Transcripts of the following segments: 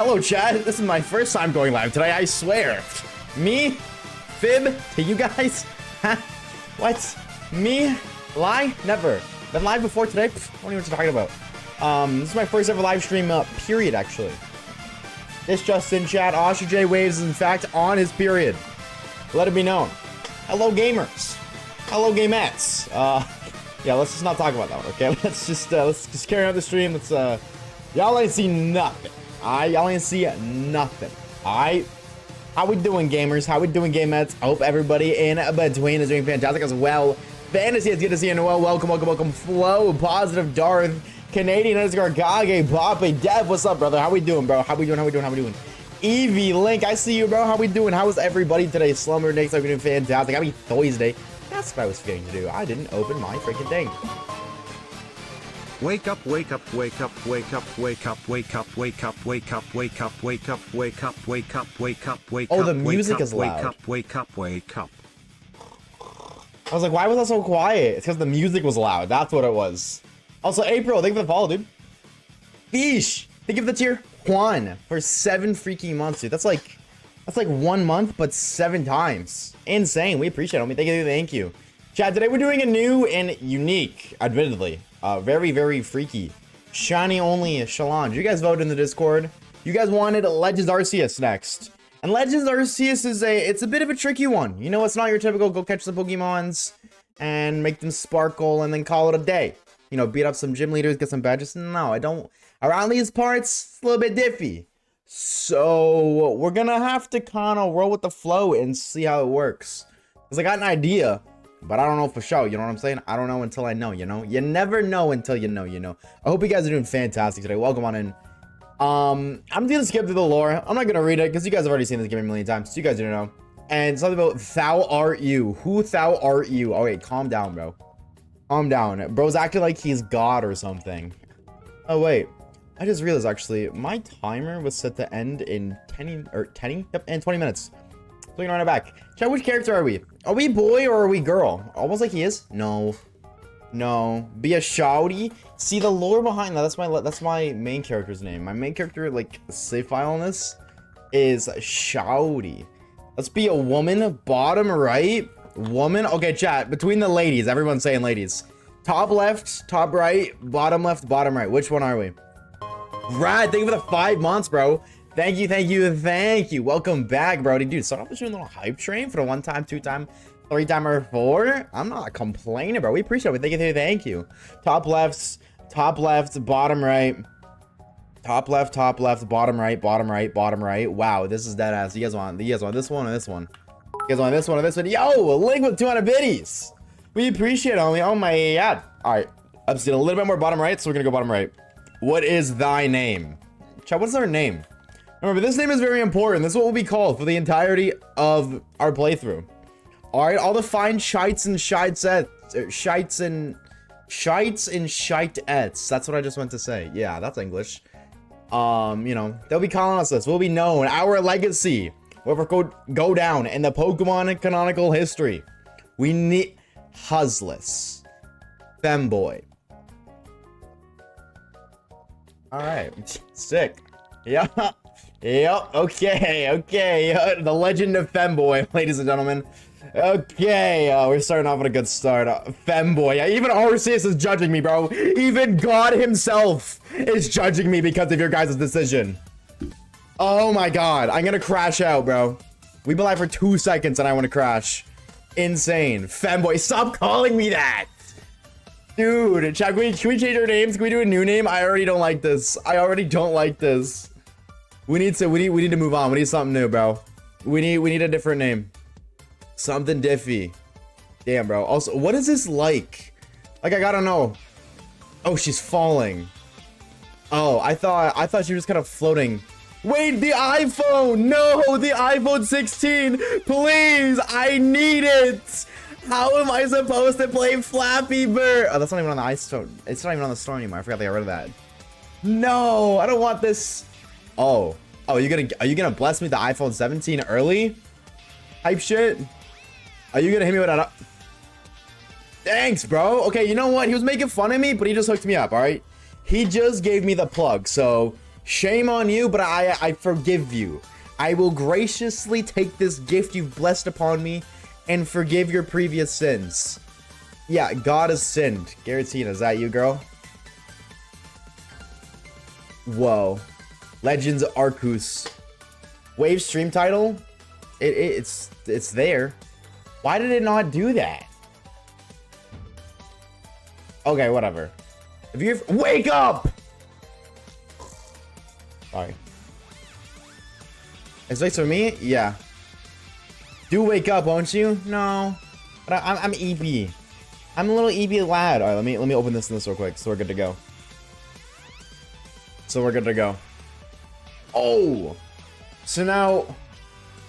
Hello, chat. This is my first time going live today, I swear. Me? Fib? To you guys? Huh? What? Me? Lie? Never. Been live before today? I don't know what you're talking about. This is my first ever live stream, period, actually. This just in chat, Oshawaves is in fact on his period. Let it be known. Hello, gamers. Hello, gamettes. Yeah, let's just not talk about that one, okay? Let's just carry on the stream. Let's, y'all ain't see nothing. Y'all ain't see nothing. How we doing, gamers? How we doing, gamettes? I hope everybody in between is doing fantastic as well. Fantasy, it's good to see you, Noel. Welcome. Flow, Positive, Darth, Canadian _ Gage, Poppy, Dev. What's up, brother? How we doing, bro? How we doing? Evie, Link, I see you, bro. How we doing? How is everybody today? Slumber, Nick, I'm doing fantastic. Happy Thursday. That's what I was forgetting to do. I didn't open my freaking thing. Wake up. Oh, the music is loud. Wake up. I was like, why was that so quiet? It's because the music was loud. That's what it was. Also, April, thank you for the follow, dude. Fish, thank you for the tier 1 for 7 freaking months, dude. That's like 1 month, but 7 times. Insane. We appreciate it, homie. Thank you. Chat, today we're doing a new and unique, admittedly, very, very freaky, shiny only challenge. You guys voted in the Discord. You guys wanted Legends Arceus next. And Legends Arceus is it's a bit of a tricky one. You know, it's not your typical go catch the Pokemons and make them sparkle and then call it a day. You know, beat up some gym leaders, get some badges. No, I don't. Around these parts, it's a little bit diffy. So we're gonna have to kind of roll with the flow and see how it works. Because I got an idea, but I don't know for sure. You know what I'm saying? I don't know until I know, you know? You never know until you know, you know? I hope you guys are doing fantastic today. Welcome on in. I'm gonna skip through the lore. I'm not gonna read it because you guys have already seen this game a million times. So you guys don't know. And something about thou art you. Who thou art you? Okay, calm down, bro. Calm down. Bro's acting like he's God or something. Oh, wait. I just realized, actually, my timer was set to end in 10, yep, in 20 minutes. So we can run it back. Chat, which character are we? Are we boy or are we girl? Almost like he is. No. Be a shouty. See the lore behind that. That's my main character's name. My main character, like, save file on this is shouty. Let's be a woman. Bottom right. Woman. Okay, chat. Between the ladies. Everyone's saying ladies. Top left, top right, bottom left, bottom right. Which one are we? Brad, thank you for the 5 months, bro. Thank you. Welcome back, bro. Dude, start off with doing a little hype train for the 1 time, 2 time, 3 time, or 4. I'm not complaining, bro. We appreciate it. Thank you. Top left, bottom right. Top left, bottom right, bottom right. Wow, this is dead ass. You guys want this one or this one? You guys want this one or this one? Yo, Link with 200 biddies. We appreciate it, homie. Oh my god. All right, I'm just doing a little bit more bottom right, so we're gonna go bottom right. What is thy name? Chat, what's our name? Remember, this name is very important. This is what we'll be called for the entirety of our playthrough. All right, all the fine shites and shiteettes. That's what I just meant to say. Yeah, that's English. You know, they'll be calling us this. We'll be known. Our legacy will go down in the Pokemon canonical history. We need Huzless Femboy. All right, sick. Yep. Okay. The legend of Femboy, ladies and gentlemen. Okay, we're starting off with a good start. Femboy. Yeah, even Arceus is judging me, bro. Even God himself is judging me because of your guys' decision. Oh my god, I'm gonna crash out, bro. We've been live for 2 seconds and I want to crash. Insane. Femboy, stop calling me that. Dude, chat, can we change our names? Can we do a new name? I already don't like this. We need to move on. We need something new, bro. We need a different name. Something diffy. Damn, bro. Also, what is this like? Like, I gotta know. Oh, she's falling. Oh, I thought she was kind of floating. Wait, the iPhone! No, the iPhone 16! Please, I need it! How am I supposed to play Flappy Bird? Oh, that's not even on the iStore. It's not even on the store anymore. I forgot they got rid of that. No, I don't want this. Oh, are you gonna bless me the iPhone 17 early? Hype shit. Are you gonna hit me with that? Thanks, bro. Okay, you know what? He was making fun of me, but he just hooked me up. All right. He just gave me the plug. So Shame on you, but I forgive you. I will graciously take this gift you've blessed upon me and forgive your previous sins. Yeah, God has sinned. Garatina, is that you, girl? Whoa. Legends Arcus. Wave stream title? It's there. Why did it not do that? Okay, whatever. If you wake up! Sorry. It's like for me? Yeah. Do wake up, won't you? No. But I'm EP. I'm a little EP lad. Alright, let me open this real quick so we're good to go. Oh! So now,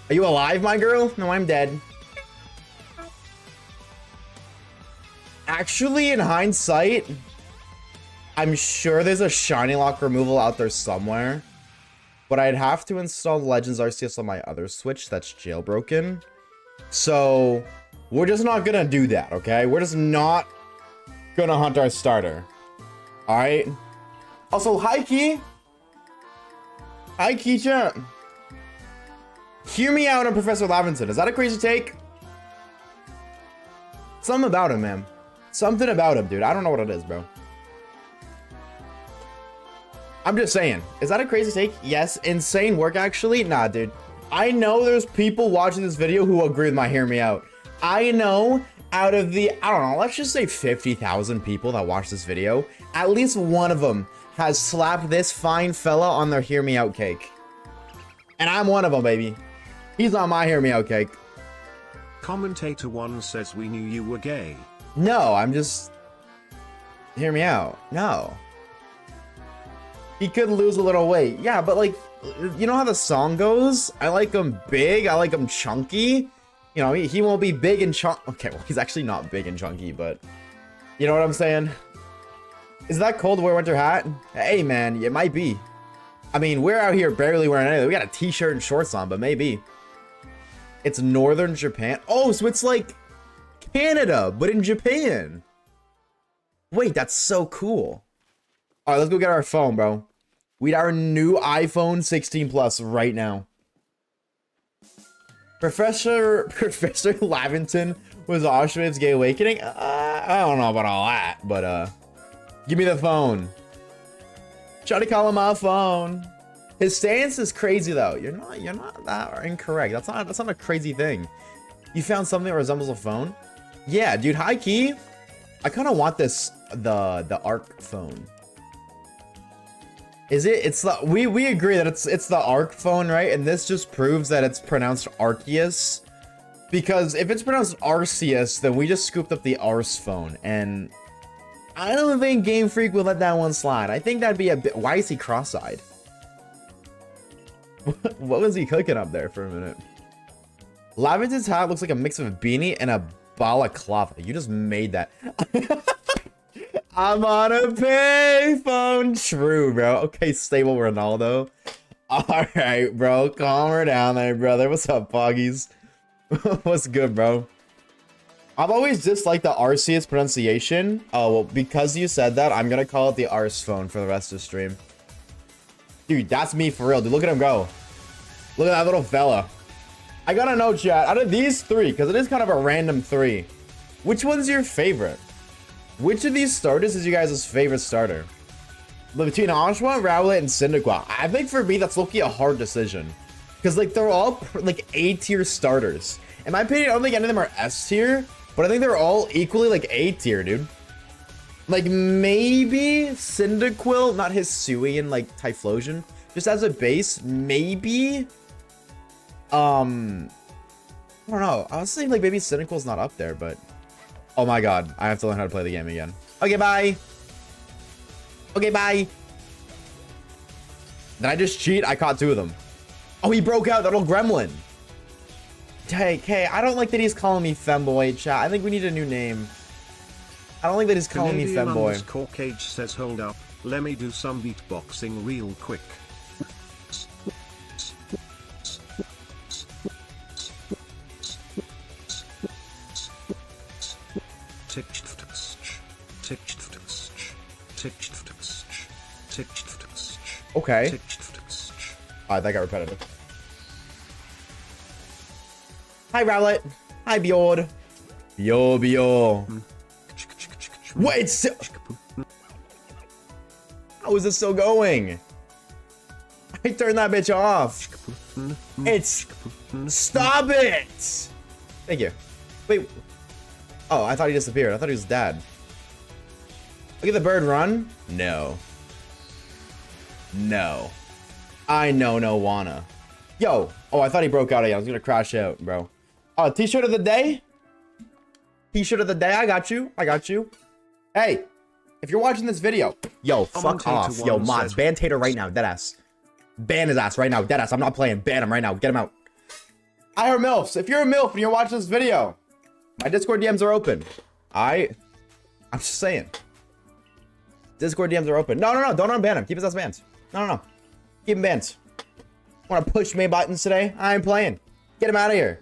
are you alive, my girl? No, I'm dead. Actually, in hindsight, I'm sure there's a shiny lock removal out there somewhere. But I'd have to install the Legends RCS on my other Switch that's jailbroken. So, we're just not gonna do that, okay? We're just not gonna hunt our starter. Alright? Also, hi, Key. Hi, Key-chan. Hear me out on Professor Laventon. Is that a crazy take? Something about him, man. Something about him, dude. I don't know what it is, bro. I'm just saying. Is that a crazy take? Yes. Insane work, actually? Nah, dude. I know there's people watching this video who agree with my hear me out. I know out of the, I don't know, let's just say 50,000 people that watch this video, at least one of them has slapped this fine fella on their hear me out cake. And I'm one of them, baby. He's on my hear me out cake. Commentator 1 says we knew you were gay. No, I'm just... Hear me out. No. He could lose a little weight. Yeah, but like, you know how the song goes? I like him big. I like him chunky. You know, he won't be big and chunky. Okay, well, he's actually not big and chunky, but... You know what I'm saying? Is that cold to wear a winter hat? Hey, man, it might be. I mean, we're out here barely wearing anything. We got a t-shirt and shorts on, but maybe. It's northern Japan. Oh, so it's like Canada, but in Japan. Wait, that's so cool. All right, let's go get our phone, bro. We got our new iPhone 16 Plus right now. Professor Lavington was Oshawaves Gay Awakening? I don't know about all that, but give me the phone. Try to call him my phone. His stance is crazy though. You're not that incorrect. That's not a crazy thing. You found something that resembles a phone? Yeah, dude, high key. I kind of want this the Arc phone. Is it? It's the we agree that it's the Arc phone, right? And this just proves that it's pronounced Arceus. Because if it's pronounced Arceus, then we just scooped up the Arse phone, and I don't think Game Freak would let that one slide. I think that'd be a bit. Why is he cross-eyed? What was he cooking up there for a minute? Lavington's hat looks like a mix of a beanie and a balaclava. You just made that. I'm on a payphone. True, bro. Okay, stable Ronaldo. All right, bro. Calm her down there, brother. What's up, Poggies? What's good, bro? I've always disliked the Arceus pronunciation. Oh, well, because you said that, I'm gonna call it the Arse phone for the rest of the stream. Dude, that's me for real, dude. Look at him go. Look at that little fella. I gotta know, chat, out of these three, because it is kind of a random three, which one's your favorite? Which of these starters is you guys' favorite starter? Between Oshawa, Rowlet, and Cyndaquil. I think for me, that's looking a hard decision. Because, like, they're all, like, A-tier starters. In my opinion, I don't think any of them are S-tier, but I think they're all equally, like, A-tier, dude. Like, maybe Cyndaquil, not Hisuian, like, Typhlosion. Just as a base, maybe... I don't know. I was saying, like, maybe Cyndaquil's not up there, but... Oh my god, I have to learn how to play the game again. Okay, bye! Okay, bye! Did I just cheat? I caught two of them. Oh, he broke out, that little gremlin! Hey, I don't like that he's calling me femboy, chat. I think we need a new name. I don't like that he's calling me femboy. Cage says, hold up, let me do some beatboxing real quick. Okay. Alright, that got repetitive. Hi, Rowlet. Hi, Bjord. Bio. Wait, still. How is this still going? I turned that bitch off. It's. Stop it! Thank you. Wait. Oh, I thought he disappeared. I thought he was dead. Look at the bird run. No. No. I know no wanna. Yo. Oh, I thought he broke out again. I was gonna crash out, bro. Oh, t-shirt of the day? T-shirt of the day. I got you. I got you. Hey, if you're watching this video, yo, fuck off. Yo, mods, ban Tater right now. Deadass. Ban his ass right now. Deadass. I'm not playing. Ban him right now. Get him out. I heard MILFs. If you're a MILF and you're watching this video, my Discord DMs are open. I'm just saying. Discord DMs are open. No. Don't unban him. Keep his ass banned. No. Keep him banned. Want to push me buttons today? I ain't playing. Get him out of here.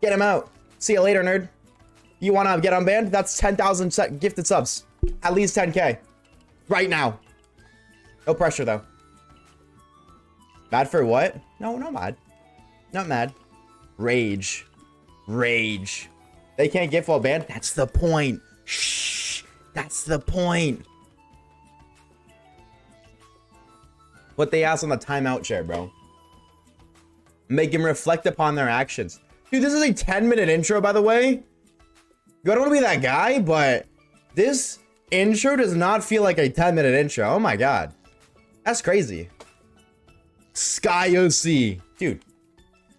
Get him out. See you later, nerd. You want to get unbanned? That's 10,000 gifted subs. At least 10K. Right now. No pressure, though. Mad for what? No, not mad. Not mad. Rage. Rage. They can't gift while banned? That's the point. Shh. That's the point. What they asked on the timeout chair, bro. Make him reflect upon their actions. Dude, this is a 10-minute intro, by the way. I don't want to be that guy, but this intro does not feel like a 10-minute intro. Oh my god. That's crazy. Sky OC. Dude.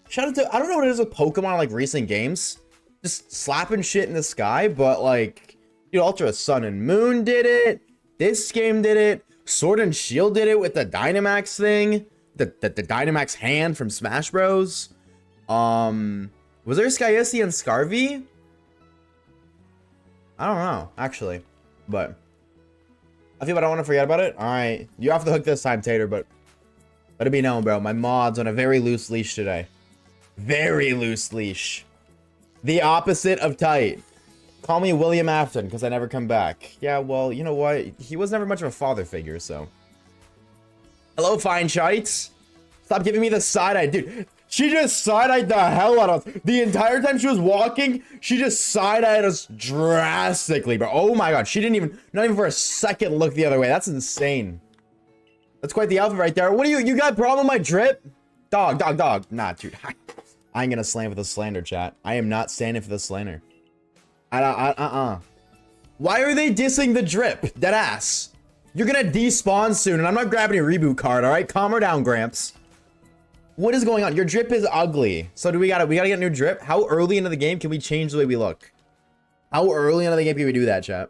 Shout out to, I don't know what it is with Pokemon like recent games. Just slapping shit in the sky, but like, you know, Ultra Sun and Moon did it. This game did it. Sword and Shield did it with the Dynamax thing. The Dynamax hand from Smash Bros. Was there Skyossi and Scarvy? I don't know, actually. But I feel I don't want to forget about it. Alright. You off the hook this time, Tater, but let it be known, bro. My mod's on a very loose leash today. Very loose leash. The opposite of tight. Call me William Afton, because I never come back. Yeah, well, you know what? He was never much of a father figure, so. Hello, fine shites. Stop giving me the side-eye. Dude, she just side-eyed the hell out of us. The entire time she was walking, she just side-eyed us drastically, bro. Oh my god, she didn't even, not even for a second look the other way. That's insane. That's quite the outfit right there. What do you got a problem with my drip? Dog. Nah, dude. I ain't gonna slam for the slander, chat. I am not standing for the slander. Why are they dissing the drip? Deadass. You're gonna despawn soon, and I'm not grabbing your reboot card, alright? Calm her down, Gramps. What is going on? Your drip is ugly. So we gotta get a new drip? How early into the game can we change the way we look? How early into the game can we do that, chat?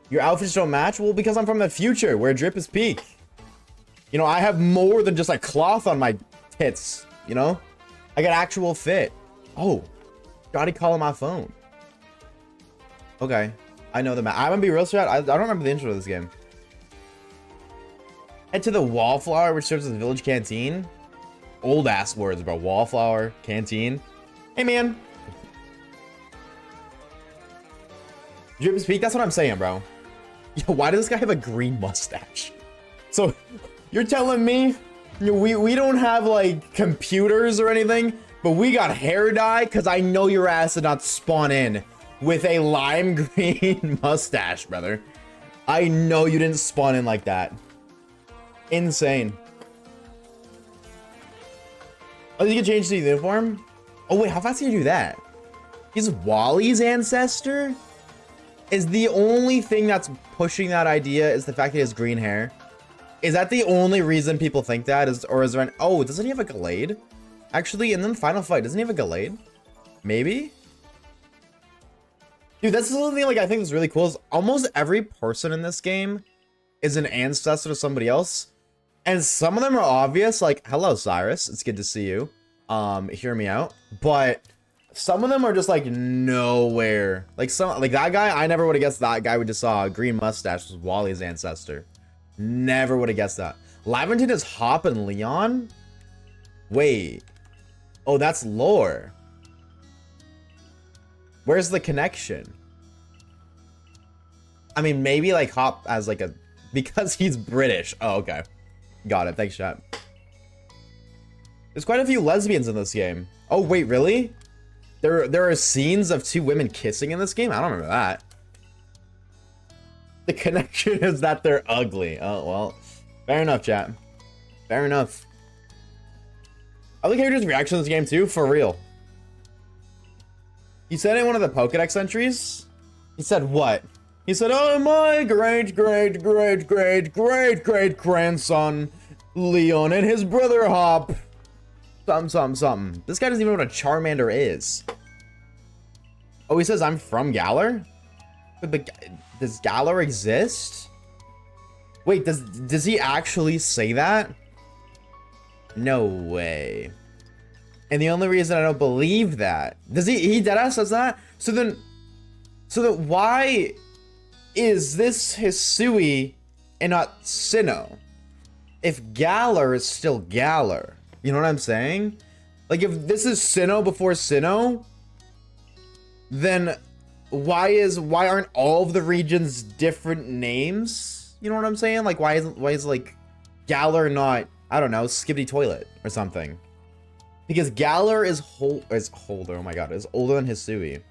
Your outfits don't match? Well, because I'm from the future, where drip is peak. You know, I have more than just like cloth on my tits, you know? I got actual fit. Oh. Gotta call on my phone. Okay. I know the map. I'm gonna be real straight. I don't remember the intro of this game. Head to the Wallflower, which serves as a village canteen. Old ass words, bro. Wallflower, canteen. Hey, man. Drip is peak. That's what I'm saying, bro. Yo, why does this guy have a green mustache? So, you're telling me we don't have like computers or anything? But we got hair dye, because I know your ass did not spawn in with a lime green mustache, brother. I know you didn't spawn in like that. Insane. Oh, you can change the uniform? Oh, wait, how fast can you do that? He's Wally's ancestor? Is the only thing that's pushing that idea is the fact that he has green hair? Is that the only reason people think that? Or is there an... Oh, doesn't he have a Gallade? Actually, and then Final Fight, doesn't he have a Gallade? Maybe? Dude, that's something like I think is really cool. Is almost every person in this game is an ancestor to somebody else. And some of them are obvious, like, hello, Cyrus. It's good to see you. Hear me out. But some of them are just like nowhere. Like that guy, I never would have guessed that guy we just saw a green mustache was Wally's ancestor. Never would have guessed that. Laventon is Hop and Leon? Wait. Oh, that's lore. Where's the connection? I mean, maybe like Hop as like a Because he's British. Oh, okay. Got it. Thanks, chat. There's quite a few lesbians in this game. Oh, wait, really? There are scenes of 2 women kissing in this game? I don't remember that. The connection is that they're ugly. Oh, well. Fair enough, chat. Fair enough. I like characters' reaction to this game, too. For real. He said in one of the Pokedex entries, he said what? He said, oh, my great grandson, Leon, and his brother Hop. Something. This guy doesn't even know what a Charmander is. Oh, he says, I'm from Galar? But does Galar exist? Wait, does he actually say that? No way. And the only reason I don't believe that, he deadass says that? So then why is this Hisui and not Sinnoh? If Galar is still Galar, you know what I'm saying? Like if this is Sinnoh before Sinnoh, then why aren't all of the regions different names? You know what I'm saying? Like why is like Galar not, I don't know, Skibbity Toilet or something? Because Galar is older. Oh my god, is older than Hisui.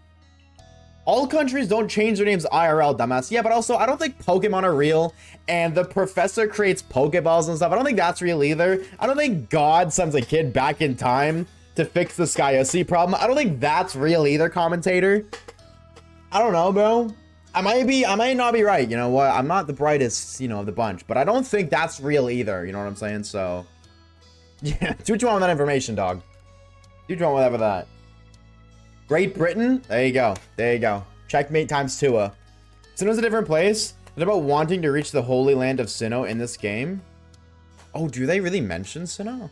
All countries don't change their names IRL, dumbass. Yeah, but also I don't think Pokemon are real, and the professor creates Pokeballs and stuff. I don't think that's real either. I don't think God sends a kid back in time to fix the Sky problem. I don't think that's real either, commentator. I don't know, bro. I might not be right. You know what? I'm not the brightest, you know, of the bunch, but I don't think that's real either. You know what I'm saying? So, yeah, do what you want with that information, dog. Do what you want whatever that. Great Britain? There you go. There you go. Checkmate times 2. Sinnoh's a different place. It's about wanting to reach the holy land of Sinnoh in this game. Oh, do they really mention Sinnoh?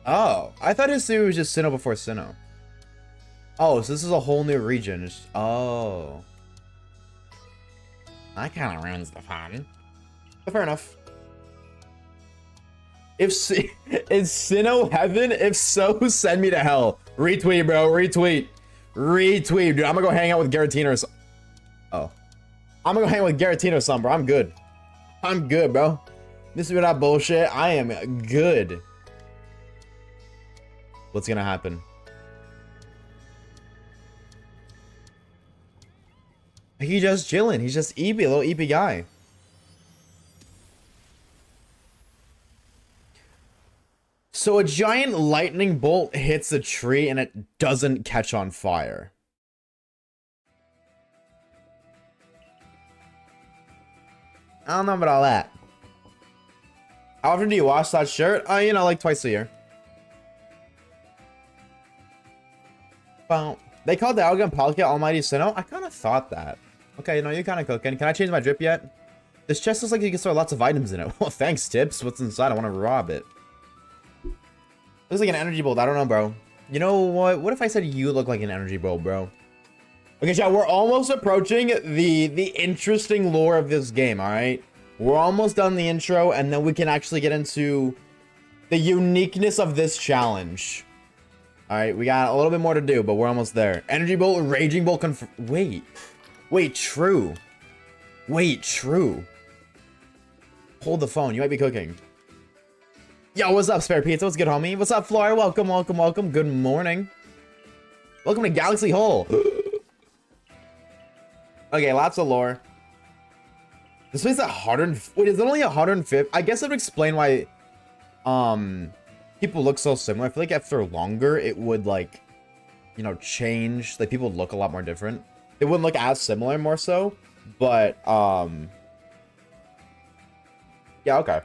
Oh, I thought Hisui was just Sinnoh before Sinnoh. Oh, so this is a whole new region. Oh. That kind of ruins the fun. But fair enough. Is Sinnoh heaven? If so, send me to hell. Retweet, bro. Retweet. Retweet. Dude, I'm gonna go hang out with Garatina or something. Oh. I'm gonna go hang out with Garatina or something, bro. I'm good. I'm good, bro. This is that bullshit. I am good. What's gonna happen? He's just chilling. He's just Eepy, a little Eepy guy. So a giant lightning bolt hits a tree and it doesn't catch on fire. I don't know about all that. How often do you wash that shirt? You know, like twice a year. Well, they called the Algon Polycat Almighty Sinnoh. I kind of thought that. Okay, you know, you're kind of cooking. Can I change my drip yet? This chest looks like you can store lots of items in it. Well, thanks, Tips. What's inside? I want to rob it. Looks like an energy bolt. I don't know, bro. You know what? What if I said you look like an energy bolt, bro? Okay, chat, we're almost approaching the interesting lore of this game, all right? We're almost done the intro, and then we can actually get into the uniqueness of this challenge. All right, we got a little bit more to do, but we're almost there. Energy bolt, raging bolt, Wait, true. Wait, true. Hold the phone. You might be cooking. Yo, what's up, Spare Pizza? What's good, homie? What's up, Flora? Welcome, welcome, welcome. Good morning. Welcome to Galaxy Hole. Okay, lots of lore. This place is 100. Wait, is it only 150? I guess it would explain why people look so similar. I feel like if they're longer, it would, like, you know, change. Like, people would look a lot more different. It wouldn't look as similar, more so. But, yeah, okay.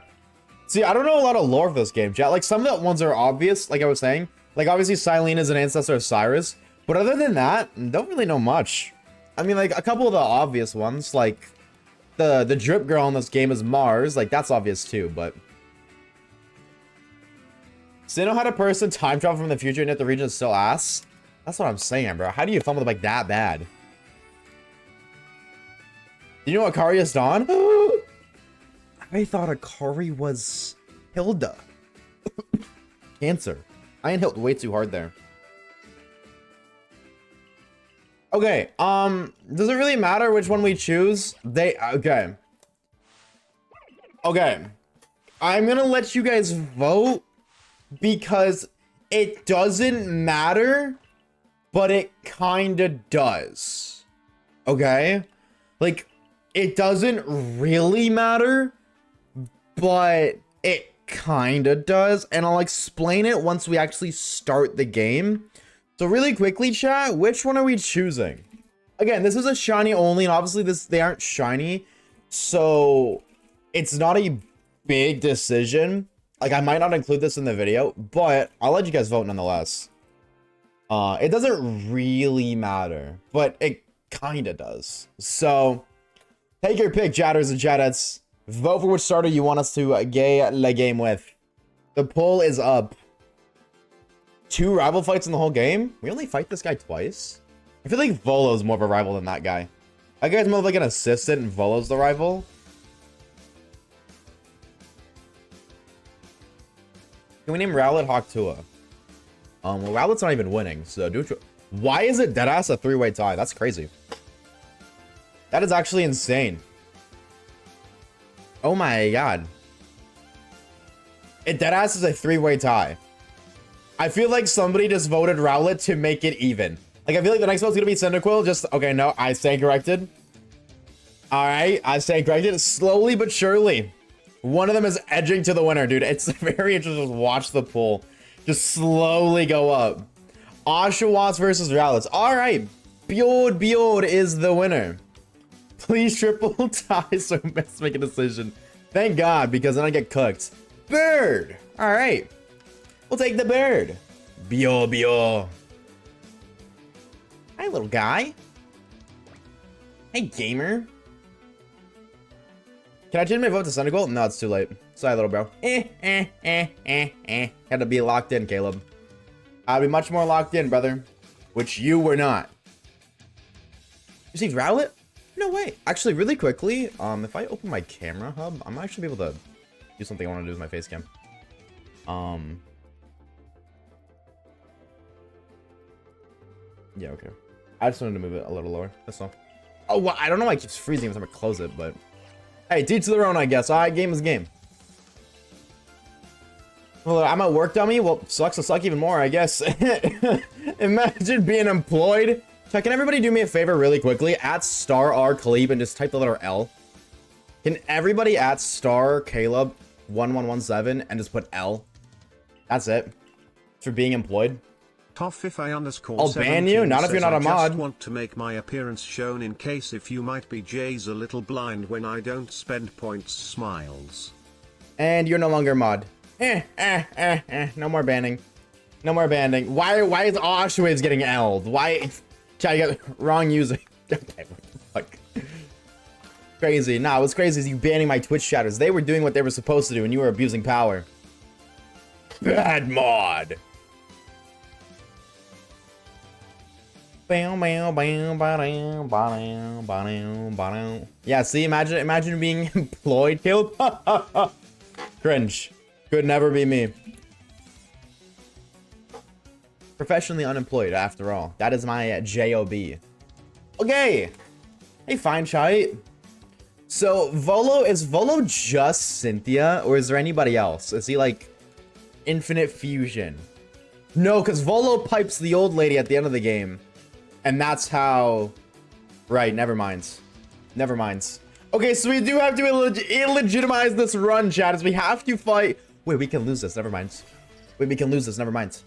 See, I don't know a lot of lore of this game, chat. Like, some of the ones are obvious, like I was saying. Like, obviously, Silene is an ancestor of Cyrus. But other than that, don't really know much. I mean, like, a couple of the obvious ones, like, the drip girl in this game is Mars. Like, that's obvious, too, but... Sinnoh had a person time travel from the future and yet the region is still ass? That's what I'm saying, bro. How do you fumble the bike that bad? Do you know Akari is Dawn? I thought Akari was Hilda. Cancer. I inhaled way too hard there. Okay, does it really matter which one we choose? Okay. Okay. I'm gonna let you guys vote because it doesn't matter, but it kinda does. Okay? Like, it doesn't really matter, but it kinda does. And I'll explain it once we actually start the game. So really quickly, chat, which one are we choosing? Again, this is a shiny only, and obviously they aren't shiny. So it's not a big decision. Like, I might not include this in the video, but I'll let you guys vote nonetheless. It doesn't really matter, but it kinda does. So take your pick, chatters and chatettes. Vote for which starter you want us to gay the game with. The poll is up. 2 rival fights in the whole game? We only fight this guy twice? I feel like Volo's more of a rival than that guy. That guy's more of like an assistant and Volo's the rival. Can we name Rowlet Hawktua? Well, Rowlet's not even winning, so do it. Why is it deadass a 3-way tie? That's crazy. That is actually insane. Oh my god. It deadass is a 3-way tie. I feel like somebody just voted Rowlet to make it even. Like, I feel like the next one's gonna be Cyndaquil. Just, okay, no, I stand corrected. Alright, I stand corrected. Slowly but surely. One of them is edging to the winner, dude. It's very interesting to watch the pool just slowly go up. Oshawaves versus Rowlets. Alright, Bjord is the winner. Please triple tie so let's make a decision. Thank God, because then I get cooked. Bird! Alright. We'll take the bird. Bio. Hi, little guy. Hey, gamer. Can I change my vote to Cyndaquil? No, it's too late. Sorry, little bro. Had to be locked in, Caleb. I'd be much more locked in, brother. Which you were not. You see Rowlet? No way. Actually, really quickly, if I open my camera hub, I'm actually able to do something I want to do with my face cam. Yeah, okay. I just wanted to move it a little lower. That's all. Oh, well, I don't know why it keeps freezing every time I close it, but hey, teach to their own, I guess. All right, game is game. Well, I'm at work, dummy. Well, sucks to suck even more, I guess. Imagine being employed. So can everybody do me a favor really quickly? At star R Caleb and just type the letter L. Can everybody at star Caleb 1117 and just put L? That's it. For being employed. Toffify_17 I'll ban you, not if you're not a mod. I just want to make my appearance shown in case if you might be Jay's a little blind when I don't spend points smiles. And you're no longer a mod. No more banning. No more banning. Why is Oshawaves getting L'd? Why? I got wrong user. Okay, what the fuck? Crazy. Nah, what's crazy is you banning my Twitch chatters. They were doing what they were supposed to do and you were abusing power. Bad mod. Yeah, see, imagine being employed, Caleb. Cringe. Could never be me. Professionally unemployed, after all. That is my J-O-B. Okay. Hey, fine chite. So, is Volo just Cynthia, or is there anybody else? Is he like Infinite Fusion? No, because Volo pipes the old lady at the end of the game. And that's how... Right, never mind. Never mind. Okay, so we do have to illegitimize this run, chat, as we have to fight... Wait, we can lose this, never mind. Wait, we can lose this, never mind.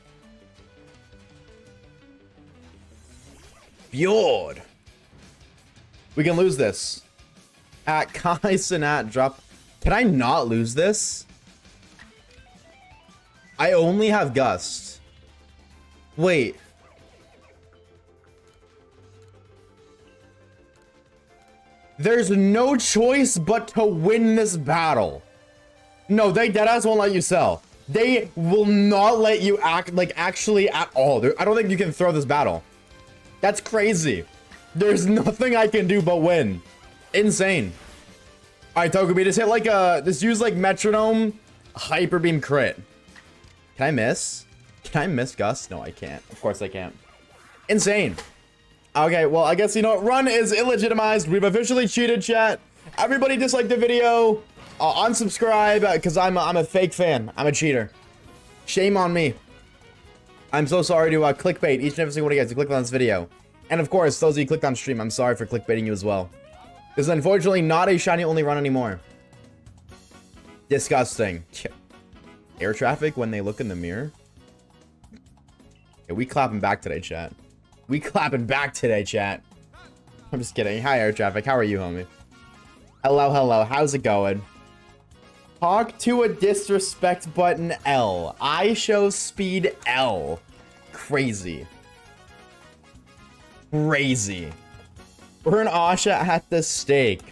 Fjord. We can lose this. At Kai Sinat drop... Can I not lose this? I only have Gust. Wait... There's no choice but to win this battle. No, they deadass won't let you sell. They will not let you act like actually at all. I don't think you can throw this battle. That's crazy. There's nothing I can do but win. Insane. All right, Tokubi, just hit like just use like metronome, hyper beam crit. Can I miss? Can I miss Gus? No, I can't. Of course I can't. Insane. Okay, well, I guess, you know what? Run is illegitimized. We've officially cheated, chat. Everybody dislike the video. unsubscribe because I'm a fake fan. I'm a cheater. Shame on me. I'm so sorry to clickbait each and every single one of you guys who clicked on this video. And of course, those of you who clicked on stream, I'm sorry for clickbaiting you as well. This is unfortunately not a shiny only run anymore. Disgusting. Air traffic when they look in the mirror. Yeah, we clapping back today, chat. We clapping back today, chat. I'm just kidding. Hi, air traffic. How are you, homie? Hello, hello. How's it going? Talk to a disrespect button L. I show speed L. Crazy. Crazy. We're in Osha at the steak.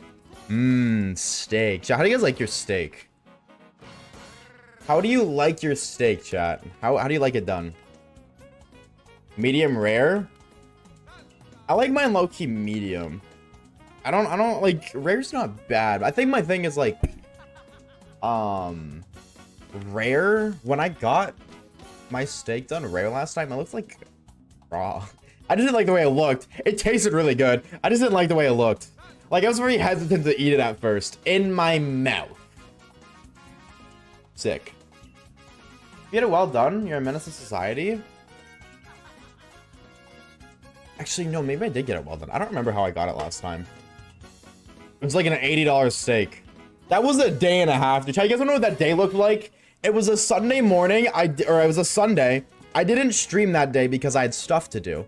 Steak. Chat, how do you guys like your steak? How do you like your steak, chat? How do you like it done? Medium rare? I like mine low-key medium. I don't like rare's not bad. I think my thing is like rare. When I got my steak done rare last time, it looked like raw. I just didn't like the way it looked. It tasted really good. I just didn't like the way it looked. Like I was very hesitant to eat it at first. In my mouth. Sick. If you get it well done, you're a menace to society. Actually, no, maybe I did get it well done. I don't remember how I got it last time. It was like an $80 steak. That was a day and a half. Did you guys want to know what that day looked like? It was a Sunday morning. It was a Sunday. I didn't stream that day because I had stuff to do.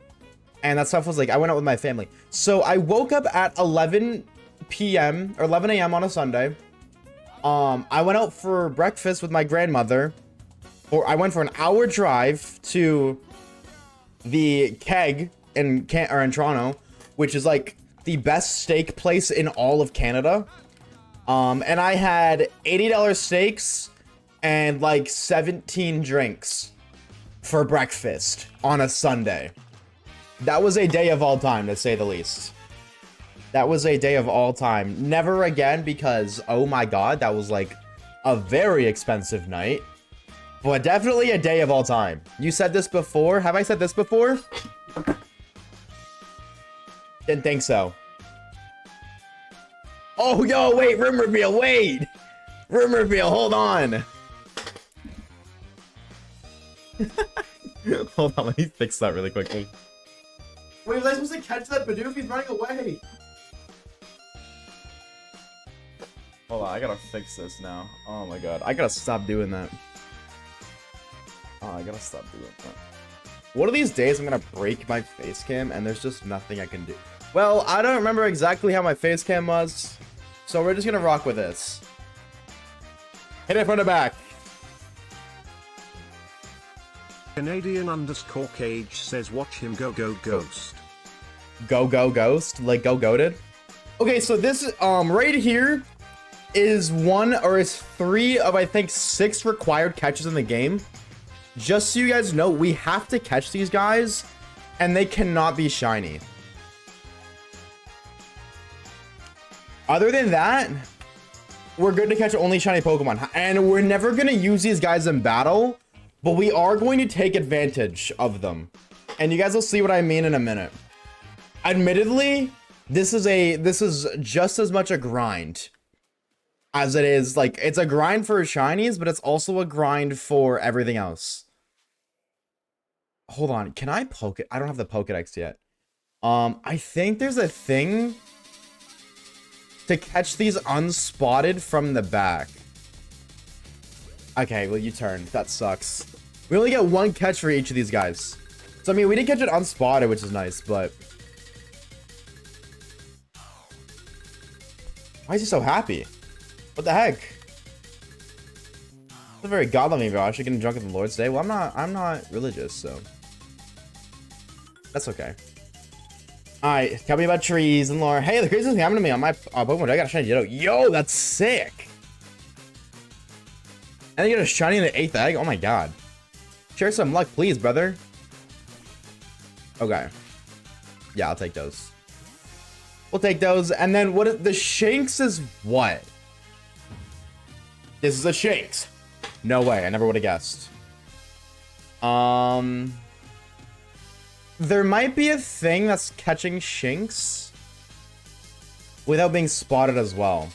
And that stuff was like, I went out with my family. So I woke up at 11 p.m. or 11 a.m. on a Sunday. I went out for breakfast with my grandmother. Or I went for an hour drive to the Keg in Toronto, which is like the best steak place in all of Canada. And I had $80 steaks and like 17 drinks for breakfast on a Sunday. That was a day of all time, to say the least. That was a day of all time. Never again, because oh my god, that was like a very expensive night. But definitely a day of all time. You said this before? Have I said this before? Didn't think so. Oh, yo, wait, room reveal, wait! Room reveal, hold on. Hold on, let me fix that really quickly. Wait, was I supposed to catch that Bidoof? He's running away! Hold on, I gotta fix this now. Oh my god, I gotta stop doing that. Oh, I gotta stop doing that. One of these days, I'm gonna break my face cam, and there's just nothing I can do. Well, I don't remember exactly how my face cam was, so we're just gonna rock with this. Hit it from the back. Canadian_Cage says watch him go ghost. Go ghost? Like go goated? Okay, so this right here is three of I think 6 required catches in the game. Just so you guys know, we have to catch these guys and they cannot be shiny. Other than that, we're good to catch only shiny Pokemon. And we're never going to use these guys in battle, but we are going to take advantage of them. And you guys will see what I mean in a minute. Admittedly, this is just as much a grind as it is, like, it's a grind for shinies, but it's also a grind for everything else. Hold on, can I poke it? I don't have the Pokedex yet. I think there's a thing to catch these unspotted from the back. Okay, well, you turn. That sucks. We only get 1 catch for each of these guys. So, I mean, we did catch it unspotted, which is nice, but... Why is he so happy? What the heck? It's a very godly video. I should get drunk on the Lord's Day. Well, I'm not religious, so... That's okay. Alright, tell me about trees and lore. Hey, the craziest thing happened to me on my Pokemon. I got a shiny Ditto. Yo, that's sick! And you get a shiny in the 8th egg? Oh my god. Share some luck, please, brother. Okay. Yeah, I'll take those. We'll take those. And then what? The Shanks is what? This is a Shanks. No way. I never would have guessed. There might be a thing that's catching Shanks without being spotted as well.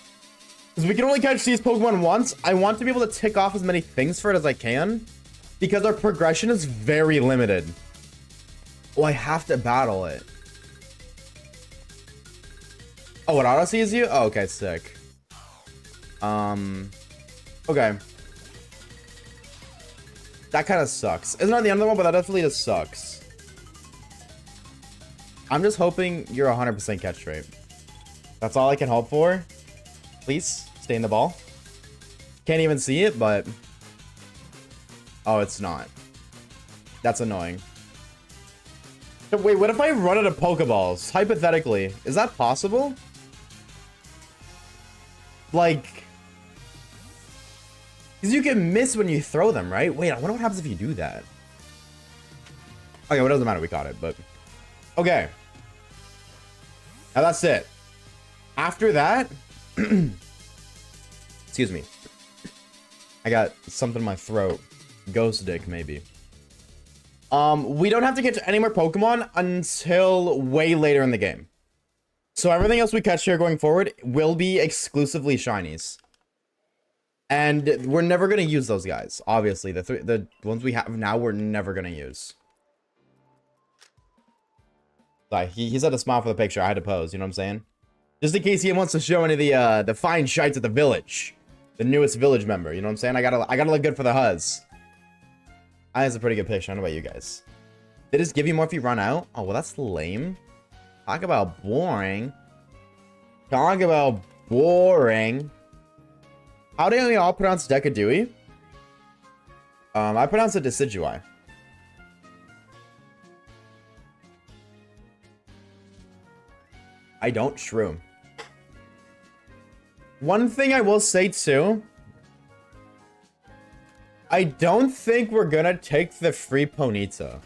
Because we can only catch these Pokemon once. I want to be able to tick off as many things for it as I can. Because our progression is very limited. Oh, I have to battle it. Oh, it auto sees you? Oh, okay, sick. Okay. That kind of sucks. It's not the end of the world, but that definitely just sucks. I'm just hoping you're 100% catch rate. That's all I can hope for. Please, stay in the ball. Can't even see it, but... Oh, it's not. That's annoying. Wait, what if I run out of Pokeballs? Hypothetically, is that possible? Like... Because you can miss when you throw them, right? Wait, I wonder what happens if you do that. Okay, well, it doesn't matter. We caught it, but... Okay. Now that's it. After that... Excuse me. I got something in my throat. Ghost dick, maybe. We don't have to catch any more Pokemon until way later in the game. So everything else we catch here going forward will be exclusively shinies. And we're never going to use those guys. Obviously, the ones we have now, we're never going to use. Sorry, he said to smile for the picture. I had to pose, you know what I'm saying? Just in case he wants to show any of the fine shites at the village. The newest village member, you know what I'm saying? I gotta look good for the Huzz. That's a pretty good picture. I don't know about you guys. Did it just give you more if you run out? Oh, well, that's lame. Talk about boring. Talk about boring. How do we all pronounce Decadui? I pronounce it Decidueye. I don't shroom. One thing I will say too, I don't think we're gonna take the free Ponyta.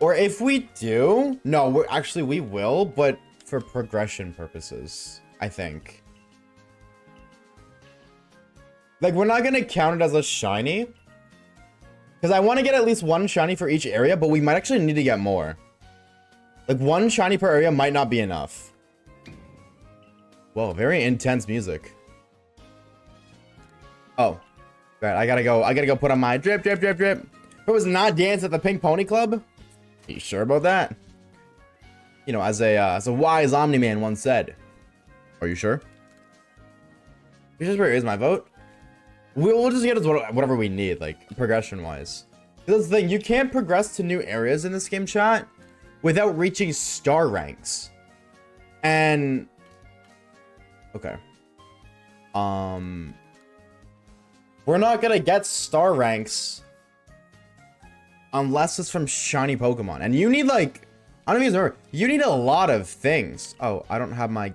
Or if we do, no, we will, but for progression purposes, I think. Like, we're not gonna count it as a shiny. Because I want to get at least one shiny for each area, but we might actually need to get more. Like, one shiny per area might not be enough. Whoa, very intense music. Oh. Right, I gotta go put on my drip, drip, drip, drip. If it was not dance at the Pink Pony Club, are you sure about that? You know, as a wise Omni-Man once said. Are you sure? Which is where is my vote? We'll just get us whatever we need, like, progression-wise. That's the thing, you can't progress to new areas in this game, chat, without reaching star ranks. And... Okay. We're not gonna get star ranks unless it's from shiny Pokemon. And you need, like... I don't even know. You need a lot of things. Oh, I don't have my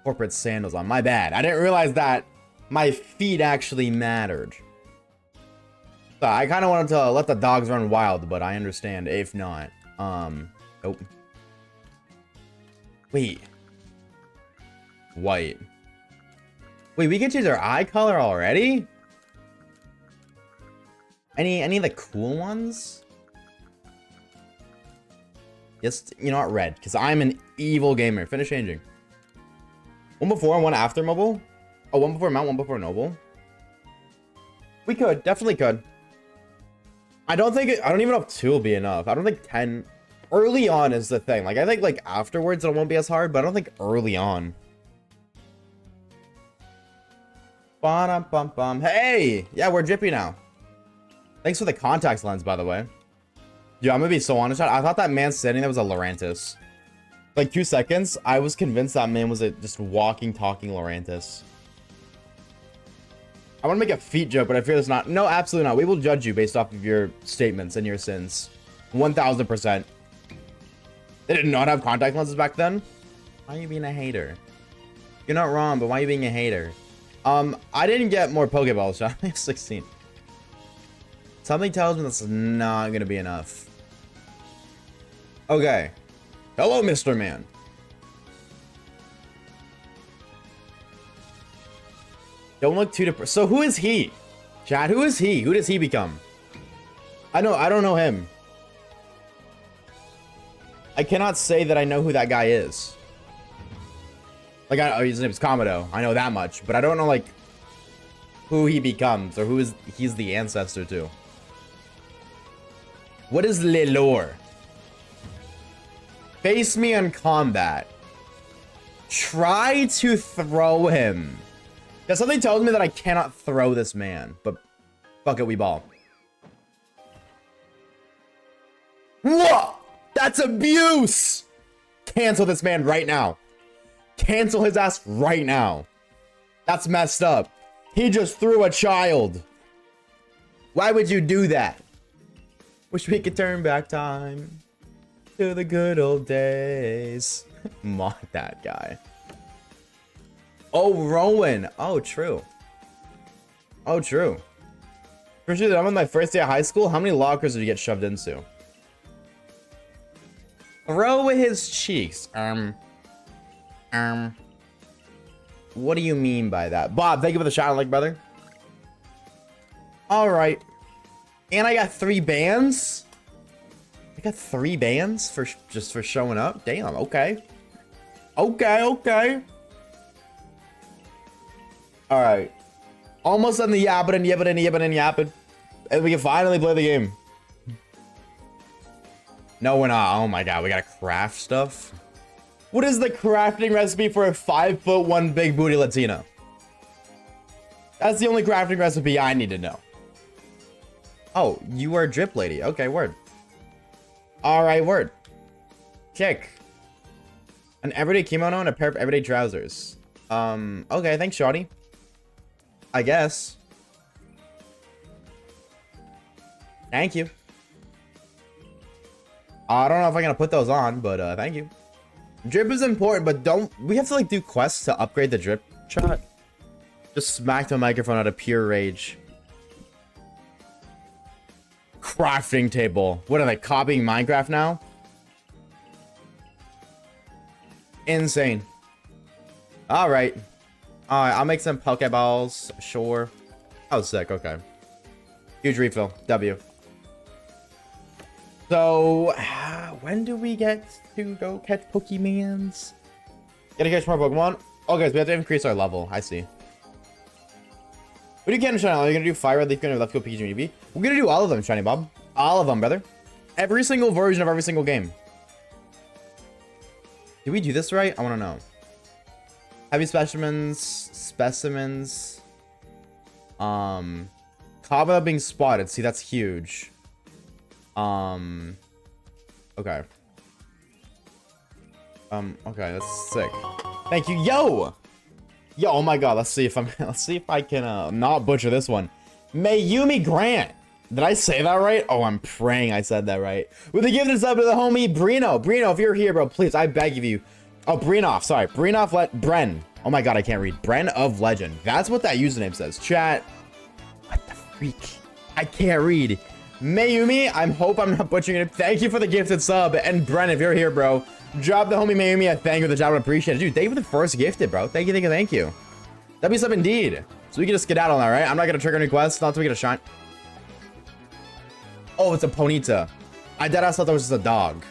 corporate sandals on. My bad. I didn't realize that my feet actually mattered. So I kind of wanted to let the dogs run wild, but I understand if not. Oh. Wait. White. Wait, we can change our eye color already? Any of the cool ones? Yes, you know what? Red, because I'm an evil gamer. Finish changing. One before and one after mobile? Oh, one before mount, one before noble? We could. Definitely could. I don't even know if 2 will be enough. I don't think 10... Early on is the thing. Like, I think, like, afterwards it won't be as hard, but I don't think early on. Ba-dum-bum-bum. Hey! Yeah, we're drippy now. Thanks for the contacts lens, by the way. Yeah, I'm gonna be so honest. I thought that man standing there was a Lurantis. Like, 2 seconds, I was convinced that man was a just walking, talking Lurantis. I want to make a feet joke, but I fear it's not. No, absolutely not. We will judge you based off of your statements and your sins. 1000%. They did not have contact lenses back then? Why are you being a hater? You're not wrong, but why are you being a hater? I didn't get more Pokeballs, so I have 16. Something tells me this is not gonna be enough. Okay. Hello, Mr. Man. Don't look too depressed. So who is he? Chad, who is he? Who does he become? I don't know him. I cannot say that I know who that guy is. Like, his name's Komodo. I know that much, but I don't know, like, who he becomes or he's the ancestor to. What is Lelore? Face me in combat. Try to throw him. Because something tells me that I cannot throw this man, but fuck it, we ball. Whoa! That's abuse! Cancel this man right now. Cancel his ass right now. That's messed up. He just threw a child. Why would you do that? Wish we could turn back time to the good old days. Mock that guy. Oh, Rowan. Oh, true. Oh, true. Appreciate that I'm on my first day of high school. How many lockers did you get shoved into? Throw his cheeks. What do you mean by that? Bob, thank you for the shout out, like, brother. All right. And I got 3 bans. I got 3 bans for just for showing up. Damn. Okay. Okay. All right. Almost on the yapping and yapping. And we can finally play the game. No, we're not. Oh my god, we gotta craft stuff. What is the crafting recipe for a 5'1" big booty Latina? That's the only crafting recipe I need to know. Oh, you are a drip lady. Okay, word. Alright, word. Kick. An everyday kimono and a pair of everyday trousers. Okay, thanks, shawty. I guess. Thank you. I don't know if I'm gonna put those on, but thank you. Drip is important, but don't we have to like do quests to upgrade the drip shot? Just smacked my microphone out of pure rage. Crafting table. What are they copying Minecraft now? Insane. All right. I'll make some Pokeballs. Sure. Oh, sick. Okay. Huge refill. W. So, when do we get to go catch Pokemans? Gotta catch more Pokemon? Okay, so we have to increase our level. I see. What do you can, Shiny? Are you gonna do Fire Red, Leaf Green, or Let's Go Pikachu and Eevee? We're gonna do all of them, Shiny Bob. All of them, brother. Every single version of every single game. Did we do this right? I wanna know. Heavy specimens. Kava being spotted. See, that's huge. Okay. Okay, that's sick. Thank you. Yo, oh my god, let's see if I can not butcher this one. Mayumi Grant. Did I say that right? Oh, I'm praying I said that right. With a gift sub to the homie Brino. Brino, if you're here, bro, please, I beg of you. Oh, Brinoff, sorry. Bren. Oh my god, I can't read. Bren of Legend. That's what that username says. Chat. What the freak? I can't read. Mayumi, I hope I'm not butchering it. Thank you for the gifted sub. And Bren, if you're here, bro, drop the homie Mayumi a thank you for the job. I appreciate it. Dude, thank you for the first gifted, bro. Thank you. That'd be sub indeed. So we can just skedaddle now, right? I'm not gonna trigger any quests. Not until we get a shine. Oh, it's a Ponyta. I deadass thought that was just a dog.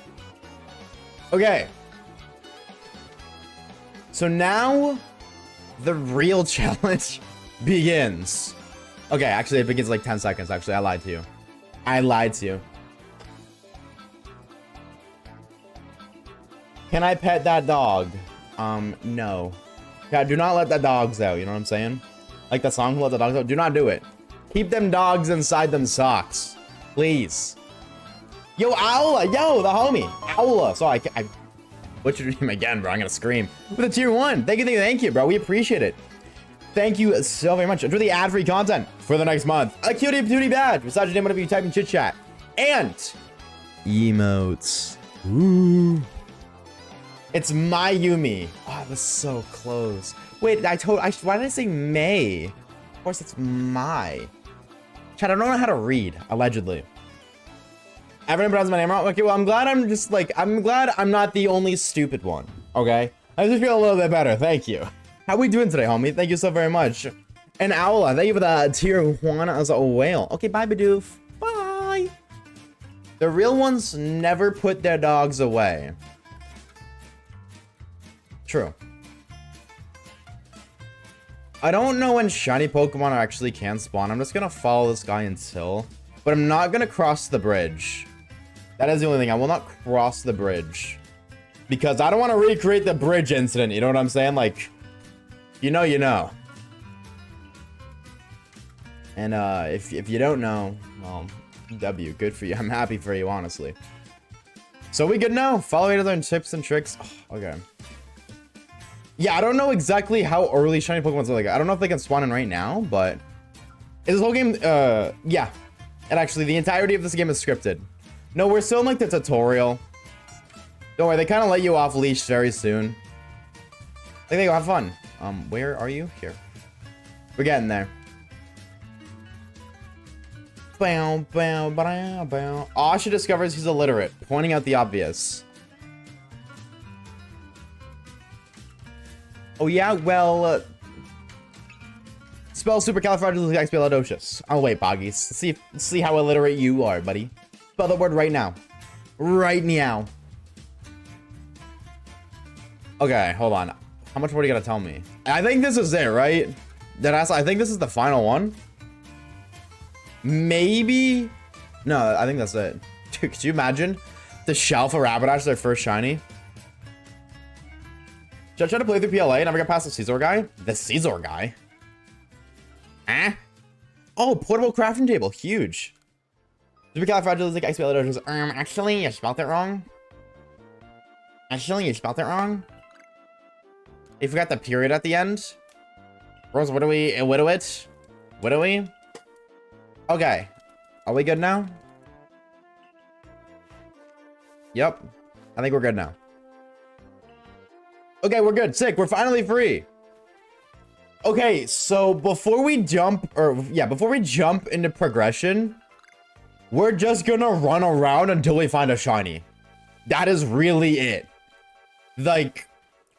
Okay. So now the real challenge begins. Okay, actually it begins like 10 seconds. Actually, I lied to you. Can I pet that dog? No. God, do not let the dogs out, you know what I'm saying? Like the song, let the dogs out. Do not do it. Keep them dogs inside them socks. Please. Yo, Owla. Yo, the homie. Owla. So I butchered your name again, bro. I'm gonna scream. With a tier 1. Thank you, bro. We appreciate it. Thank you so very much. Enjoy the ad-free content for the next month. A cutie patootie badge. Besides your name, whatever you type in chit chat. And emotes. Ooh. It's my Yumi. Oh, it was so close. Wait, why did I say May? Of course, it's my. Chat, I don't know how to read, allegedly. Everyone pronounces my name wrong. Okay, well, I'm glad I'm not the only stupid one. Okay? I just feel a little bit better. Thank you. How we doing today, homie? Thank you so very much. And Owla, thank you for the tier 1 as a whale. Okay, bye, Bidoof. Bye. The real ones never put their dogs away. True. I don't know when shiny Pokemon actually can spawn. I'm just gonna follow this guy until, but I'm not gonna cross the bridge. That is the only thing. I will not cross the bridge because I don't want to recreate the bridge incident. You know what I'm saying? Like, you know, you know. And if you don't know, well, W, good for you. I'm happy for you, honestly. So we good now? Follow me to learn tips and tricks. Oh, okay. Yeah, I don't know exactly how early shiny Pokemon's like. I don't know if they can spawn in right now, but is this whole game? Yeah. And actually, the entirety of this game is scripted. No, we're still in like the tutorial. Don't worry, they kind of let you off leash very soon. I think they go have fun. Where are you? Here. We're getting there. Bow, bow, bow, bow. Asha discovers he's illiterate, pointing out the obvious. Oh yeah, well, spell supercalifragilisticexpialidocious. Oh wait, Boggies. Let's see how illiterate you are, buddy. Spell the word right now. Right now. Okay, hold on. How much more do you gotta tell me? I think this is it, right? I think this is the final one. Maybe? No, I think that's it. Dude, could you imagine the Shelf of Rapidash, their first shiny? Should I try to play through PLA and never get past the Caesar guy? The Caesar guy? Eh? Oh, portable crafting table. Huge. Supercalifragilisticexpialidocious. Actually, you spelled it wrong. Actually, you spelled it wrong. You forgot the period at the end. Rose, what do we? Widow it? Widow we? Okay. Are we good now? Yep. I think we're good now. Okay, we're good. Sick. We're finally free. Okay, so before we jump into progression, we're just gonna run around until we find a shiny. That is really it. Like,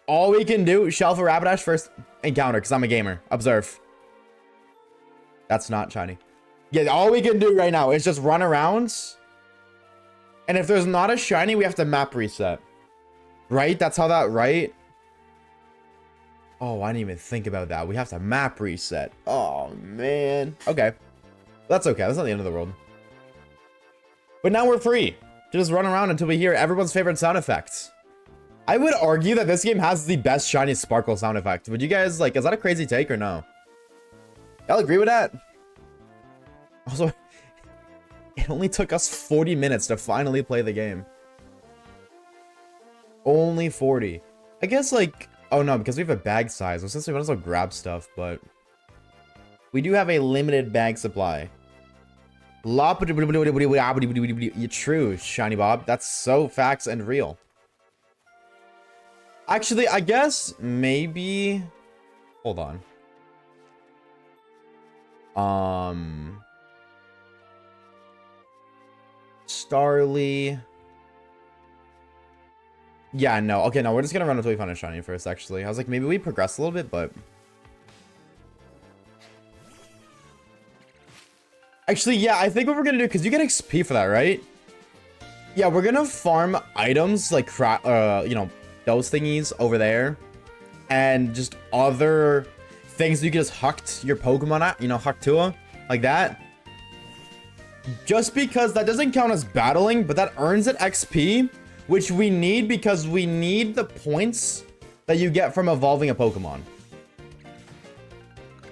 all we can do, Shelf of Rapidash first encounter, because I'm a gamer. Observe. That's not shiny. Yeah, all we can do right now is just run around. And if there's not a shiny, we have to map reset. Right? That's how that, right? Oh, I didn't even think about that. We have to map reset. Oh, man. Okay. That's okay. That's not the end of the world. But now we're free to just run around until we hear everyone's favorite sound effects. I would argue that this game has the best shiny sparkle sound effect. Would you guys, like, is that a crazy take or no? Y'all agree with that? Also, it only took us 40 minutes to finally play the game. Only 40. I guess, like, oh no, because we have a bag size. Well, since we might as well grab stuff, but we do have a limited bag supply. True, Shiny Bob. That's so facts and real. Actually, I guess maybe. Hold on. Starly. Yeah, no. Okay, no, we're just gonna run until we find a shiny first, actually. I was like, maybe we progress a little bit, but actually, yeah, I think what we're gonna do, because you get XP for that, right? Yeah, we're gonna farm items like you know, those thingies over there, and just other things you can just huct your Pokemon at, you know, Hucktua, like that. Just because that doesn't count as battling, but that earns it XP, which we need because we need the points that you get from evolving a Pokemon.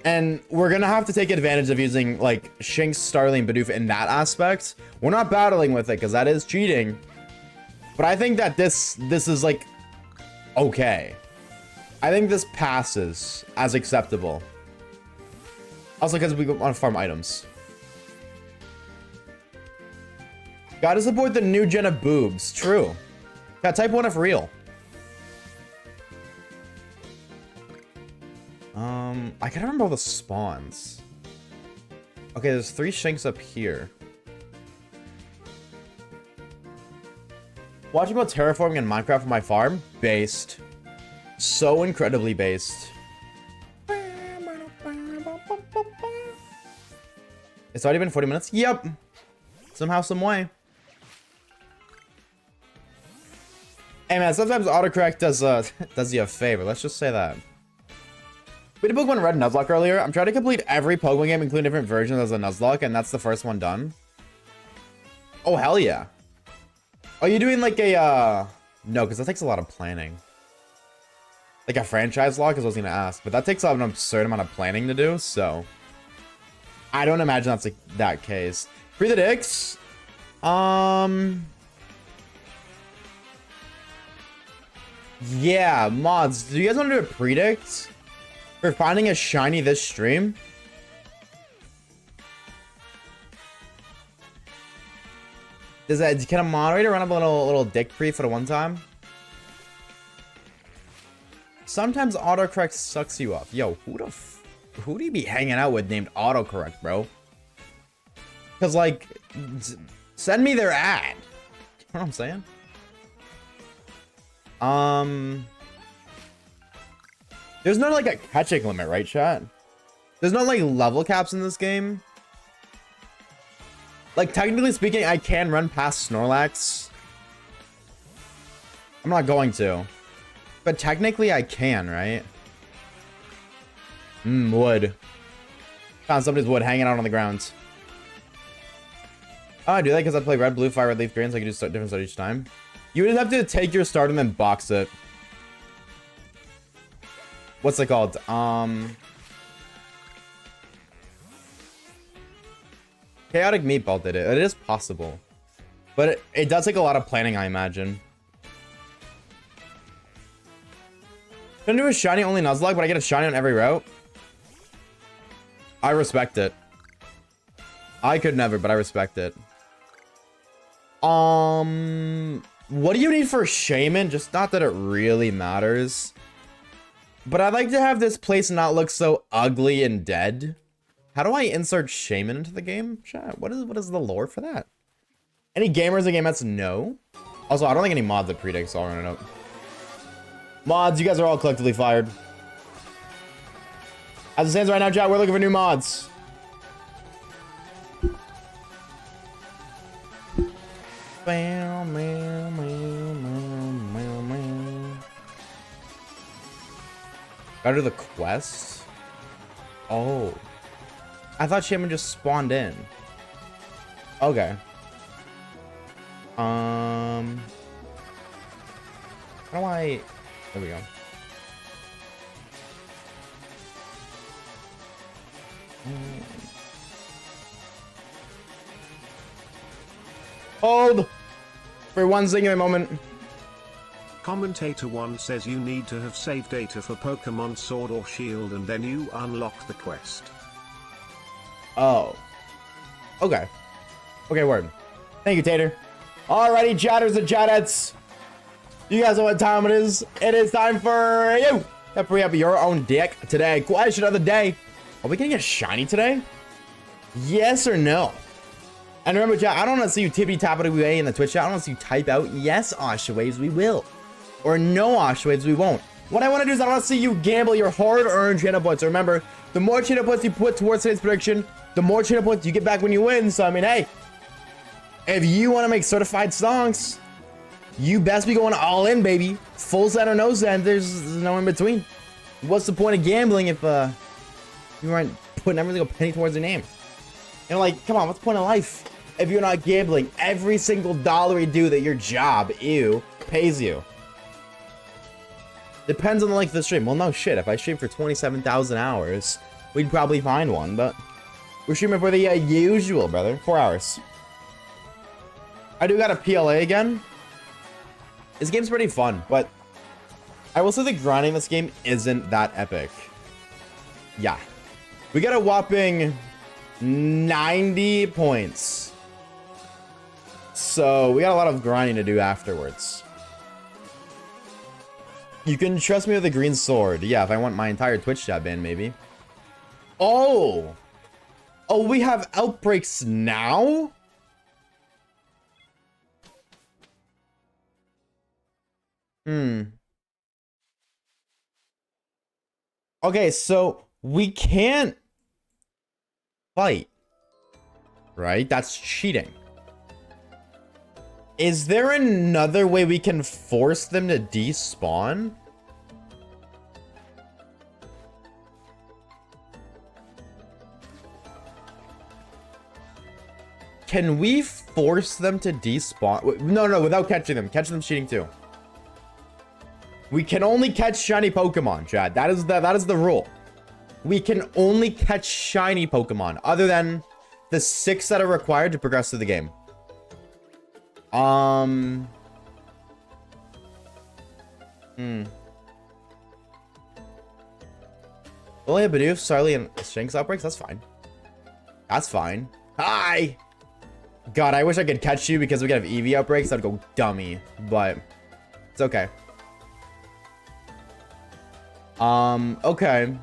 And we're gonna have to take advantage of using like Shinx, Starly, Bidoof in that aspect. We're not battling with it because that is cheating. But I think that this is like okay. I think this passes as acceptable. Also because we want to farm items. Gotta support the new gen of boobs. True. Yeah, type 1 if real. I gotta remember all the spawns. Okay, there's 3 Shinx up here. Watching about terraforming in Minecraft for my farm? Based. So incredibly based. It's already been 40 minutes? Yep. Somehow, some way. Hey man, sometimes autocorrect does you a favor. Let's just say that. We did Pokemon Red Nuzlocke earlier. I'm trying to complete every Pokemon game, including different versions of the Nuzlocke, and that's the first one done. Oh, hell yeah. Are you doing like a, no, because that takes a lot of planning. Like a franchise lock is what I was going to ask, but that takes an absurd amount of planning to do, so. I don't imagine that's like that case. Free the dicks. Yeah, mods, do you guys want to do a predict for finding a shiny this stream? Can a moderator run up a little dick pre for the one time? Sometimes autocorrect sucks you up. Yo, who do you be hanging out with named autocorrect, bro? Cause like, send me their ad. You know what I'm saying? There's no like a catching limit, right, chat? There's no like level caps in this game. Like technically speaking, I can run past Snorlax. I'm not going to, but technically I can, right? Wood. Found somebody's wood hanging out on the ground. Oh, I do that because I play red, blue, fire, red, leaf, green, so I can do different stuff each time. You would have to take your start and then box it. What's it called? Chaotic Meatball did it. It is possible. But it does take a lot of planning, I imagine. Can I do a shiny only Nuzlocke, but I get a shiny on every route? I respect it. I could never, but I respect it. What do you need for Shaman? Just not that it really matters. But I'd like to have this place not look so ugly and dead. How do I insert Shaman into the game? Chat, what is the lore for that? Any gamers in the game that's no? Also, I don't think any mods that predicts, so I'll run it up. Mods, you guys are all collectively fired. As it stands right now, chat, we're looking for new mods. Gotta do the quest? Oh. I thought Shaman just spawned in. Okay. How do I... There we go. Hold! For one singular moment. Commentator 1 says you need to have saved data for Pokemon Sword or Shield and then you unlock the quest. Oh. Okay. Okay, word. Thank you, Tater. Alrighty, chatters and chatettes. You guys know what time it is. It is time for you to free up your own dick today. Question of the day. Are we gonna get shiny today? Yes or no? And remember, chat, I don't want to see you tippy-tapping away in the Twitch chat. I don't want to see you type out, yes, Oshawaves, we will. Or no, Oshawaves, we won't. What I want to do is I want to see you gamble your hard-earned channel points. So remember, the more channel points you put towards today's prediction, the more channel points you get back when you win. So, I mean, hey, if you want to make certified songs, you best be going all in, baby. Full send or no send, there's no in between. What's the point of gambling if you aren't putting every single penny towards your name? And like, come on, what's the point of life if you're not gambling every single dollar you do that your job, pays you? Depends on the length of the stream. Well, no shit. If I stream for 27,000 hours, we'd probably find one, but we're streaming for the usual, brother. 4 hours. I do got a PLA again. This game's pretty fun, but I will say the grinding in this game isn't that epic. Yeah. We got a whopping 90 points. So we got a lot of grinding to do afterwards. You can trust me with a green sword. Yeah, if I want my entire Twitch chat banned, maybe. Oh! Oh, we have outbreaks now? Okay, so we can't fight. Right? That's cheating. Is there another way we can force them to despawn? Can we force them to despawn? No, without catching them. Catch them cheating too. We can only catch shiny Pokemon, Chad. That is the rule. We can only catch shiny Pokemon other than the 6 that are required to progress through the game. Only a Bidoof, Sarly, and Shanks outbreaks? That's fine. That's fine. Hi! God, I wish I could catch you because we could have Eevee outbreaks. I'd go dummy, but it's okay. Okay.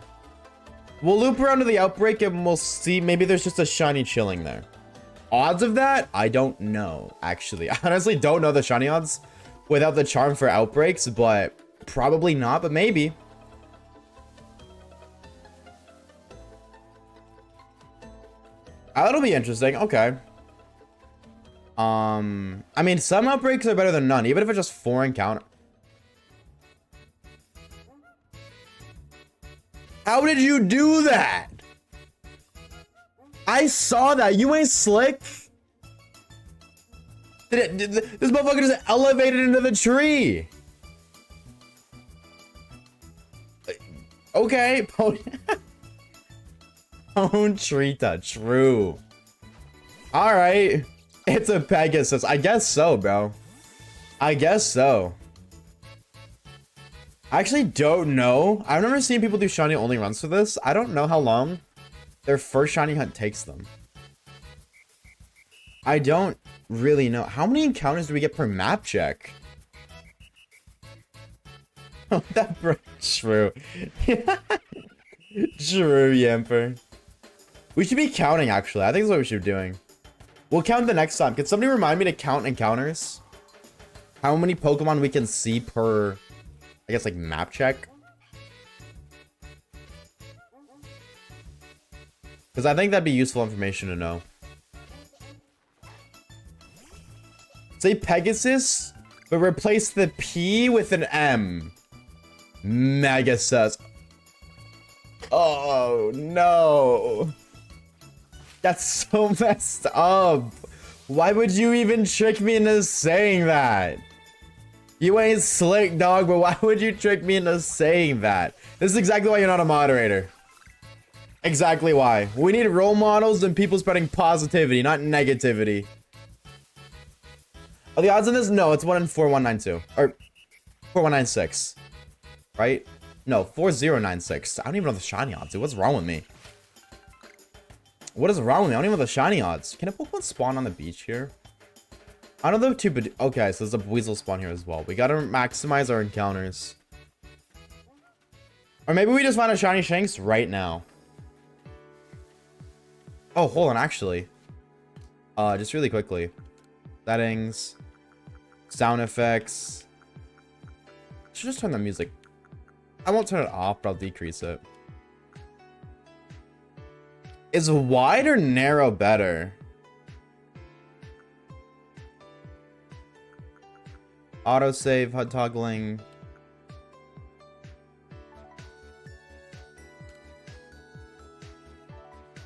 We'll loop around to the outbreak and we'll see. Maybe there's just a shiny chilling there. Odds of that? I don't know, actually. I honestly don't know the shiny odds without the charm for outbreaks, but probably not, but maybe. That'll be interesting. Okay. I mean, some outbreaks are better than none, even if it's just 4 encounter. How did you do that? I saw that. You ain't slick. This motherfucker just elevated into the tree. Okay. Pontrita, true. All right. It's a Pegasus. I guess so, bro. I guess so. I actually don't know. I've never seen people do shiny only runs for this. I don't know how long their first shiny hunt takes them. I don't really know. How many encounters do we get per map check? Oh, that bro. True. True, Yamper. We should be counting, actually. I think that's what we should be doing. We'll count the next time. Can somebody remind me to count encounters? How many Pokemon we can see per, I guess, like, map check? Because I think that'd be useful information to know. Say Pegasus, but replace the P with an M. Megasus. Oh, no. That's so messed up. Why would you even trick me into saying that? You ain't slick, dog, but why would you trick me into saying that? This is exactly why you're not a moderator. Exactly why. We need role models and people spreading positivity, not negativity. Are the odds on this? No, it's 1 in 4192. Or 4196. Right? No, 4096. I don't even know the shiny odds, dude. What's wrong with me? What is wrong with me? I don't even know the shiny odds. Can a Pokemon spawn on the beach here? I don't know two, okay, so there's a Weasel spawn here as well. We gotta maximize our encounters. Or maybe we just find a shiny Shanks right now. Oh, hold on, actually. Just really quickly. Settings. Sound effects. I should just turn the music. I won't turn it off, but I'll decrease it. Is wide or narrow better? Autosave, HUD toggling.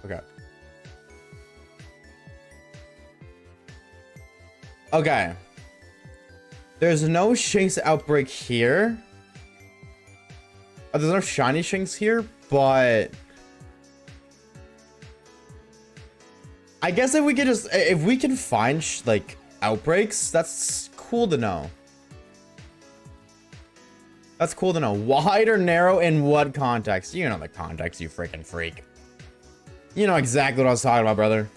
Okay. Okay. There's no Shanks outbreak here. Oh, there's no shiny Shanks here, but I guess if we could just, if we can find like outbreaks, that's cool to know. That's cool to know. Wide or narrow in what context? You know the context, you freaking freak. You know exactly what I was talking about, brother.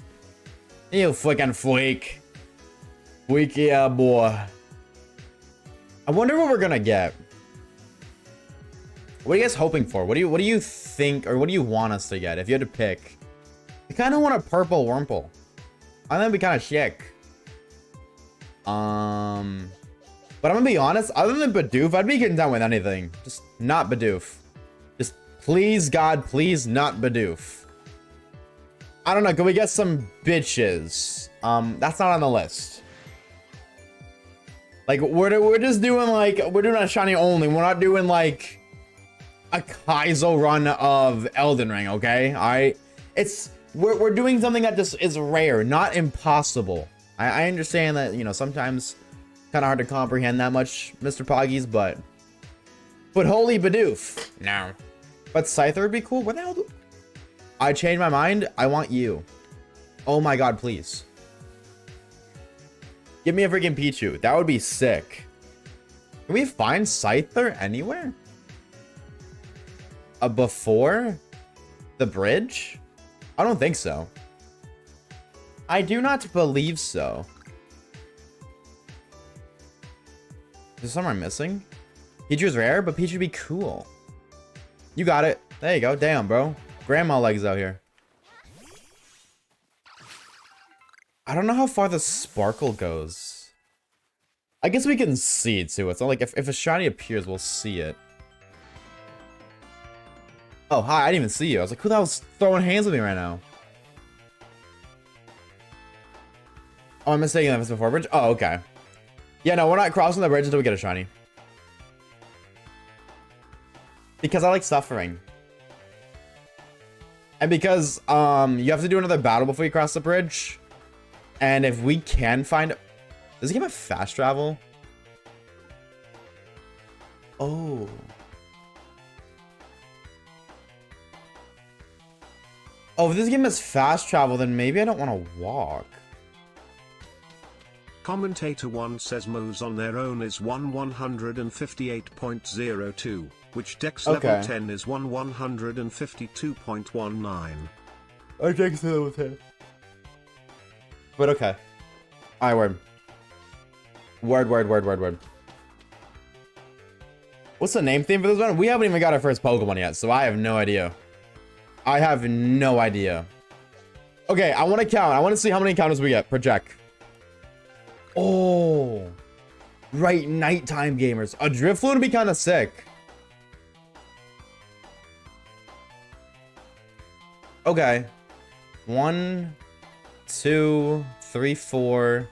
You freaking freak. Freak, yeah, boy. I wonder what we're gonna get. What are you guys hoping for? What do you think, or what do you want us to get if you had to pick? I kind of want a purple Wurmple. I think it'd be kind of sick. But I'm gonna be honest, other than Bidoof, I'd be getting down with anything. Just not Bidoof. Just please, God, please not Bidoof. I don't know, can we get some bitches? That's not on the list. Like, we're just doing, like, we're doing a shiny only. We're not doing, like, a Kaizo run of Elden Ring, okay? Alright? We're doing something that just is rare, not impossible. I understand that, you know, sometimes kind of hard to comprehend that much, Mr. Poggies, but holy Bidoof. No. But Scyther would be cool. What the hell? I changed my mind. I want you. Oh my god, please. Give me a freaking Pichu. That would be sick. Can we find Scyther anywhere? Before the bridge? I don't think so. I do not believe so. Is there somewhere I'm missing? Pichu's rare, but Pichu would be cool. You got it. There you go. Damn, bro. Grandma legs out here. I don't know how far the sparkle goes. I guess we can see it too. It's not like if a shiny appears, we'll see it. Oh, hi. I didn't even see you. I was like, who the hell's throwing hands with me right now? Oh, I'm mistaken. That was before bridge. Oh, okay. Yeah, no, we're not crossing the bridge until we get a shiny. Because I like suffering. And because you have to do another battle before you cross the bridge. And if we can find... Does it give a fast travel? Oh. Oh, if this game has fast travel, then maybe I don't want to walk. Commentator 1 says moves on their own is 158.02, which Dex level 10 is 152.19. I Dex level 10. But okay. Alright, word. What's the name theme for this one? We haven't even got our first Pokemon yet, so I have no idea. I have no idea. Okay, I want to count. I want to see how many encounters we get. Project. Oh. Right, nighttime gamers. A Drifloon would be kind of sick. Okay. 1, 2, 3, 4.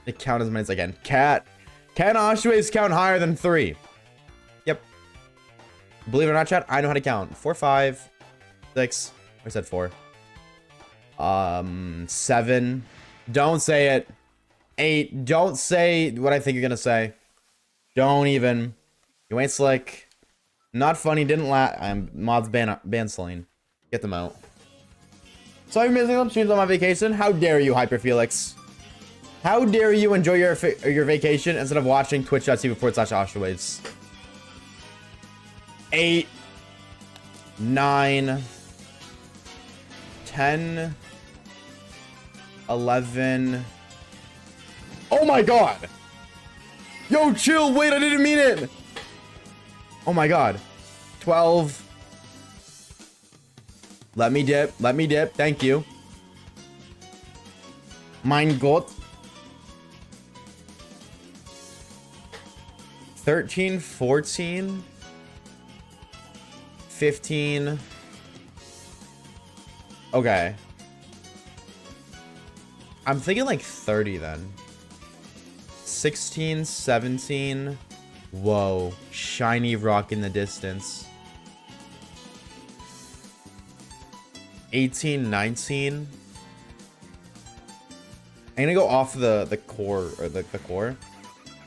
They count as many as I can. Can Oshawaves count higher than 3? Yep. Believe it or not, chat, I know how to count. 4, 5, 6. I said 4. 7. Don't say it. 8. Don't say what I think you're gonna say. Don't even. You ain't slick. Not funny. Didn't laugh. I'm mods ban Celine. Get them out. So I'm missing some streams on my vacation. How dare you, Hyper Felix? How dare you enjoy your vacation instead of watching twitch.tv/Oshawaves? 8, 9, 10, 11. Oh my god! Yo, chill! Wait, I didn't mean it! Oh my god. 12. Let me dip. Thank you. Mein Gott. 13, 14. 15. Okay. I'm thinking like 30 then. 16, 17. Whoa. Shiny rock in the distance. 18, 19. I'm gonna go off the core, or the core.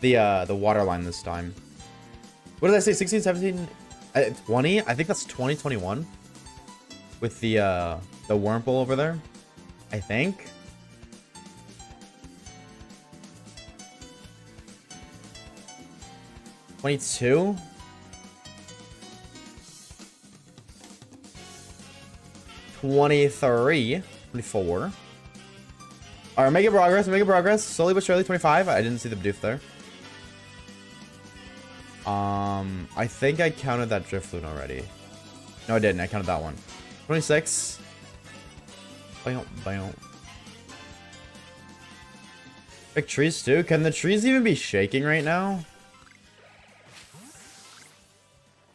The water line this time. What did I say? 16, 17, 20? I think that's 2021. With the Wurmple over there. I think. $22. $23. $24. Alright, making progress. Slowly but surely. 25. I didn't see the Bidoof there. I think I counted that Drifloon already. No, I didn't. I counted that one. 26. Bam. Big trees too. Can the trees even be shaking right now?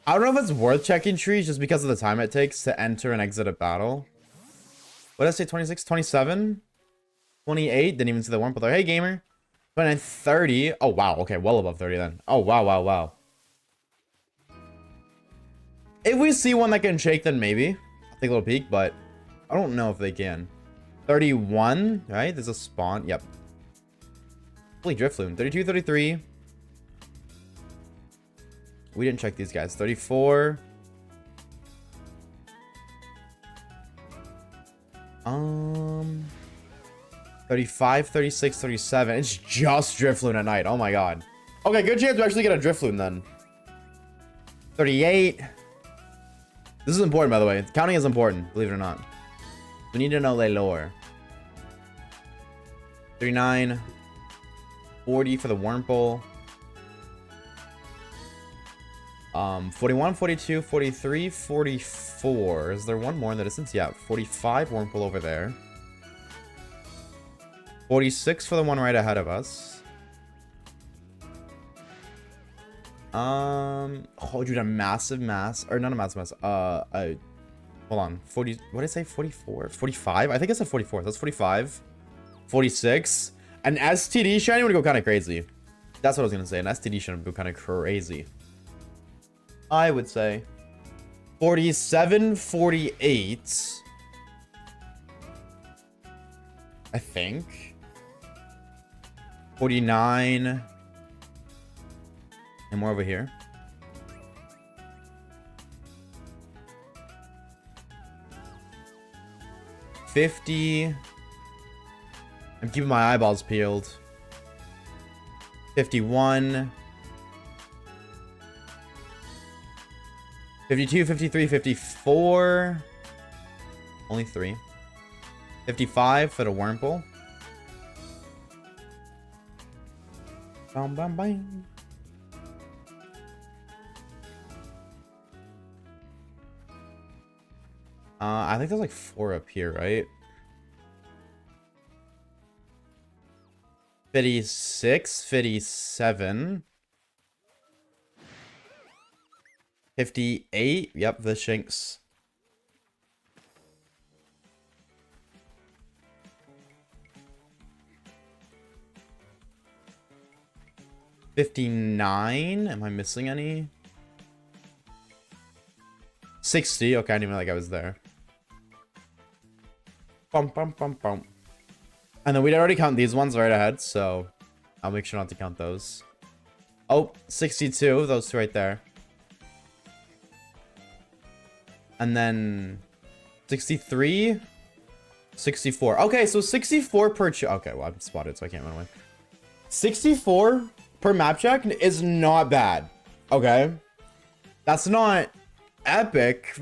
I don't know if it's worth checking trees just because of the time it takes to enter and exit a battle. What did I say? 26, 27, 28. Didn't even see the Wurmple there. Hey, gamer. 29, 30. Oh, wow. Okay, well above 30 then. Oh, wow, wow, wow. If we see one that can shake, then maybe. I'll take a little peek, but I don't know if they can. 31, right? There's a spawn. Yep. Holy Drifloon. 32, 33. We didn't check these guys. 34. 35, 36, 37. It's just Drifloon at night. Oh my god. Okay, good chance we actually get a Drifloon then. 38. This is important, by the way. Counting is important, believe it or not. We need to know the lore. 39. 40 for the Wurmple. 41, 42, 43, 44. Is there one more in the distance? Yeah, 45 Wurmple over there. 46 for the one right ahead of us. Oh, dude, a massive mass. Or not a massive mass. Hold on. 40. What did I say? 44? 45? I think I said 44. That's 45. 46. An STD shiny would go kind of crazy. That's what I was going to say. An STD shiny would go kind of crazy. I would say 47, 48. I think 49 and more over here. 50. I'm keeping my eyeballs peeled. 51. 52, 53, 54. Only 3. 55 for the Wurmple. Bam, bam, bam. I think there's like 4 up here, right? 56, 57. 58. Yep, the Shinx. $59. Am I missing any? 60. Okay, I didn't even know like I was there. Bum, bum, bum, bum. And then we'd already count these ones right ahead, so I'll make sure not to count those. Oh, 62. Those 2 right there. And then 63, 64. Okay, so 64 per okay, well, I'm spotted, so I can't run away. 64 per map check is not bad. Okay, that's not epic,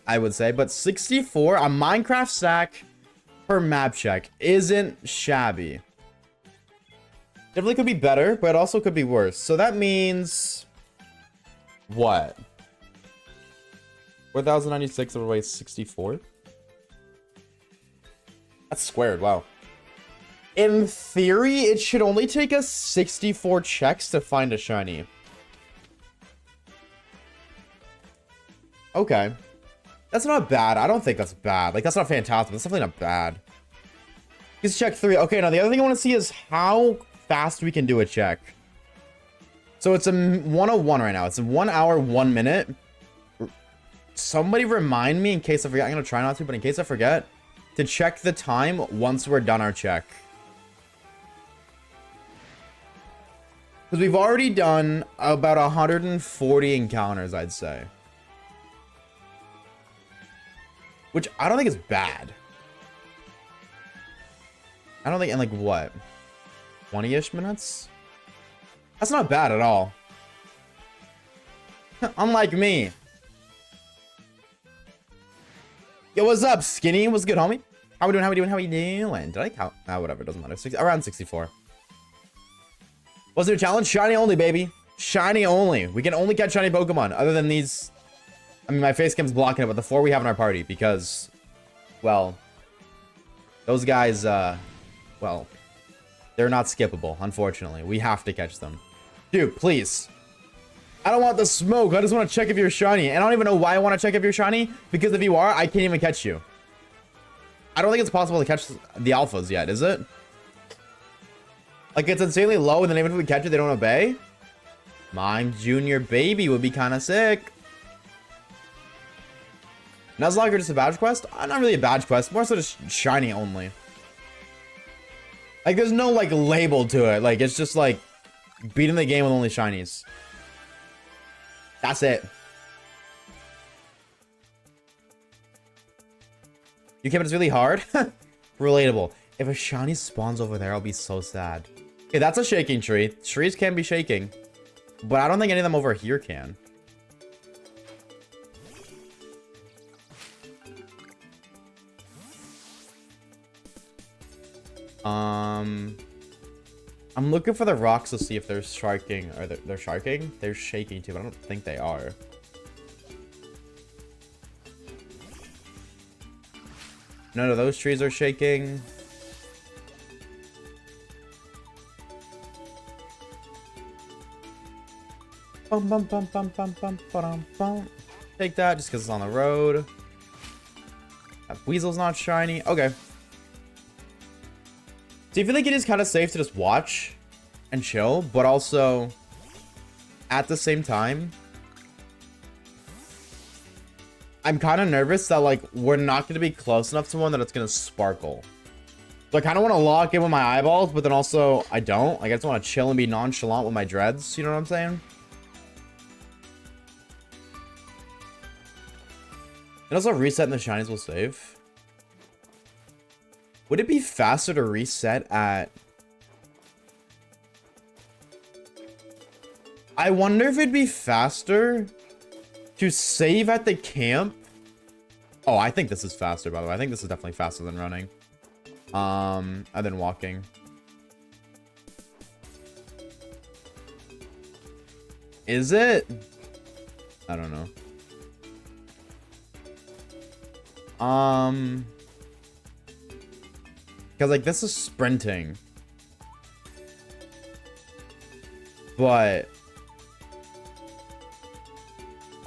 I would say, but 64 a Minecraft stack per map check isn't shabby. Definitely could be better, but it also could be worse. So that means what? 4,096 over by 64. That's squared. Wow. In theory, it should only take us 64 checks to find a shiny. Okay. That's not bad. I don't think that's bad. Like, that's not fantastic. That's definitely not bad. Let's check 3. Okay, now the other thing I want to see is how fast we can do a check. So it's a 101 right now. It's a 1 hour, 1 minute. Somebody remind me in case I forget. I'm going to try not to, but in case I forget, to check the time once we're done our check. Because we've already done about 140 encounters, I'd say. Which I don't think is bad. I don't think in like what? 20-ish minutes? That's not bad at all. Unlike me. Yo, what's up, Skinny? What's good, homie? How we doing? How we doing? How we doing? Did I count? Ah, whatever. Doesn't matter. Around 64. Was there a challenge? Shiny only, baby. Shiny only. We can only catch shiny Pokemon other than these. I mean, my face cam's blocking it, but the 4 we have in our party because, well, those guys, well, they're not skippable, unfortunately. We have to catch them. Dude, please. I don't want the smoke. I just want to check if you're shiny. And I don't even know why I want to check if you're shiny. Because if you are, I can't even catch you. I don't think it's possible to catch the alphas yet, is it? Like, it's insanely low, and then even if we catch it, they don't obey? Mime Junior Baby would be kind of sick. Nuzlocke just a badge quest? Not really a badge quest, more so just shiny only. Like, there's no, like, label to it. Like, it's just, like, beating the game with only shinies. That's it. You came, it's really hard? Relatable. If a shiny spawns over there, I'll be so sad. Okay, that's a shaking tree. Trees can be shaking. But I don't think any of them over here can. I'm looking for the rocks to see if they're sharking. Or they're sharking? They're shaking too, but I don't think they are. None of those trees are shaking. Bum, bum, bum, bum, bum, bum, bum, bum. Take that just because it's on the road. That weasel's not shiny. Okay. Do you feel like it is kind of safe to just watch and chill, but also at the same time, I'm kind of nervous that like we're not going to be close enough to one that it's going to sparkle. So I kind of want to lock in with my eyeballs, but then also I don't. Like I just want to chill and be nonchalant with my dreads. You know what I'm saying? And also resetting the shinies will save. Would it be faster to reset at... I wonder if it'd be faster to save at the camp. Oh, I think this is faster, by the way. I think this is definitely faster than running. And then walking. Is it? I don't know. Because, like, this is sprinting. But...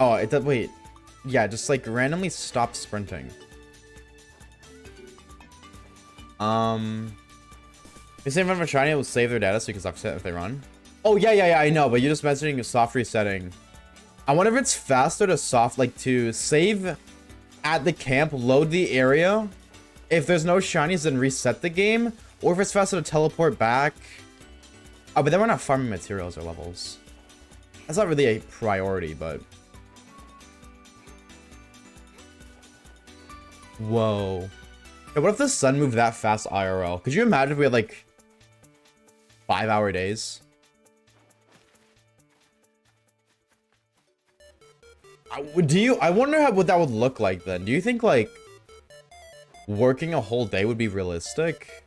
Oh, it does... Wait. Yeah, just, like, randomly stop sprinting. The same time for shiny, it will save their data so you can stop reset if they run. Oh, yeah, I know. But you're just mentioning a soft resetting. I wonder if it's faster to soft... Like, to save at the camp, load the area... If there's no shinies, then reset the game. Or if it's faster to teleport back. Oh, but then we're not farming materials or levels. That's not really a priority, but... Whoa. Hey, what if the sun moved that fast IRL? Could you imagine if we had, like... 5-hour days? I wonder what that would look like then. Do you think, like... working a whole day would be realistic?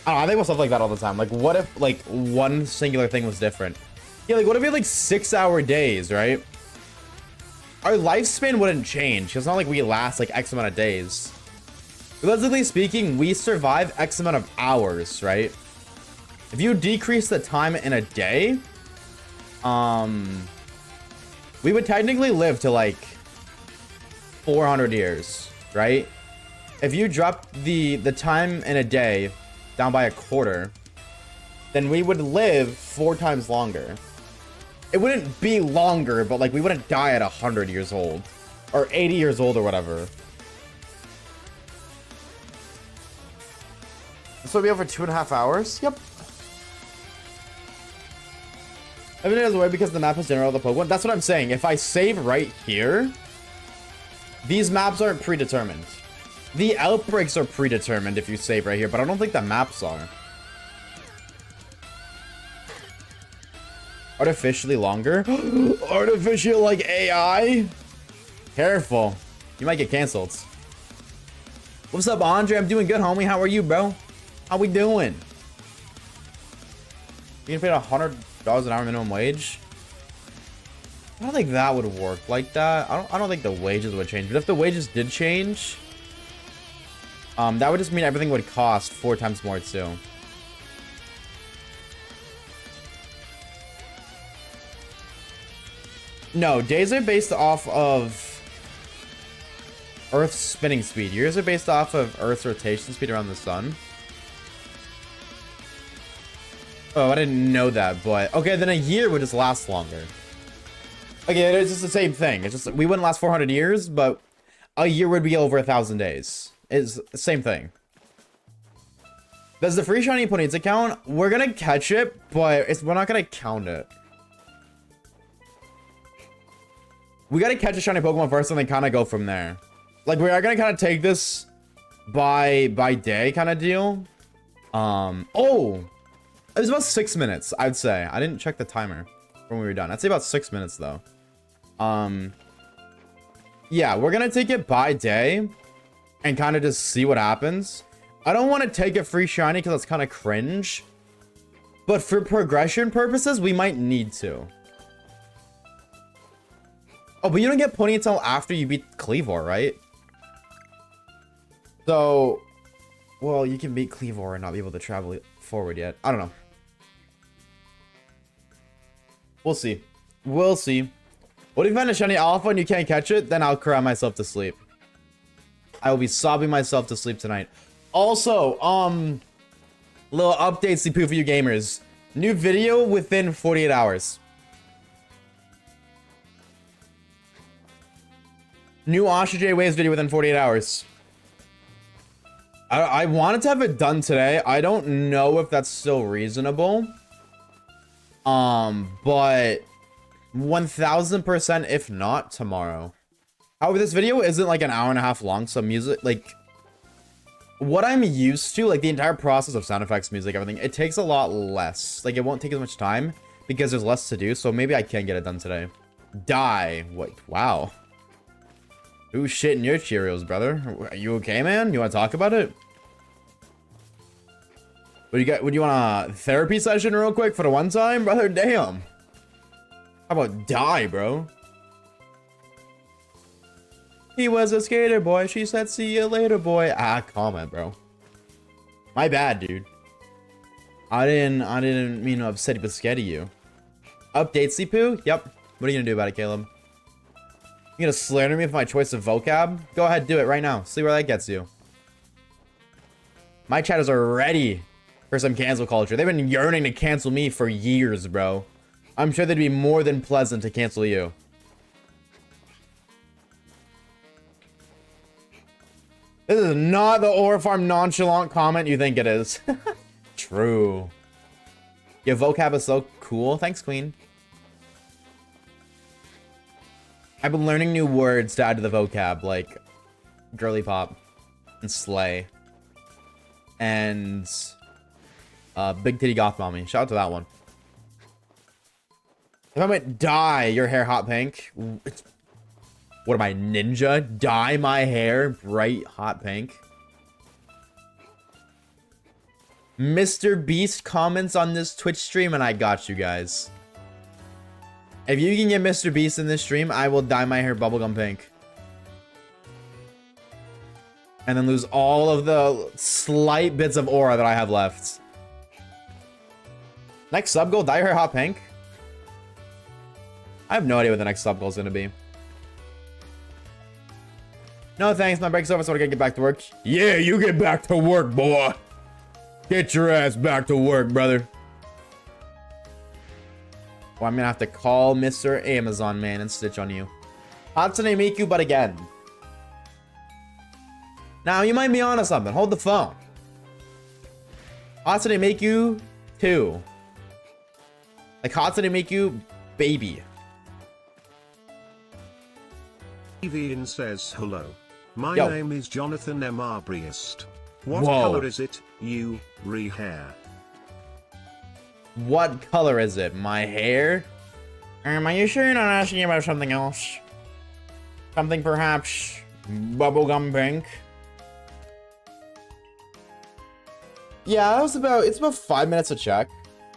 I don't know, I think about stuff like that all the time. Like, what if, like, one singular thing was different? Yeah, like, what if we had, like, 6-hour days, right? Our lifespan wouldn't change. It's not like we last, like, X amount of days. Realistically speaking, we survive X amount of hours, right? If you decrease the time in a day... we would technically live to like 400 years, right? If you drop the time in a day down by a quarter, then we would live 4 times longer. It wouldn't be longer, but like we wouldn't die at 100 years old or 80 years old or whatever. This will be over 2.5 hours. Yep. Everything is away because the map is general the Pokemon. That's what I'm saying. If I save right here, these maps aren't predetermined. The outbreaks are predetermined if you save right here, but I don't think the maps are. Artificially longer? Artificial like AI? Careful. You might get canceled. What's up, Andre? I'm doing good, homie. How are you, bro? How we doing? You can pay $100 an hour minimum wage? I don't think that would work like that. I don't think the wages would change. But if the wages did change, that would just mean everything would cost 4 times more too. No, days are based off of Earth's spinning speed. Years are based off of Earth's rotation speed around the sun. Oh, I didn't know that, but okay, then a year would just last longer. Okay, it's just the same thing. It's just we wouldn't last 400 years, but a year would be over 1,000 days. It's the same thing. Does the free shiny Ponyta count? We're gonna catch it, but we're not gonna count it. We gotta catch a shiny Pokemon first and then kind of go from there. Like, we are gonna kind of take this by day kind of deal. Oh, it was about 6 minutes, I'd say. I didn't check the timer when we were done. I'd say about 6 minutes though. Yeah, we're gonna take it by day and kind of just see what happens. I don't want to take a free shiny because that's kind of cringe. But for progression purposes, we might need to. Oh, but you don't get Pony until after you beat Cleavor, right? So, well, you can beat Cleavor and not be able to travel forward yet. I don't know. We'll see. We'll see. What if you find a shiny alpha and you can't catch it? Then I'll cry myself to sleep. I will be sobbing myself to sleep tonight. Also, little update CPU for you gamers. New video within 48 hours. New Oshawaves video within 48 hours. I wanted to have it done today. I don't know if that's still reasonable. But 1000% if not tomorrow. However, this video isn't like an hour and a half long, so music, like, what I'm used to, like the entire process of sound effects, music, everything, it takes a lot less. Like, it won't take as much time because there's less to do, so maybe I can get it done today. Die. What? Wow. Who's shitting your Cheerios, brother? Are you okay, man? You want to talk about it? Would you want a therapy session real quick for the one time, brother? Damn. How about die, bro? He was a skater boy. She said, see you later, boy. Ah, comment, bro. My bad, dude. I didn't mean to upset Biscotti you. Update Sipu? Yep. What are you gonna do about it, Caleb? You gonna slander me with my choice of vocab? Go ahead, do it right now. See where that gets you. My chatters are ready for some cancel culture. They've been yearning to cancel me for years, bro. I'm sure they'd be more than pleasant to cancel you. This is not the Orifarm nonchalant comment you think it is. True. Your vocab is so cool. Thanks, Queen. I've been learning new words to add to the vocab, like girly pop and slay and big titty goth mommy. Shout out to that one. If I might dye your hair hot pink, what am I, ninja? Dye my hair bright hot pink. Mr. Beast comments on this Twitch stream and I got you guys. If you can get Mr. Beast in this stream, I will dye my hair bubblegum pink. And then lose all of the slight bits of aura that I have left. Next sub goal, dye your hair hot pink? I have no idea what the next sub goal is going to be. No thanks, my break's over, so I gotta get back to work. Yeah, you get back to work, boy. Get your ass back to work, brother. Well, I'm gonna have to call Mr. Amazon Man and stitch on you. Hatsune Miku, but again. Now, you might be onto something. Hold the phone. Hatsune Miku 2. Like Hatsune Miku baby. Evian says hello. My Yo. name is Jonathan M. Arbriest. What Whoa. color is it, you hair? What color is it? My hair? Are you sure you're not asking about something else? Something perhaps bubblegum pink? Yeah, it's about 5 minutes a check.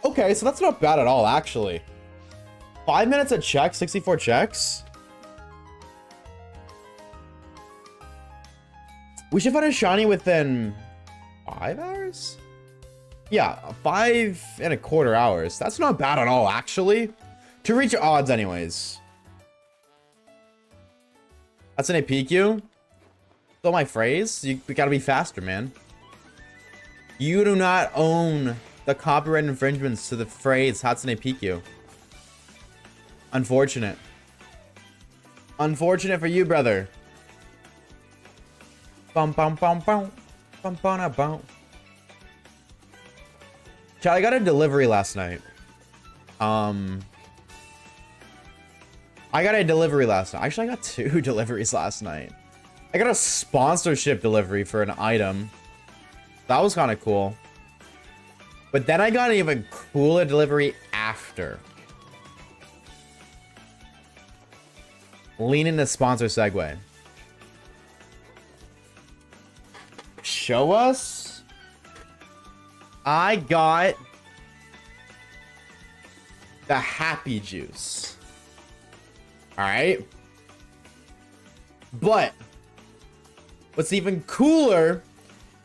Okay, so that's not bad at all, actually. 5 minutes a check, 64 checks? We should find a shiny within 5 hours? Yeah, 5.25 hours. That's not bad at all, actually. To reach odds anyways. That's an APQ. So my phrase, you gotta be faster, man. You do not own the copyright infringements to the phrase Hatsune Pikyu. Unfortunate. Unfortunate for you, brother. Bum bum bum bum. Bum bum bum. Chat, I got a delivery last night. I got a delivery last night. Actually, I got 2 deliveries last night. I got a sponsorship delivery for an item. That was kind of cool. But then I got an even cooler delivery after. Lean into sponsor segue. Show us. I got the happy juice. All right. But what's even cooler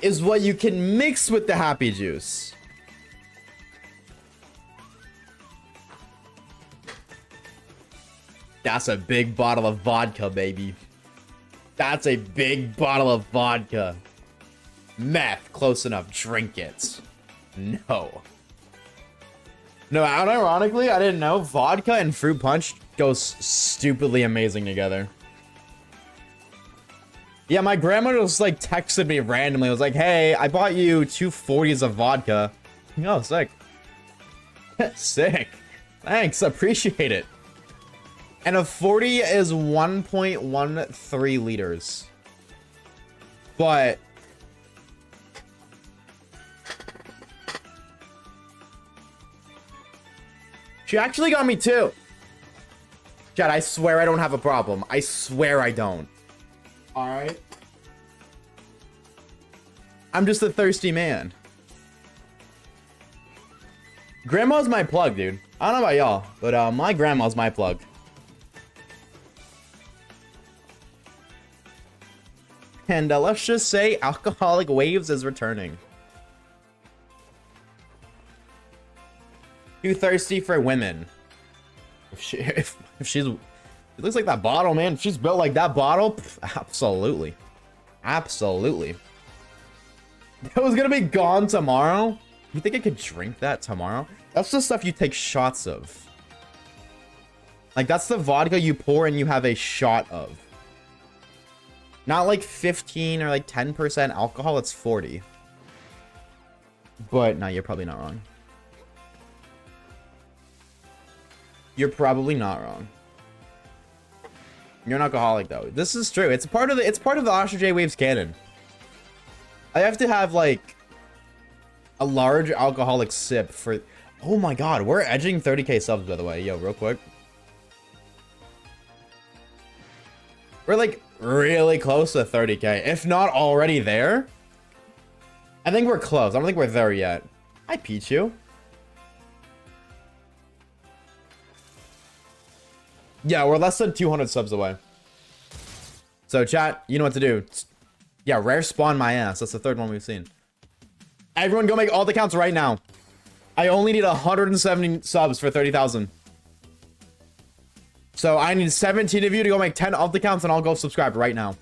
is what you can mix with the happy juice. That's a big bottle of vodka, baby. That's a big bottle of vodka. Meth, close enough. Drink it. No. No, ironically, I didn't know. Vodka and fruit punch goes stupidly amazing together. Yeah, my grandma just like texted me randomly. It was like, hey, I bought you 2 40s of vodka. Oh, sick. Sick. Thanks, appreciate it. And a 40 is 1.13 liters. But she actually got me 2. Chad, I swear I don't have a problem. I swear I don't. Alright. I'm just a thirsty man. Grandma's my plug, dude. I don't know about y'all, but my grandma's my plug. And let's just say Alcoholic Waves is returning. Too thirsty for women. If she's... It looks like that bottle, man. If she's built like that bottle, pff, absolutely. Absolutely. It was gonna be gone tomorrow. You think I could drink that tomorrow? That's the stuff you take shots of. Like, that's the vodka you pour and you have a shot of. Not like 15 or like 10% alcohol, it's 40. But, no, you're probably not wrong. You're probably not wrong. You're an alcoholic, though. This is true. It's part of the Oshawaves canon. I have to have like a large alcoholic sip for. Oh my god, we're edging 30k subs, by the way. Yo, real quick. We're like really close to 30k, if not already there. I think we're close. I don't think we're there yet. Hi, Pichu. Yeah, we're less than 200 subs away. So chat, you know what to do. Yeah, rare spawn my ass. That's the 3rd one we've seen. Everyone go make alt accounts right now. I only need 170 subs for 30,000. So I need 17 of you to go make 10 alt accounts and I'll go subscribe right now.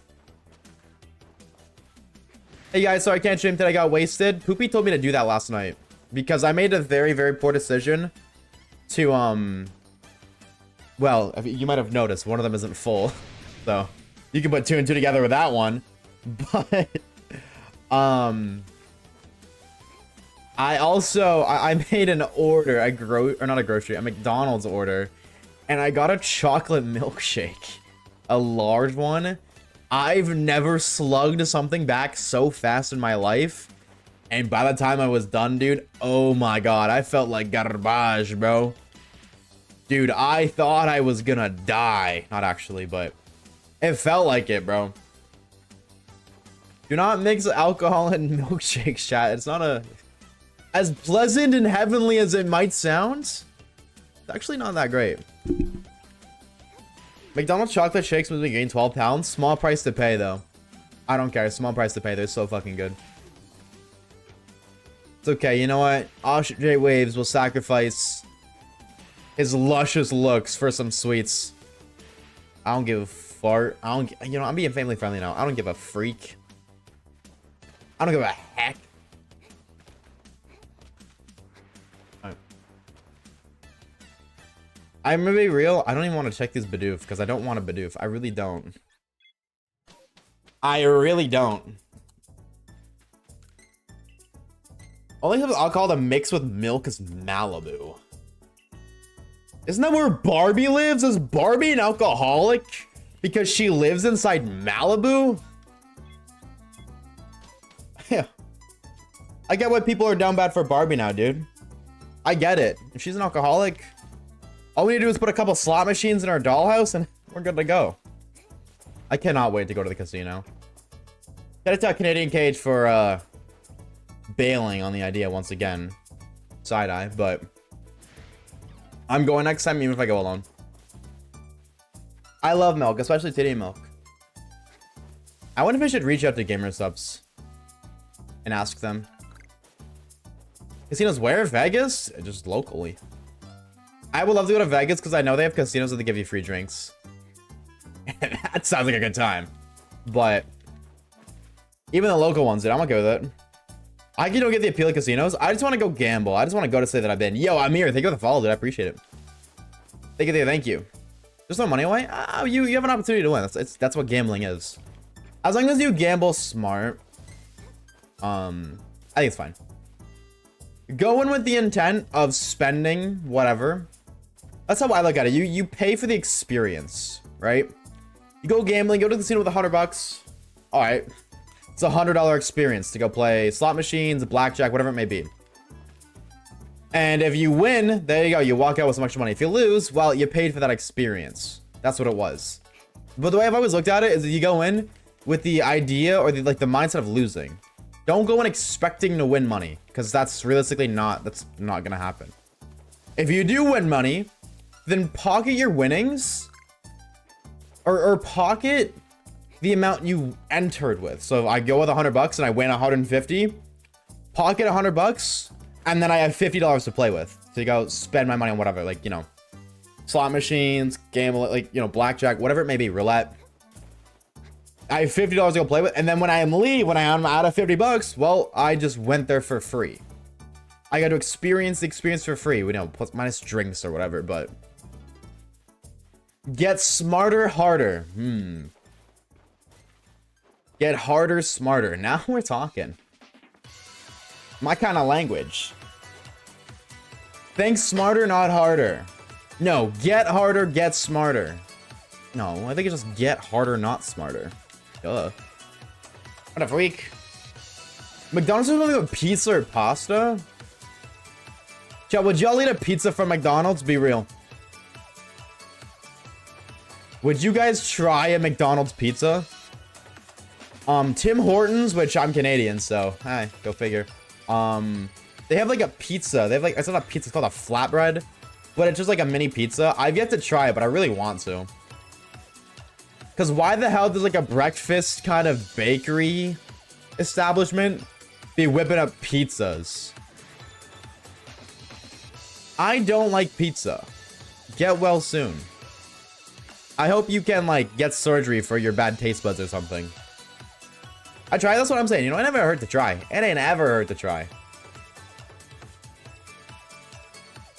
Hey guys, sorry I can't stream today. I got wasted. Poopy told me to do that last night because I made a very, very poor decision to, well, you might have noticed one of them isn't full. So you can put 2 and 2 together with that one. But, I also, I made an order, or not a grocery, a McDonald's order. And I got a chocolate milkshake. A large one. I've never slugged something back so fast in my life. And by the time I was done, dude, oh my god, I felt like garbage, bro. Dude, I thought I was gonna die. Not actually, but it felt like it, bro. Do not mix alcohol and milkshakes, chat. It's not as pleasant and heavenly as it might sound. It's actually not that great. McDonald's chocolate shakes made me gain 12 pounds. Small price to pay, though. I don't care. Small price to pay. They're so fucking good. It's okay. You know what? Oshawaves will sacrifice his luscious looks for some sweets. I don't give fart. I don't, you know, I'm being family friendly now. I don't give a freak. I don't give a heck. Alright. I'm gonna be real. I don't even want to check these Bidoof because I don't want a Bidoof. I really don't. I really don't. Only thing alcohol to mix with milk is Malibu. Isn't that where Barbie lives? Is Barbie an alcoholic because she lives inside Malibu? Yeah. I get why people are down bad for Barbie now, dude. I get it. If she's an alcoholic, all we need to do is put a couple slot machines in our dollhouse and we're good to go. I cannot wait to go to the casino. Gotta tell Canadian Cage for bailing on the idea once again. Side eye, but I'm going next time, even if I go alone. I love milk, especially titty milk. I wonder if I should reach out to GamerSubs and ask them. Casinos where? Vegas? Just locally. I would love to go to Vegas because I know they have casinos that they give you free drinks. That sounds like a good time. But even the local ones, dude, I'm okay with it. I don't get the appeal of casinos. I just want to go gamble. I just want to go to say that I've been. Yo, I'm here. Thank you for the follow, dude. I appreciate it. Thank you. There's no money away. Oh, you have an opportunity to win. That's what gambling is. As long as you gamble smart, I think it's fine. Go in with the intent of spending whatever. That's how I look at it. You pay for the experience, right? You go gambling, go to the casino with $100. All right. It's a $100 experience to go play slot machines, blackjack, whatever it may be. And if you win, there you go. You walk out with some extra money. If you lose, well, you paid for that experience. That's what it was. But the way I've always looked at it is that you go in with the idea or the mindset of losing. Don't go in expecting to win money because that's realistically not gonna happen. If you do win money, then pocket your winnings or pocket the amount you entered with. So I go with $100 and I win 150, pocket $100, and then I have $50 to play with. So you go spend my money on whatever, like, you know, slot machines, gamble, like, you know, blackjack, whatever it may be, roulette. I have $50 to go play with, and then when I am out of $50, well, I just went there for free. I got to experience the experience for free, you know, plus minus drinks or whatever, but get smarter, harder. Get harder, smarter. Now we're talking. My kind of language. Think smarter, not harder. No, get harder, get smarter. No, I think it's just get harder, not smarter. Duh. What a freak. McDonald's is only with pizza or pasta? Chat, would y'all eat a pizza from McDonald's? Be real. Would you guys try a McDonald's pizza? Tim Hortons, which I'm Canadian, so hi, go figure. They have like a pizza. They have like, it's not a pizza, it's called a flatbread, but it's just like a mini pizza. I've yet to try it, but I really want to. Because why the hell does like a breakfast kind of bakery establishment be whipping up pizzas? I don't like pizza. Get well soon. I hope you can like get surgery for your bad taste buds or something. I try, that's what I'm saying. You know, it never hurt to try. It ain't ever hurt to try.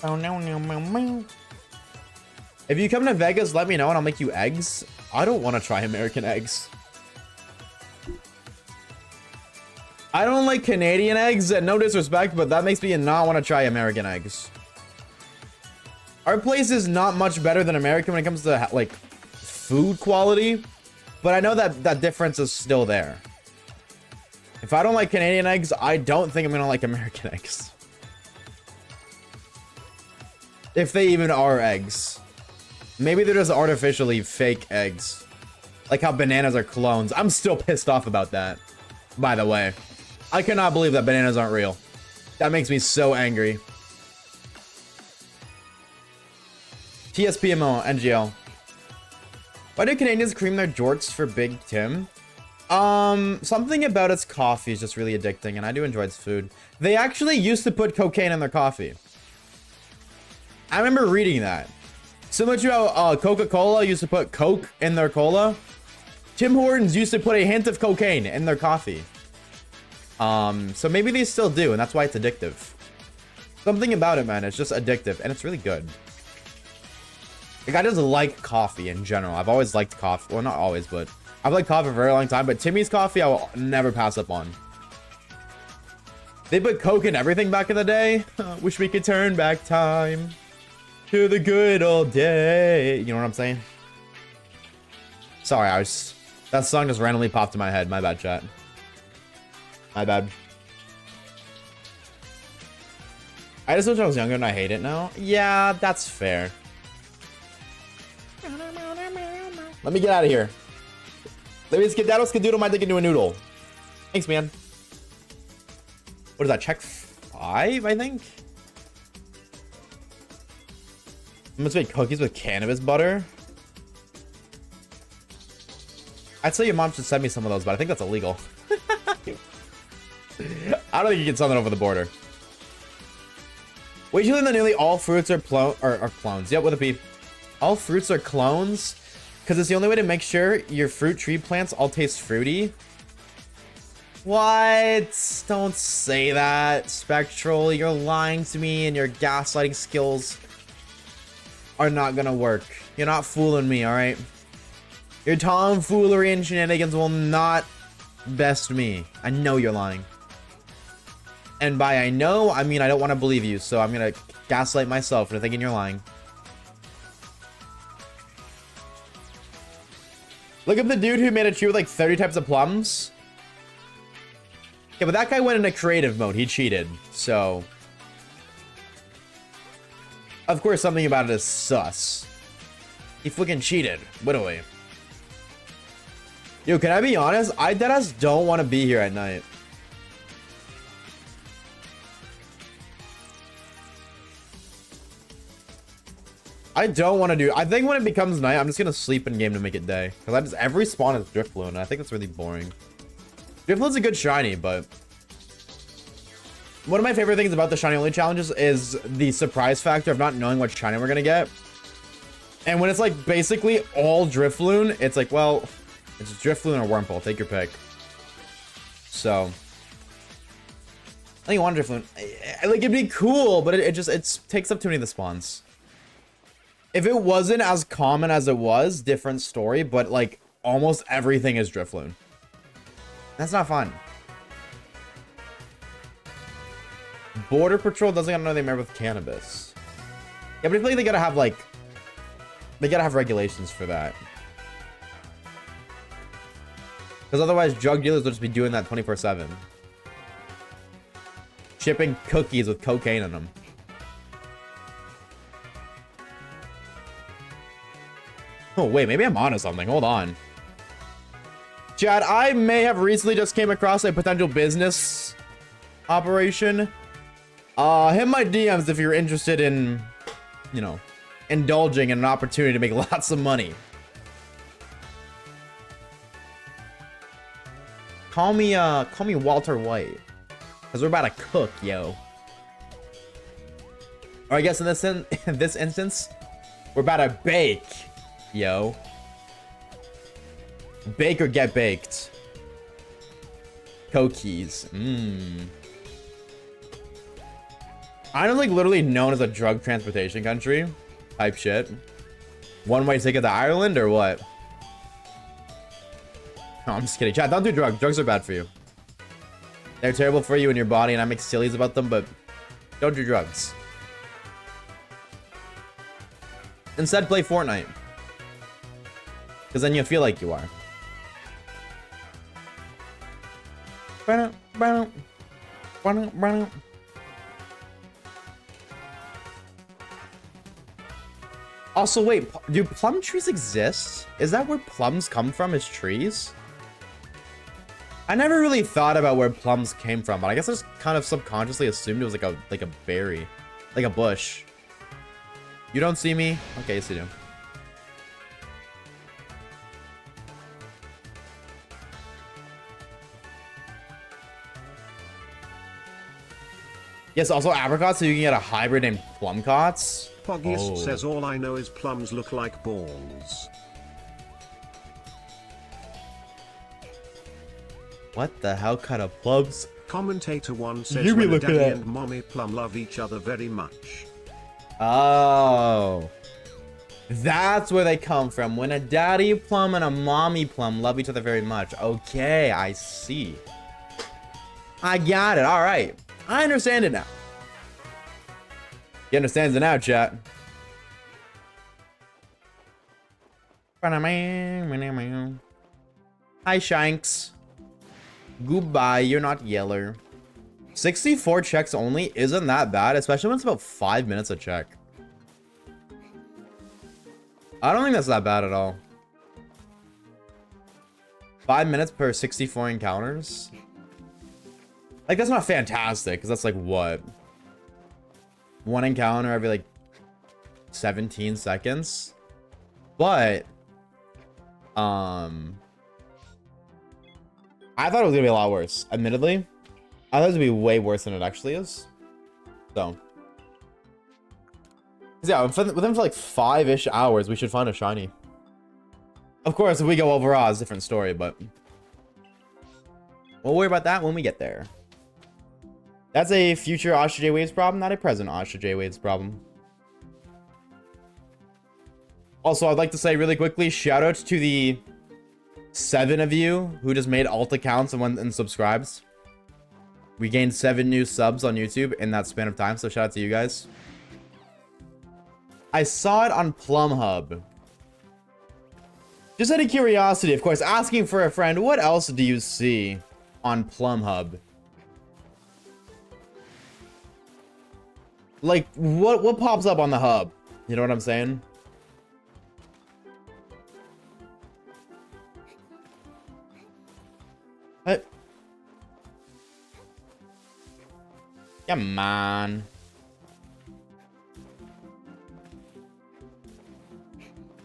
Oh, no. If you come to Vegas, let me know and I'll make you eggs. I don't want to try American eggs. I don't like Canadian eggs, and no disrespect, but that makes me not want to try American eggs. Our place is not much better than American when it comes to like food quality, but I know that difference is still there. If I don't like Canadian eggs, I don't think I'm gonna like American eggs. If they even are eggs. Maybe they're just artificially fake eggs. Like how bananas are clones. I'm still pissed off about that, by the way. I cannot believe that bananas aren't real. That makes me so angry. TSPMO, NGL. Why do Canadians cream their jorts for Big Tim? Something about its coffee is just really addicting, and I do enjoy its food. They actually used to put cocaine in their coffee. I remember reading that. Similar to how Coca-Cola used to put Coke in their cola, Tim Hortons used to put a hint of cocaine in their coffee. So maybe they still do, and that's why it's addictive. Something about it, man, it's just addictive, and it's really good. Like, I just like coffee in general. I've always liked coffee. Well, not always, but I've liked coffee for a very long time, but Timmy's coffee I will never pass up on. They put Coke in everything back in the day. Wish we could turn back time to the good old day. You know what I'm saying? Sorry, that song just randomly popped in my head. My bad, chat. My bad. I just wish I was younger and I hate it now. Yeah, that's fair. Let me get out of here. Let me skedaddle skedoodle my dick into a noodle. Thanks, man. What is that? Check 5, I think? I'm gonna make cookies with cannabis butter. I'd say your mom should send me some of those, but I think that's illegal. I don't think you can send that over the border. Wait, you learn that nearly all fruits are clones. Yep, with a P. All fruits are clones, because it's the only way to make sure your fruit tree plants all taste fruity. What? Don't say that, Spectral. You're lying to me, and your gaslighting skills are not gonna work. You're not fooling me, alright? Your tomfoolery and shenanigans will not best me. I know you're lying. And by I know, I mean I don't want to believe you, so I'm gonna gaslight myself into thinking you're lying. Look up the dude who made a tree with like 30 types of plums. Yeah, but that guy went into creative mode. He cheated, so... Of course, something about it is sus. He fucking cheated. What a way. Yo, can I be honest? I deadass don't want to be here at night. I don't want to do... I think when it becomes night, I'm just going to sleep in game to make it day. Because every spawn is Driftloon, and I think that's really boring. Driftloon's a good shiny, but... One of my favorite things about the shiny only challenges is the surprise factor of not knowing what shiny we're going to get. And when it's like basically all Driftloon, it's like, well, it's Driftloon or Wurmple. Take your pick. So... I think I want Driftloon. Like, it'd be cool, but it takes up too many of the spawns. If it wasn't as common as it was, different story, but like almost everything is Driftloon. That's not fun. Border Patrol doesn't got another name with cannabis. Yeah, but I feel like they gotta have like... They gotta have regulations for that. Because otherwise drug dealers will just be doing that 24/7. Shipping cookies with cocaine in them. Oh, wait, maybe I'm onto something. Hold on. Chad, I may have recently just came across a potential business operation. Hit my DMs if you're interested in, you know, indulging in an opportunity to make lots of money. Call me Walter White. Because we're about to cook, yo. Or I guess in this instance, we're about to bake. Yo. Bake or get baked. Cookies. I'm like literally known as a drug transportation country. Type shit. One-way ticket to Ireland or what? No, I'm just kidding. Chat, don't do drugs. Drugs are bad for you. They're terrible for you and your body, and I make sillies about them, but don't do drugs. Instead, play Fortnite. Because then you'll feel like you are. Also, wait, do plum trees exist? Is that where plums come from, as trees? I never really thought about where plums came from, but I guess I just kind of subconsciously assumed it was like a berry. Like a bush. You don't see me? Okay, yes you do. Yes, also apricots, so you can get a hybrid named plumcots. Poggiest Oh. says all I know is plums look like balls. What the hell kind of plums? Commentator 1 says You be when a looking daddy at- and mommy plum love each other very much. Oh. That's where they come from. When a daddy plum and a mommy plum love each other very much. Okay, I see. I got it. All right. I understand it now. He understands it now, chat. Hi, Shanks. Goodbye, you're not yeller. 64 checks only isn't that bad, especially when it's about 5 minutes a check. I don't think that's that bad at all. 5 minutes per 64 encounters? Like, that's not fantastic, because that's like, what? One encounter every, like, 17 seconds? But, I thought it was gonna be a lot worse. Admittedly, I thought it was gonna be way worse than it actually is. So, yeah, within for like 5-ish hours, we should find a shiny. Of course, if we go overall, it's a different story, but we'll worry about that when we get there. That's a future Oshawaves problem, not a present Oshawaves problem. Also, I'd like to say really quickly, shout out to the 7 of you who just made alt accounts and went and subscribes. We gained 7 new subs on YouTube in that span of time, so shout out to you guys. I saw it on Plum Hub. Just out of curiosity, of course, asking for a friend, what else do you see on Plum Hub? Like, what pops up on the hub? You know what I'm saying? What? Come on.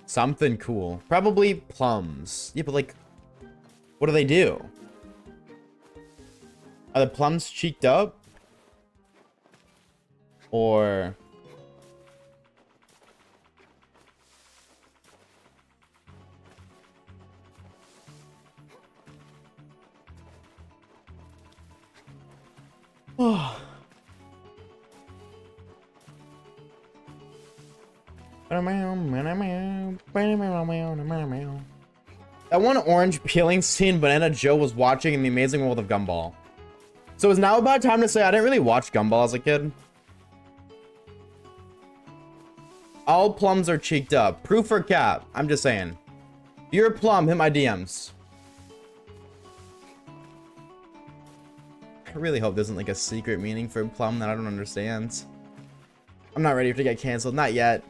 Something cool. Probably plums. Yeah, but like, what do they do? Are the plums cheeked up? Or... Oh. That one orange peeling scene Banana Joe was watching in The Amazing World of Gumball. So it's now about time to say I didn't really watch Gumball as a kid. All plums are cheeked up. Proof or cap? I'm just saying. If you're a plum, hit my DMs. I really hope there's like a secret meaning for plum that I don't understand. I'm not ready to get canceled. Not yet.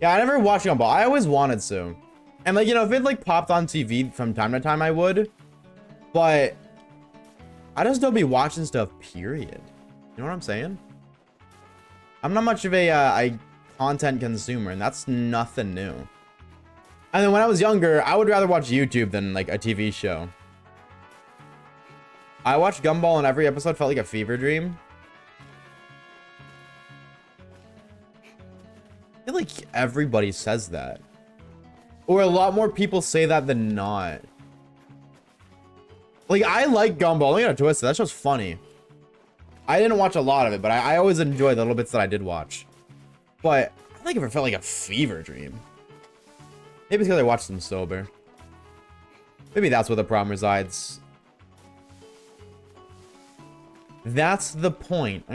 Yeah, I never watched Gumball. I always wanted to. And like, you know, if it like popped on TV from time to time, I would. But I just don't be watching stuff, period. You know what I'm saying? I'm not much of a content consumer, and that's nothing new. And then when I was younger, I would rather watch YouTube than like a TV show. I watched Gumball and every episode felt like a fever dream. I feel like everybody says that. Or a lot more people say that than not. Like, I like Gumball. Don't get it twisted. That show's funny. I didn't watch a lot of it, but I always enjoy the little bits that I did watch. But I think it felt like a fever dream. Maybe it's because I watched them sober. Maybe that's where the problem resides. That's the point.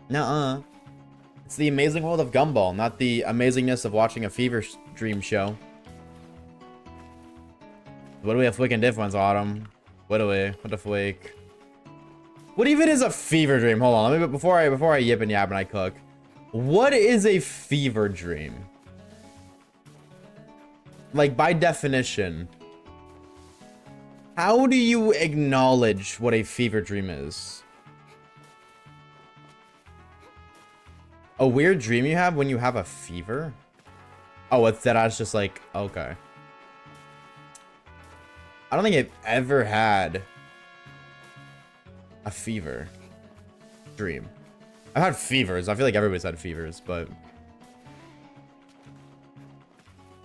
Nuh-uh. It's the amazing world of Gumball, not the amazingness of watching a fever dream show. What do we have freaking difference, Autumn? What do we? What the freak? What even is a fever dream? Hold on, let me before I yip and yap and I cook. What is a fever dream? Like, by definition, how do you acknowledge what a fever dream is? A weird dream you have when you have a fever? Oh, it's that I was just like, okay. I don't think I've ever had a fever. Dream. I've had fevers. I feel like everybody's had fevers, but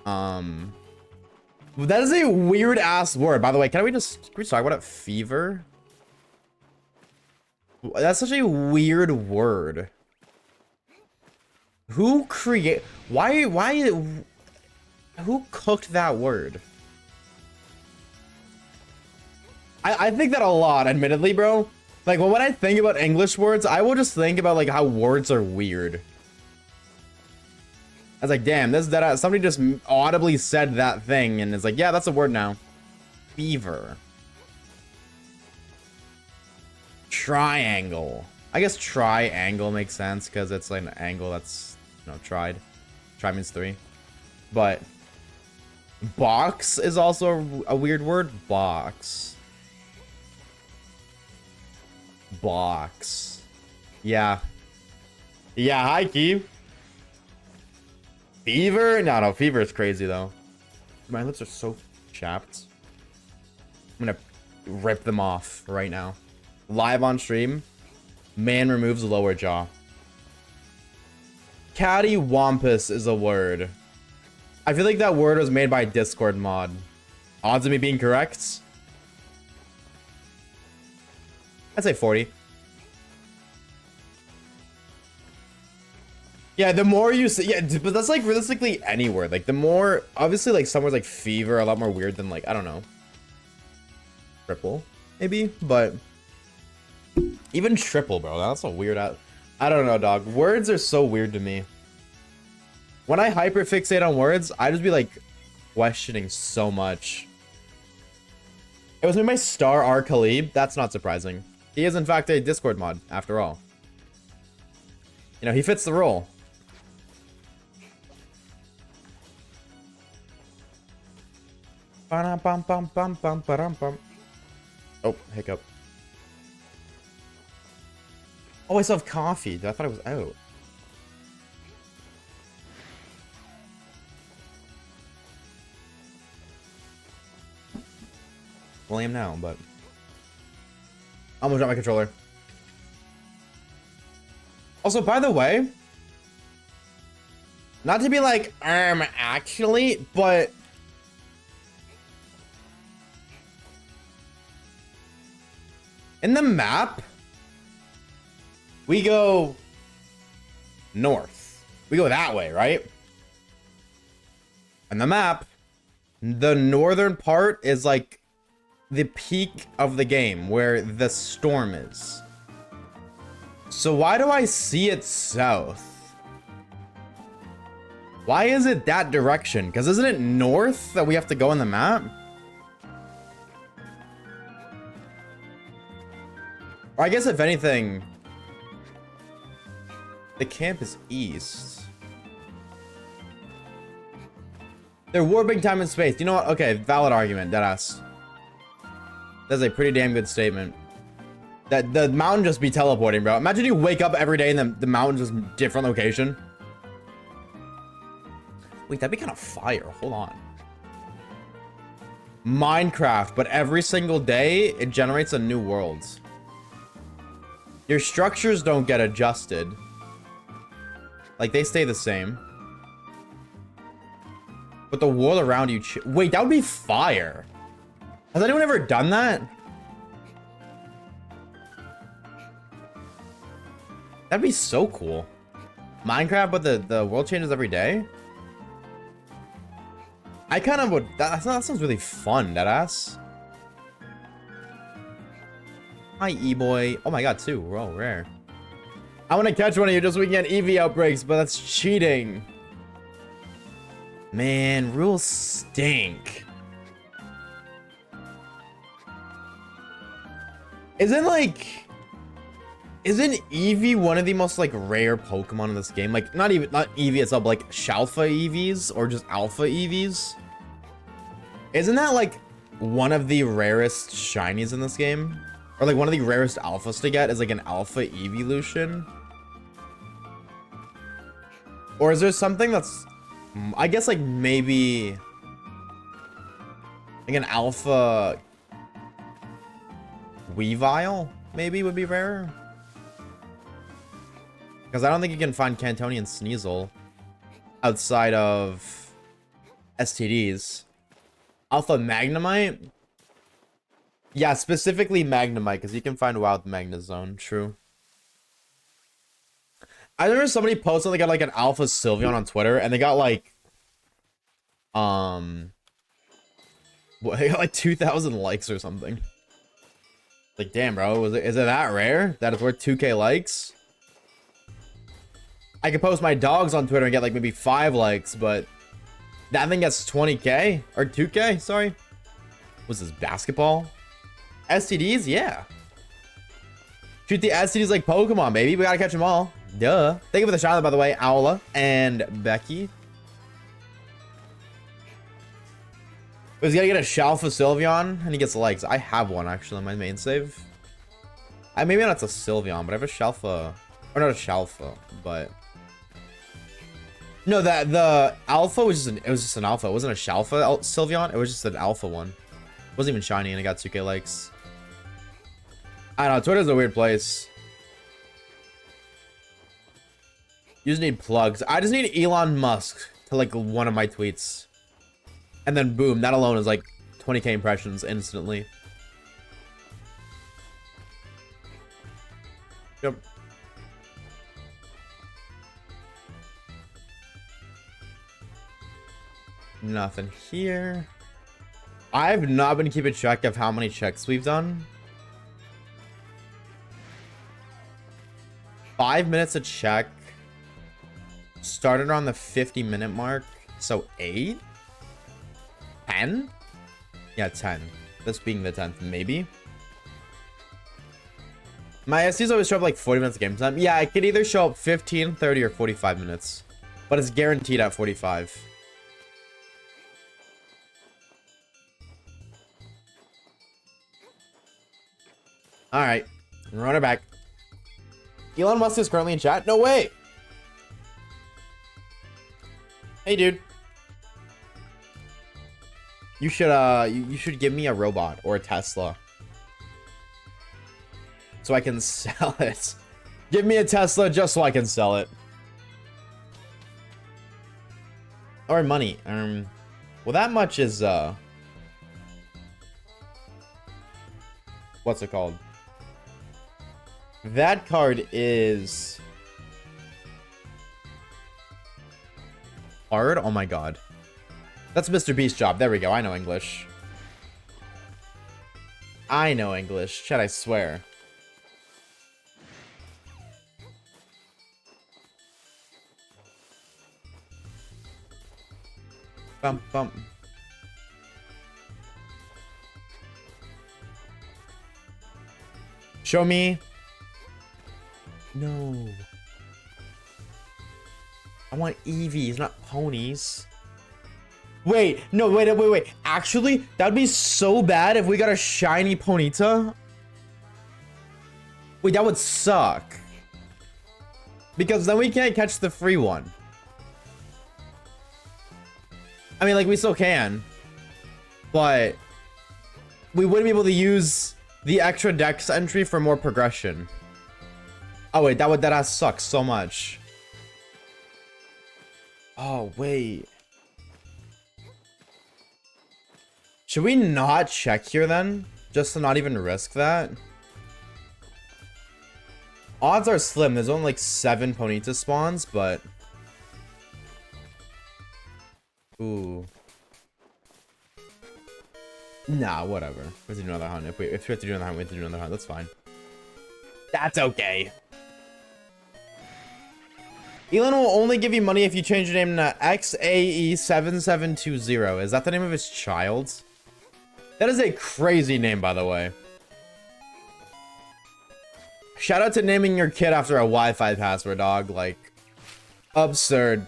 that is a weird ass word. By the way, can we just talk about it? Fever? That's such a weird word. Who who cooked that word? I think that a lot, admittedly, bro. Like, when I think about English words, I will just think about, like, how words are weird. I was like, damn, somebody just audibly said that thing, and it's like, yeah, that's a word now. Fever. Triangle. I guess triangle makes sense, because it's like an angle that's, tried. Try means 3. But box is also a weird word. Box. Box. Yeah. Yeah, hi, Keith. Fever? No, fever is crazy, though. My lips are so chapped. I'm gonna rip them off right now. Live on stream. Man removes lower jaw. Cattywampus is a word. I feel like that word was made by a Discord mod. Odds of me being correct? I'd say 40. Yeah, the more you say, yeah, but that's like realistically any word. Like the more, obviously, like some words like fever are a lot more weird than like, I don't know, triple maybe, but even triple, bro, that's a weird. I don't know, dog. Words are so weird to me. When I hyperfixate on words, I just be like questioning so much. It was made by Star R. Khalib. That's not surprising. He is in fact a Discord mod, after all. You know, he fits the role. Oh, hiccup. Oh, I still have coffee. I thought it was out. Well, I am now, but I'm gonna drop my controller. Also, by the way, not to be like, actually, but in the map, we go north. We go that way, right? And the map, the northern part is like the peak of the game where the storm is. So why do I see it south? Why is it that direction? Because isn't it north that we have to go on the map? Or I guess if anything, the camp is east. They're warping time and space. You know what? Okay, valid argument, deadass. That's a pretty damn good statement. That the mountain just be teleporting, bro. Imagine you wake up every day and the mountain's just different location. Wait, that'd be kind of fire. Hold on. Minecraft, but every single day it generates a new world. Your structures don't get adjusted. Like, they stay the same. But the world around you... Wait, that would be fire. Has anyone ever done that? That'd be so cool. Minecraft, but the world changes every day? I kind of would... That sounds really fun, deadass. Hi, E-boy. Oh my god, 2. Whoa, rare. I want to catch one of you just so we can get EV outbreaks, but that's cheating. Man, rules stink. Isn't Eevee one of the most like rare Pokemon in this game? Like not Eevee itself, but like Shalfa Eevees or just Alpha Eevees. Isn't that like one of the rarest shinies in this game? Or like one of the rarest alphas to get is like an alpha evolution? Or is there something that's, I guess like maybe like an alpha Weavile maybe would be rarer? Because I don't think you can find Cantonian Sneasel outside of STDs. Alpha Magnemite? Yeah, specifically Magnemite, because you can find Wild Magnezone. True. I remember somebody posted they got like an Alpha Sylveon on Twitter, and they got like what, they got like 2,000 likes or something. Like, damn, bro, is it that rare that it's worth 2K likes? I could post my dogs on Twitter and get like maybe 5 likes, but that thing gets 20K or 2K. Sorry, was this basketball? STDs, yeah. Shoot the STDs like Pokemon, baby. We gotta catch them all. Duh. Thank you for the shout out, by the way, Aula and Becky. He's gotta get a Shalfa Sylveon, and he gets likes. I have one actually on my main save. Maybe not a Sylveon, but I have a Shalfa, or not a Shalfa, but no, that the Alpha was just an Alpha. It wasn't a Shalfa Sylveon. It was just an Alpha one. It wasn't even shiny, and it got 2K likes. I don't know. Twitter's a weird place. You just need plugs. I just need Elon Musk to like one of my tweets. And then boom, that alone is like 20K impressions instantly. Yep. Nothing here. I've not been keeping track of how many checks we've done. 5 minutes a check. Started on the 50-minute mark. So 8? 10? Yeah, 10. This being the 10th, maybe. My SDs always show up like 40 minutes of game time. Yeah, it could either show up 15, 30, or 45 minutes. But it's guaranteed at 45. Alright. Run her back. Elon Musk is currently in chat? No way! Hey, dude. You should give me a robot or a Tesla. So I can sell it. Give me a Tesla just so I can sell it. Or money. Well, that much is, what's it called? That card is hard. Oh my god. That's Mr. Beast's job. There we go. I know English. I know English. Chat, I swear. Bump, bump. Show me. No. I want EVs, not ponies. Wait, no, wait. Actually, that would be so bad if we got a shiny Ponyta. Wait, that would suck. Because then we can't catch the free one. I mean, like, we still can. But we wouldn't be able to use the extra dex entry for more progression. Oh, wait, that sucks so much. Oh, wait. Should we not check here then? Just to not even risk that? Odds are slim. There's only like 7 Ponyta spawns, but... Ooh. Nah, whatever. We have to do another hunt. If we have to do another hunt, we have to do another hunt. That's fine. That's okay. Elon will only give you money if you change your name to XAE7720. Is that the name of his child? That is a crazy name, by the way. Shout out to naming your kid after a Wi-Fi password, dog. Like, absurd.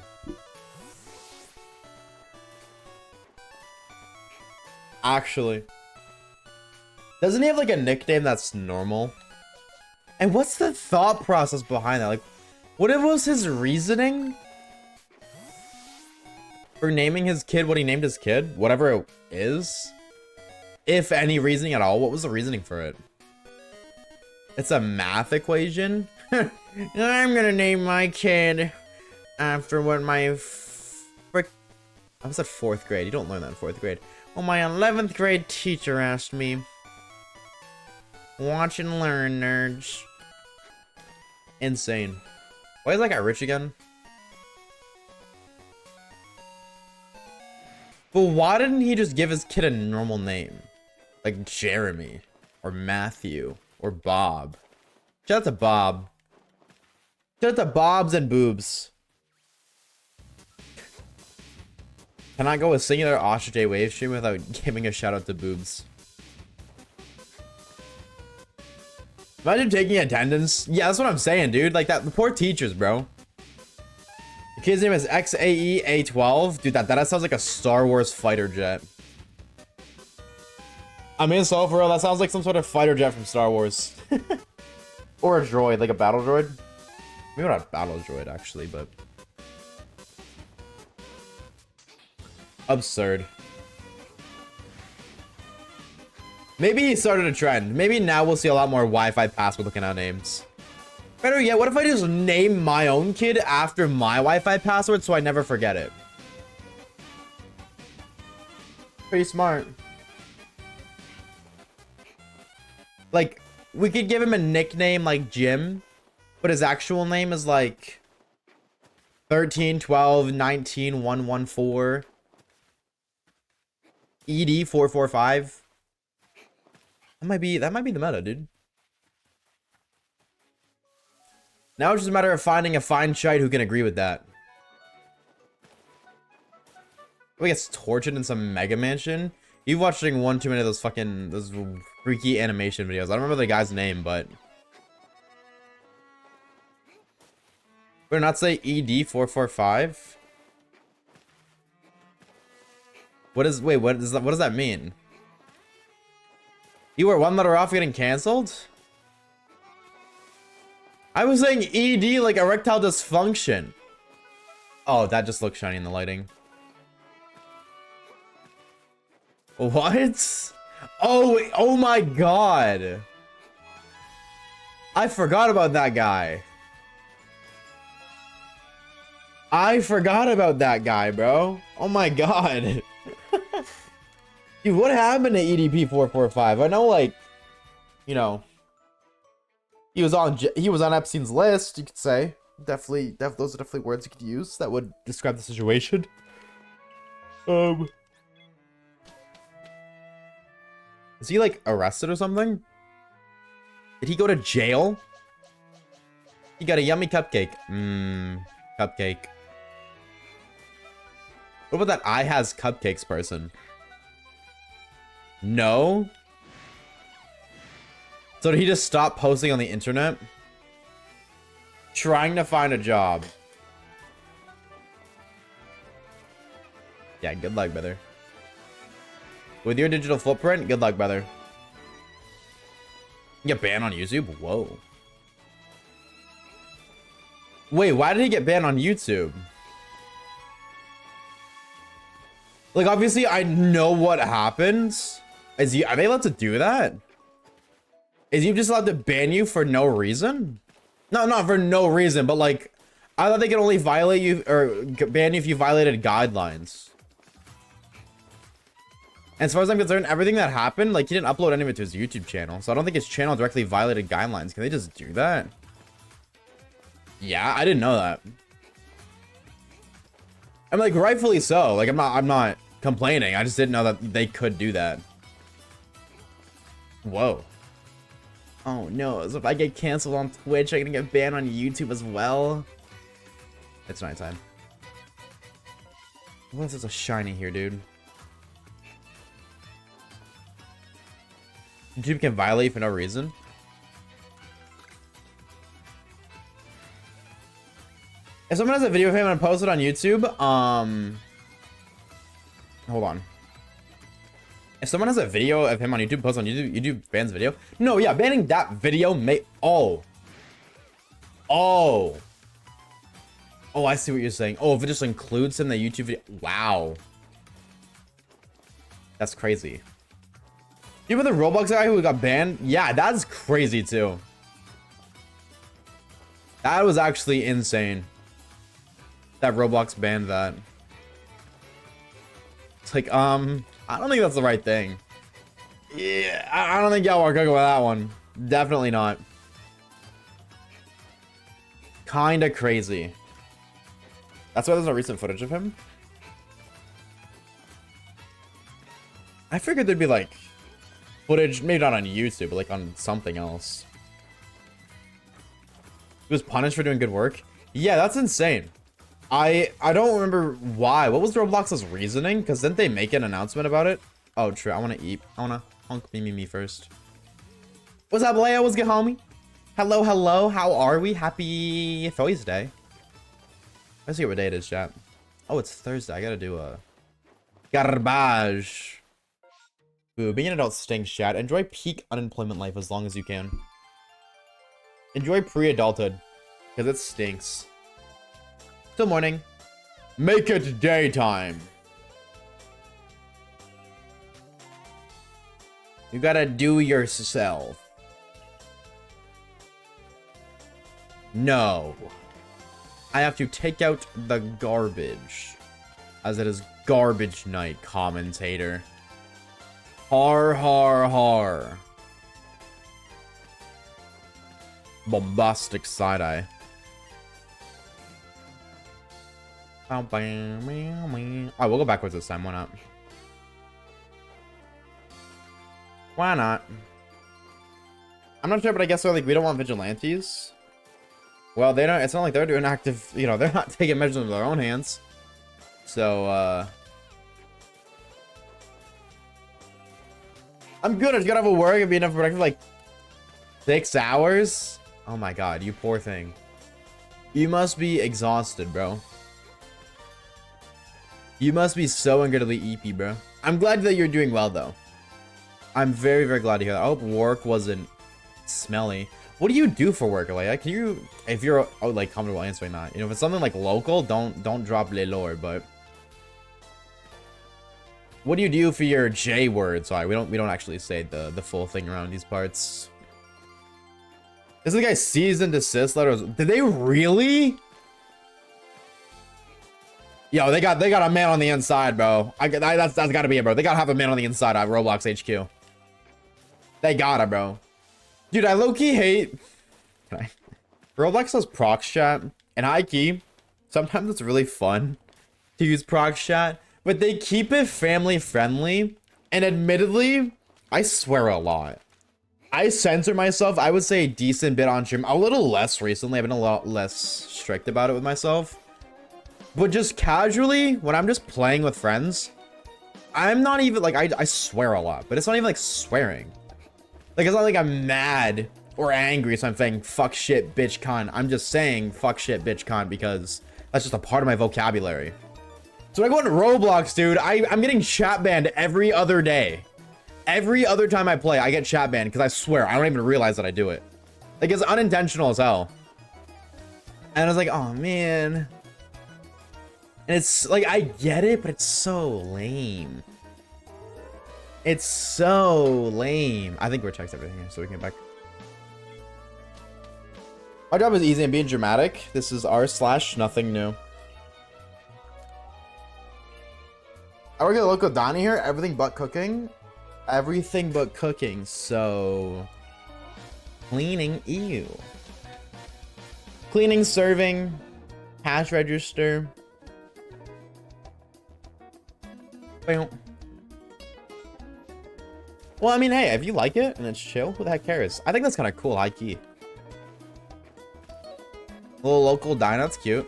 Actually. Doesn't he have like a nickname that's normal? And what's the thought process behind that? Like, what was his reasoning for naming his kid what he named his kid? Whatever it is. If any reasoning at all. What was the reasoning for it? It's a math equation? I'm gonna name my kid after what my I was at 4th grade. You don't learn that in 4th grade. Well, my 11th grade teacher asked me. Watch and learn, nerds. Insane. Why is that guy rich again? But why didn't he just give his kid a normal name? Like Jeremy, or Matthew, or Bob. Shout out to Bob. Shout out to Bobs and Boobs. Can I go a singular Oshawaves stream without giving a shout out to Boobs? Imagine taking attendance. Yeah, that's what I'm saying, dude. Like that, the poor teachers, bro. The kid's name is XAE-A12. Dude, that sounds like a Star Wars fighter jet. I mean, so for real, that sounds like some sort of fighter jet from Star Wars. Or a droid, like a battle droid. Maybe not a battle droid, actually, but... absurd. Maybe he started a trend. Maybe now we'll see a lot more Wi-Fi password looking out names. Better yet, what if I just name my own kid after my Wi-Fi password so I never forget it? Pretty smart. Like, we could give him a nickname like Jim, but his actual name is like 13, 12, 19, 114. ED 445. That might be the meta, dude. Now it's just a matter of finding a fine shite who can agree with that. He gets tortured in some mega mansion. You've watching one too many of those freaky animation videos. I don't remember the guy's name, but would it not say ED 445? What does that mean? You were one letter off getting canceled? I was saying ED like erectile dysfunction. Oh, that just looks shiny in the lighting. What? Oh my god. I forgot about that guy. I forgot about that guy, bro. Oh my god. Dude, what happened to EDP 445? I know, like, you know, he was on Epstein's list, you could say. Definitely, those are definitely words you could use that would describe the situation. Is he like arrested or something? Did he go to jail? He got a yummy cupcake. Cupcake. What about that I has cupcakes person? No? So did he just stop posting on the internet? Trying to find a job. Yeah, good luck, brother. With your digital footprint, good luck, brother. You get banned on YouTube? Whoa. Wait, why did he get banned on YouTube? Like, obviously, I know what happens. Are they allowed to do that? Is he just allowed to ban you for no reason? No, not for no reason, but like, I thought they could only violate you or ban you if you violated guidelines. And as far as I'm concerned, everything that happened, like, he didn't upload any of it to his YouTube channel. So I don't think his channel directly violated guidelines. Can they just do that? Yeah, I didn't know that. I'm like, rightfully so. Like, I'm not complaining. I just didn't know that they could do that. Whoa. Oh no, so if I get canceled on Twitch, I'm gonna get banned on YouTube as well. It's nighttime. What else is a shiny here, dude? YouTube can violate for no reason. If someone has a video of him and post it on YouTube, hold on. If someone has a video of him on YouTube, post on YouTube, YouTube bans the video. No, yeah, banning that video may. Oh, I see what you're saying. Oh, if it just includes him in the YouTube video. Wow, that's crazy. You remember the Roblox guy who got banned? Yeah, that's crazy too. That was actually insane. That Roblox banned that. It's like, I don't think that's the right thing. Yeah, I don't think y'all are cooking with that one. Definitely not. Kinda crazy. That's why there's no recent footage of him. I figured there'd be like footage, maybe not on YouTube, but like on something else. He was punished for doing good work. Yeah, that's insane. I don't remember why. What was Roblox's reasoning? Because didn't they make an announcement about it? Oh, true. I want to eat. I want to hunk me first. What's up, Leia? What's good, homie? Hello, hello. How are we? Happy Thursday. Let's see what day it is, chat. Oh, it's Thursday. I gotta do a garbage. Ooh, being an adult stinks, chat. Enjoy peak unemployment life as long as you can. Enjoy pre-adulthood, because it stinks. Still morning. Make it daytime. You gotta do yourself. No. I have to take out the garbage. As it is garbage night, commentator. Har, har, har. Bombastic side-eye. Oh, we'll go backwards this time. Why not? Why not? I'm not sure, but I guess like we don't want vigilantes. Well, they don't. It's not like they're doing active. You know, they're not taking measures in their own hands. So, I'm good. I just gotta have a work and be enough productive like 6 hours. Oh my god, you poor thing. You must be exhausted, bro. You must be so incredibly EP, bro. I'm glad that you're doing well, though. I'm very, very glad to hear that. I hope work wasn't smelly. What do you do for work? Like, can you, if you're like comfortable answering that, you know, if it's something like local, don't drop le lore. But what do you do for your J word? Sorry, we don't actually say the full thing around these parts. This is the guy's cease and desist letters. Did they really? Yo, they got a man on the inside, bro. That's gotta be it, bro. They gotta have a man on the inside at Roblox HQ. They gotta, bro. Dude, I low-key hate... Roblox does prox chat, and high key, sometimes it's really fun to use prox chat, but they keep it family friendly, and admittedly, I swear a lot. I censor myself, I would say a decent bit on stream. A little less recently, I've been a lot less strict about it with myself. But just casually, when I'm just playing with friends, I'm not even, like, I swear a lot, but it's not even, like, swearing. Like, it's not like I'm mad or angry, so I'm saying, fuck shit, bitch, cunt. I'm just saying, fuck shit, bitch, cunt, because that's just a part of my vocabulary. So when I go into Roblox, dude, I'm getting chat banned every other day. Every other time I play, I get chat banned, because I swear, I don't even realize that I do it. Like, it's unintentional as hell. And I was like, oh, man. And it's like, I get it, but it's so lame. It's so lame. I think we're checked everything here, so we can get back. Our job is easy and being dramatic. This is r/nothing new. I work at a local Donnie here. Everything but cooking. Everything but cooking. So cleaning, ew. Cleaning, serving, cash register. Well, I mean, hey, if you like it and it's chill, who the heck cares? I think that's kind of cool, high key. Little local dine, that's cute.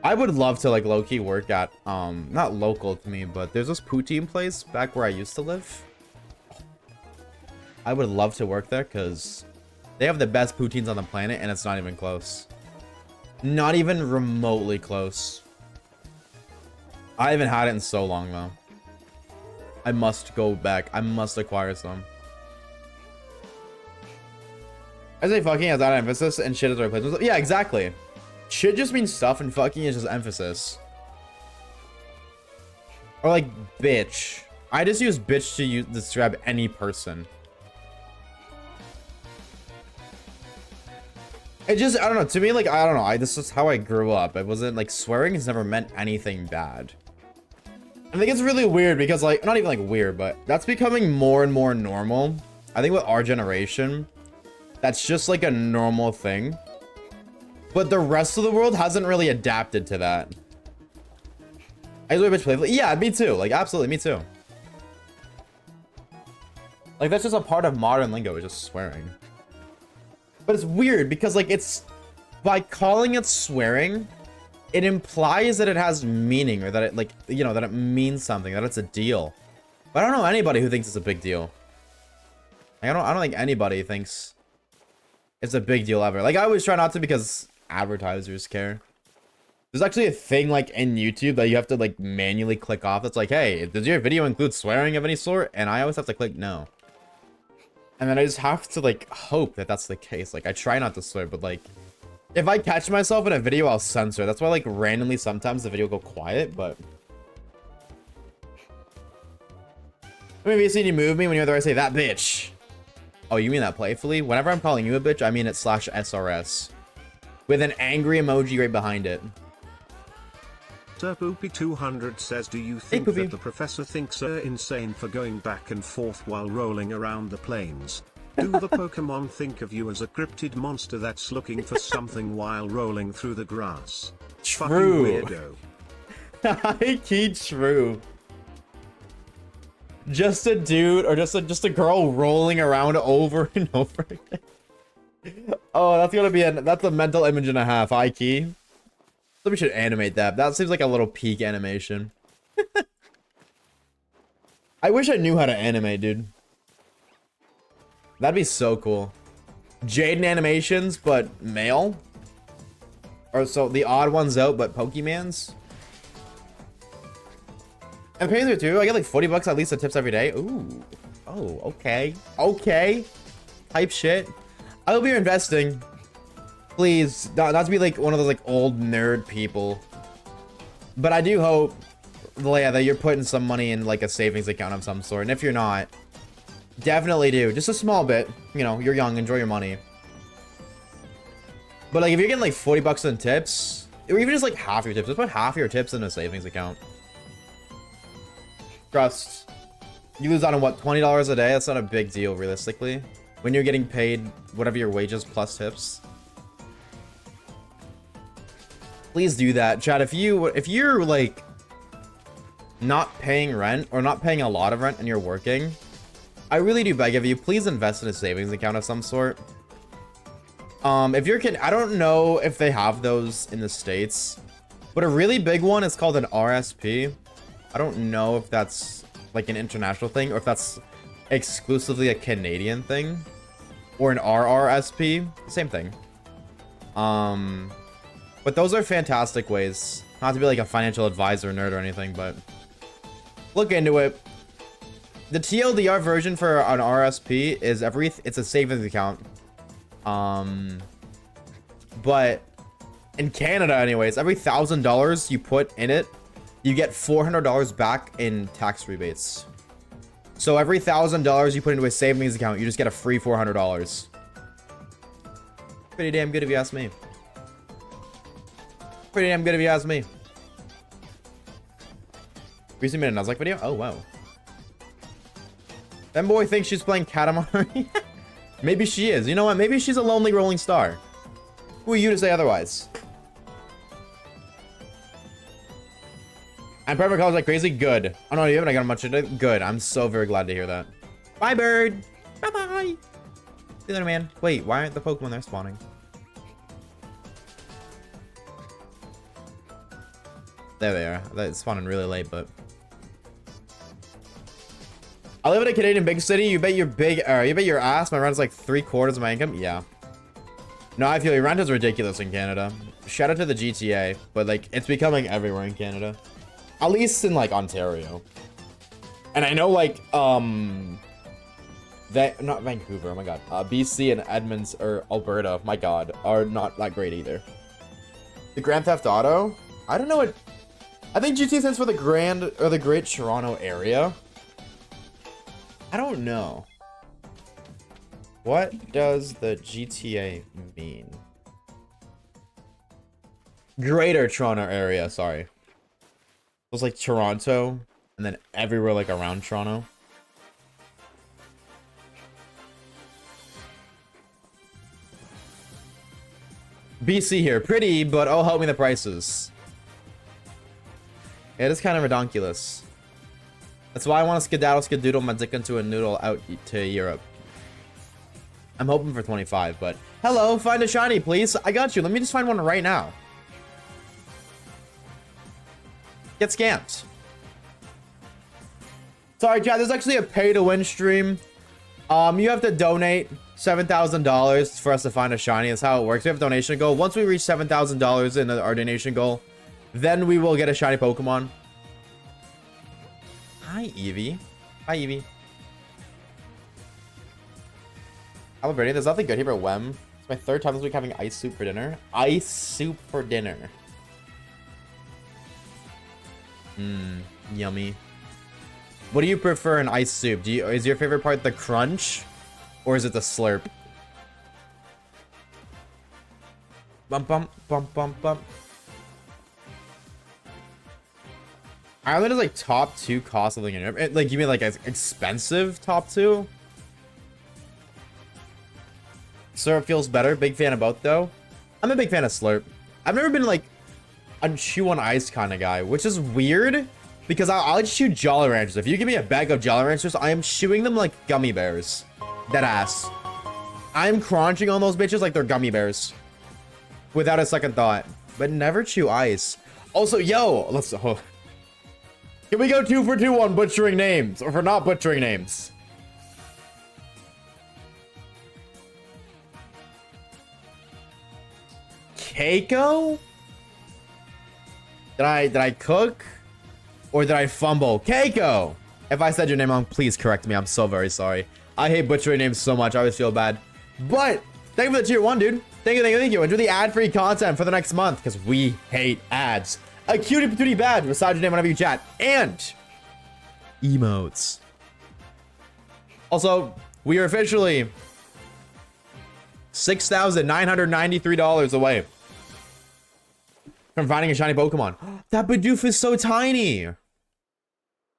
I would love to like low-key work at not local to me, but there's this poutine place back where I used to live. I would love to work there because they have the best poutines on the planet and it's not even close. Not even remotely close. I haven't had it in so long though. I must go back. I must acquire some. I say fucking has that emphasis and shit is a replacement. Yeah, exactly. Shit just means stuff and fucking is just emphasis. Or like bitch. I just use bitch to describe any person. It just, I don't know, to me, like, I don't know, this is how I grew up. It wasn't, like, swearing has never meant anything bad. I think it's really weird because, like, not even, like, weird, but that's becoming more and more normal. I think with our generation, that's just, like, a normal thing. But the rest of the world hasn't really adapted to that. I usually bitch playfully. Yeah, me too. Like, absolutely, me too. Like, that's just a part of modern lingo, is just swearing. But it's weird because, like, it's... By calling it swearing, it implies that it has meaning, or that it, like, you know, that it means something, that it's a deal. But I don't know anybody who thinks it's a big deal. Like, I don't think anybody thinks it's a big deal ever. Like, I always try not to because advertisers care. There's actually a thing, like, in YouTube that you have to, like, manually click off. That's like, hey, does your video include swearing of any sort? And I always have to click no. And then I just have to, like, hope that that's the case. Like, I try not to swear, but, like, if I catch myself in a video, I'll censor. That's why, like, randomly sometimes the video will go quiet, but... I mean, have you seen you move me when you otherwise say, that bitch? Oh, you mean that playfully? Whenever I'm calling you a bitch, I mean it /SRS. With an angry emoji right behind it. Sir Poopy200 says, do you think that the professor thinks you're insane for going back and forth while rolling around the plains? Do the Pokemon think of you as a cryptid monster that's looking for something while rolling through the grass? True. Fucking weirdo. High-key true. Just a dude, or just a girl rolling around over and over again. Oh, that's gonna be that's a mental image and a half, high-key. So we should animate that. That seems like a little peak animation. I wish I knew how to animate, dude. That'd be so cool. Jaden animations, but male? Or so the odd ones out, but Pokemans? And pays me too. I get like 40 bucks at least of tips every day. Ooh. Oh, okay. Okay. Type shit. I hope you're investing. Please, not to be like one of those like old nerd people. But I do hope, yeah, that you're putting some money in like a savings account of some sort. And if you're not, definitely do. Just a small bit. You know, you're young, enjoy your money. But like if you're getting like 40 bucks in tips, or even just like half your tips, just put half your tips in a savings account. Trust. You lose out on what, $20 a day? That's not a big deal realistically. When you're getting paid whatever your wages plus tips. Please do that, Chad. If you're like not paying rent or not paying a lot of rent and you're working, I really do beg of you, please invest in a savings account of some sort. If you're I don't know if they have those in the States, but a really big one is called an RSP. I don't know if that's like an international thing or if that's exclusively a Canadian thing, or an RRSP, same thing. But those are fantastic ways. Not to be like a financial advisor nerd or anything, but look into it. The TLDR version for an RSP is it's a savings account. But in Canada anyways, every $1,000 you put in it, you get $400 back in tax rebates. So every $1,000 you put into a savings account, you just get a free $400. Pretty damn good if you ask me. Pretty damn good if you ask me. Recently made a Nuzlocke video? Oh, wow. That boy thinks she's playing Katamari. Maybe she is. You know what? Maybe she's a lonely rolling star. Who are you to say otherwise? And perfect colors like crazy? Good. Oh no, you haven't got much to do? Good. I'm so very glad to hear that. Bye, bird. Bye-bye. See you later, man. Wait, why aren't the Pokemon there spawning? There they are. That's spawning really late, but... I live in a Canadian big city. You bet your you bet your ass my rent's like 3/4 of my income? Yeah. No, I feel your rent is ridiculous in Canada. Shout out to the GTA, but like, it's becoming everywhere in Canada. At least in like Ontario. And I know like, that, not Vancouver, oh my god. BC and Edmonds, or Alberta, my god, are not that great either. The Grand Theft Auto? I don't know what... I think GTA stands for the Great Toronto Area. I don't know. What does the GTA mean? Greater Toronto area, sorry. It was like Toronto, and then everywhere like around Toronto. BC here, pretty, but oh help me the prices. It is kind of redonkulous. That's why I want to skedaddle my dick into a noodle out to Europe. I'm hoping for 25, but hello, find a shiny, please. I got you. Let me just find one right now. Get scammed. Sorry, chat. There's actually a pay-to-win stream. You have to donate $7,000 for us to find a shiny. That's how it works. We have a donation goal. Once we reach $7,000 in our donation goal, then we will get a shiny Pokemon. Hi, Eevee. Hi, Eevee. Hello, Brittany. There's nothing good here but Wem. It's my third time this week having ice soup for dinner. Ice soup for dinner. Yummy. What do you prefer in ice soup? Is your favorite part the crunch? Or is it the slurp? Bump, bump, bump, bump, bump. Ireland is like top 2 cost of living in Europe. Like, you mean like expensive top 2? Slurp feels better. Big fan of both though. I'm a big fan of Slurp. I've never been like a chew on ice kind of guy, which is weird because I'll just chew Jolly Ranchers. If you give me a bag of Jolly Ranchers, I am chewing them like gummy bears. Dead ass. I'm crunching on those bitches like they're gummy bears. Without a second thought. But never chew ice. Also, yo, let's... Oh. Can we go 2 for 2 on butchering names? Or for not butchering names? Keiko? Did I cook? Or did I fumble? Keiko! If I said your name wrong, please correct me. I'm so very sorry. I hate butchering names so much. I always feel bad. But, thank you for the tier 1, dude. Thank you, thank you, thank you. Enjoy the ad-free content for the next month, because we hate ads. A cutie patootie badge beside your name whenever you chat. And emotes. Also, we are officially $6,993 away from finding a shiny Pokemon. That Bidoof is so tiny.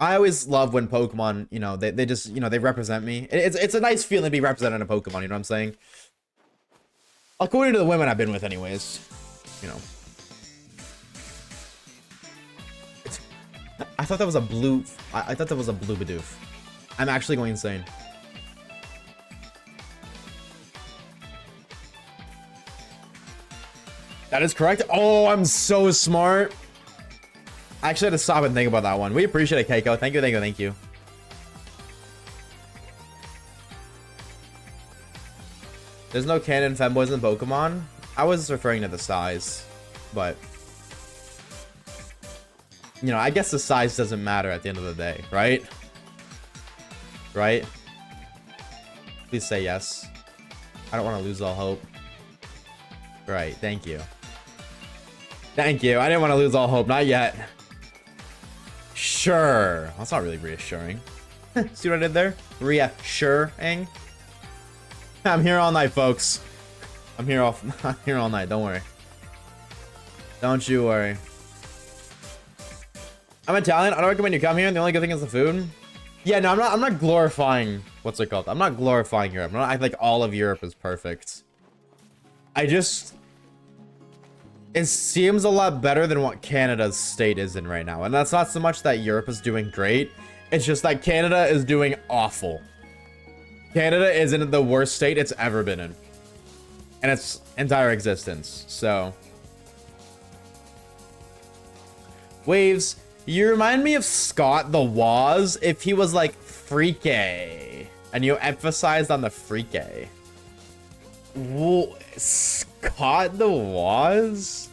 I always love when Pokemon, you know, they just, you know, they represent me. It's a nice feeling to be represented in a Pokemon, you know what I'm saying? According to the women I've been with anyways, you know. I thought that was a blue, I thought that was a blue Bidoof. I'm actually going insane. That is correct. Oh, I'm so smart. I actually had to stop and think about that one. We appreciate it, Keiko. Thank you, thank you, thank you. There's no canon femboys in Pokemon. I was referring to the size, but you know, I guess the size doesn't matter at the end of the day, right? Right? Please say yes. I don't want to lose all hope. Right, thank you. Thank you. I didn't want to lose all hope. Not yet. Sure. That's not really reassuring. See what I did there? Reassuring. I'm here all night, folks. I'm here all night. Don't worry. Don't you worry. I'm Italian. I don't recommend you come here. The only good thing is the food. Yeah, no, I'm not glorifying. What's it called? I'm not glorifying Europe. I'm not acting like all of Europe is perfect. It seems a lot better than what Canada's state is in right now. And that's not so much that Europe is doing great. It's just that Canada is doing awful. Canada is in the worst state it's ever been in. In its entire existence. So. Waves, you remind me of Scott the Woz if he was like freaky. And you emphasized on the freaky. Whoa, Scott the Woz?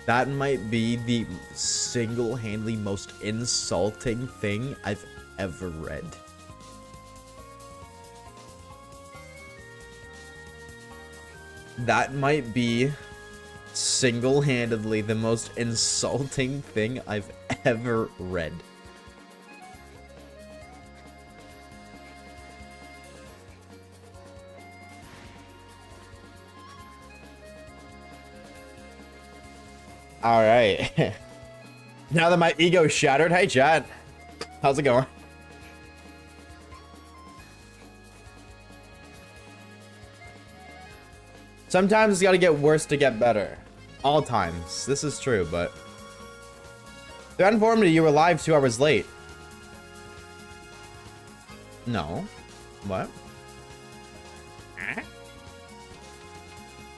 That might be the single-handedly most insulting thing I've ever read. That might be single-handedly the most insulting thing I've ever read. All right. Now that my ego is shattered, hey chat, how's it going? Sometimes it's got to get worse to get better. All times. This is true, but they're informed you were live 2 hours late. No. What?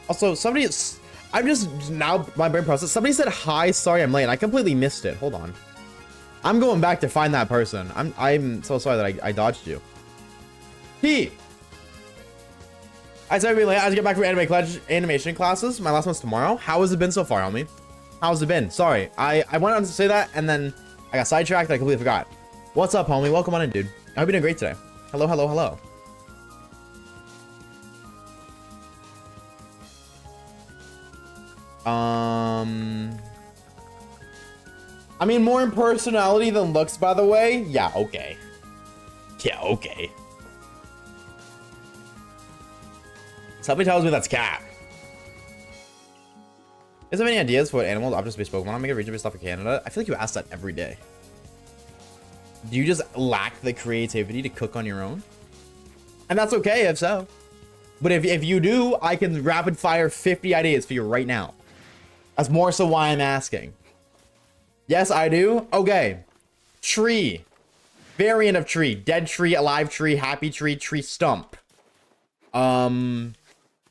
Also, somebody is... I'm just now my brain process. Somebody said hi, sorry I'm late. I completely missed it. Hold on. I'm going back to find that person. I'm so sorry that I dodged you. I said I'd be late. I had to get back from animation classes. My last one's tomorrow. How has it been so far, homie? How's it been? Sorry. I went on to say that and then I got sidetracked. I completely forgot. What's up, homie? Welcome on in, dude. I hope you're doing great today. Hello, hello, hello. I mean, more in personality than looks, by the way. Yeah, okay. Yeah, okay. Somebody tells me that's cat. Is there any ideas for what animals, objects-based Pokemon? I'll make a region-based stuff for Canada. I feel like you ask that every day. Do you just lack the creativity to cook on your own? And that's okay if so. But if you do, I can rapid fire 50 ideas for you right now. That's more so why I'm asking. Yes, I do. Okay. Tree. Variant of tree. Dead tree, alive tree, happy tree, tree stump.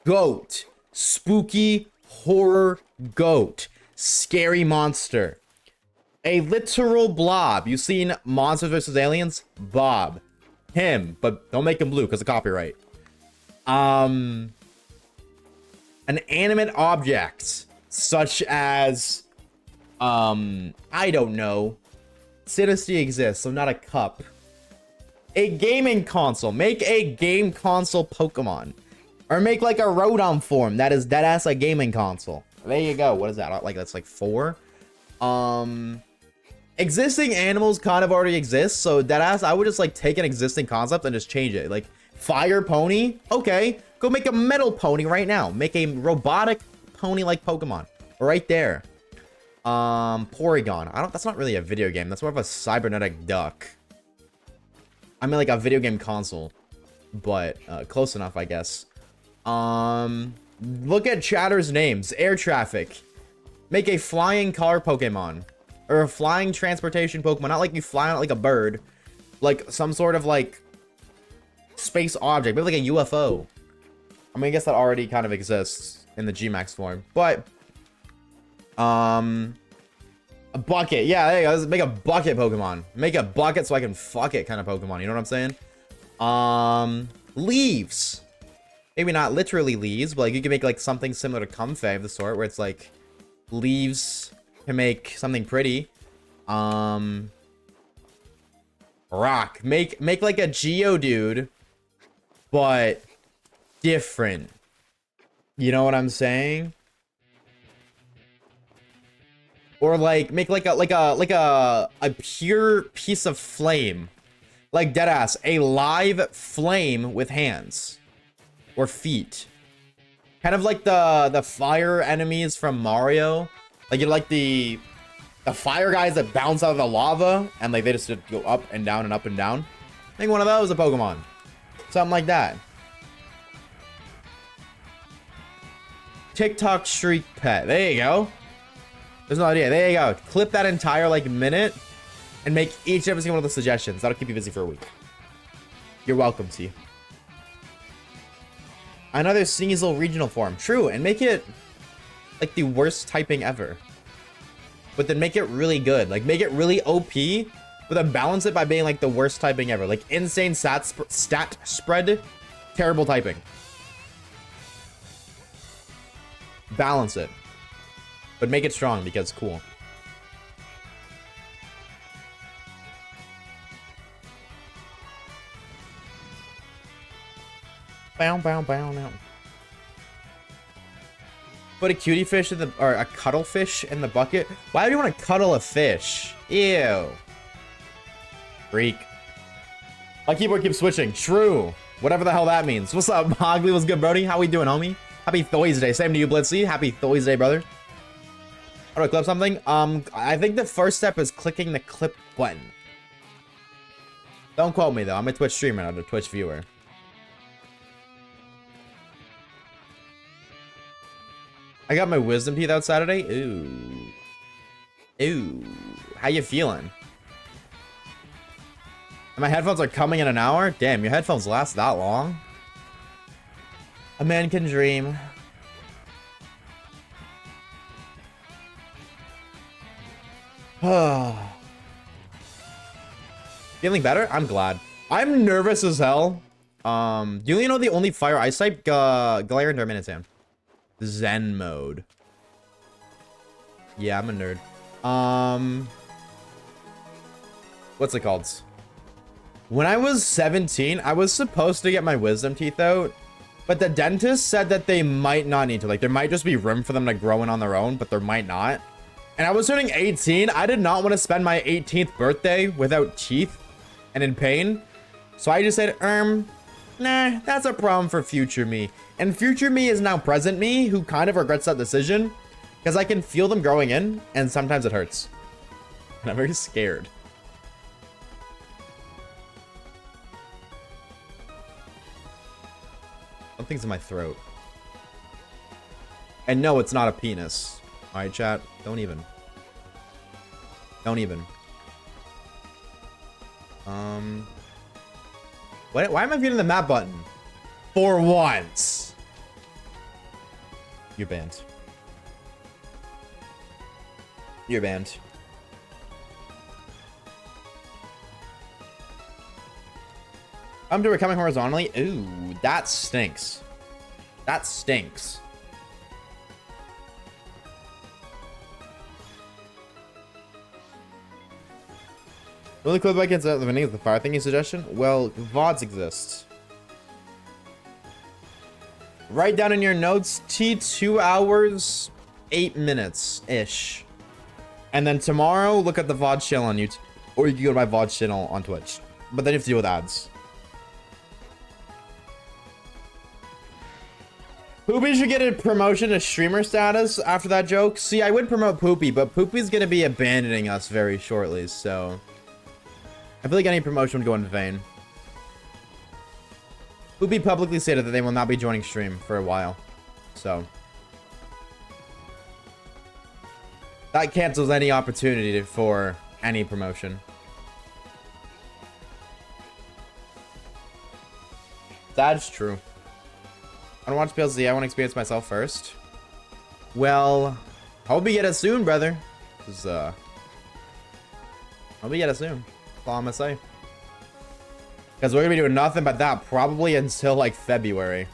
Goat. Spooky horror goat. Scary monster. A literal blob. You seen Monsters vs. Aliens? Bob. Him. But don't make him blue because of copyright. An animate object. Such as, I don't know. Citizen exists, so not a cup. A gaming console. Make a game console Pokemon. Or make like a Rodon form that is deadass a gaming console. There you go. What is that? Like, that's like 4. Existing animals kind of already exist, so deadass, I would just like take an existing concept and just change it. Like, fire pony? Okay. Go make a metal pony right now. Make a robotic pony like Pokemon right there. Porygon. That's not really a video game. That's more of a cybernetic duck. I mean like a video game console, but close enough, I guess. Look at chatter's names. Air traffic. Make a flying car Pokemon or a flying transportation Pokemon. Not like you fly on it like a bird, like some sort of like space object, maybe like a UFO. I mean, I guess that already kind of exists in the Gmax form, but a bucket. Yeah, there you go. Let's make a bucket Pokemon. Make a bucket so I can fuck it kind of Pokemon. You know what I'm saying? Leaves. Maybe not literally leaves, but like you can make like something similar to Comfey of the sort, where it's like leaves to make something pretty. Rock. Make like a Geodude, but different. You know what I'm saying? Or like make like a pure piece of flame. Like deadass, a live flame with hands or feet. Kind of like the fire enemies from Mario. Like you like the fire guys that bounce out of the lava and like they just go up and down and up and down. I think one of those is a Pokemon. Something like that. TikTok streak pet. There you go. There's no idea. There you go. Clip that entire like minute and make each and every single one of the suggestions. That'll keep you busy for a week. You're welcome, T. Another seasonal regional form. True, and make it like the worst typing ever. But then make it really good. Like make it really OP, but then balance it by being like the worst typing ever. Like insane stat spread, terrible typing. Balance it. But make it strong because it's cool. Bow, bow, bow, now. Put a cutie fish in the, or a cuddle fish in the bucket. Why do you want to cuddle a fish? Ew. Freak. My keyboard keeps switching. True. Whatever the hell that means. What's up, Hogley? What's good, Brody? How we doing, homie? Happy Thursday. Same to you, Blitzy. Happy Thursday, brother. How do I clip something? I think the first step is clicking the clip button. Don't quote me, though. I'm a Twitch streamer, not a Twitch viewer. I got my wisdom teeth out Saturday. Ooh. Ooh. How you feeling? And my headphones are coming in an hour? Damn, your headphones last that long? A man can dream. Feeling better? I'm glad. I'm nervous as hell. Do you know the only fire ice type? Galarian Darmanitan. Zen mode. Yeah, I'm a nerd. What's it called? When I was 17, I was supposed to get my wisdom teeth out, but the dentist said that they might not need to. Like, there might just be room for them to grow in on their own, but there might not. And I was turning 18. I did not want to spend my 18th birthday without teeth and in pain. So I just said, nah, that's a problem for future me. And future me is now present me, who kind of regrets that decision, because I can feel them growing in, and sometimes it hurts. And I'm very scared. Something's in my throat. And no, it's not a penis. Alright, chat. Don't even. Don't even. Why am I getting the map button? For once. You're banned. You're banned. I'm doing coming horizontally. Ooh, that stinks. That stinks. Really cool bike at the beginning of the fire thingy suggestion? Well, Vods exists. Write down in your notes T2 hours, 8 minutes-ish. And then tomorrow, look at the Vods channel on YouTube. Or you can go to my Vods channel on Twitch. But then you have to deal with ads. Poopy should get a promotion to streamer status after that joke. See, I would promote Poopy, but Poopy's gonna be abandoning us very shortly, so... I feel like any promotion would go in vain. Poopy publicly stated that they will not be joining stream for a while. So. That cancels any opportunity for any promotion. That's true. I don't watch PLZ. I want to experience myself first. Well, hope you get it soon, brother. Cause, hope you get it soon. That's all I'm gonna say. Because we're gonna be doing nothing but that probably until like February.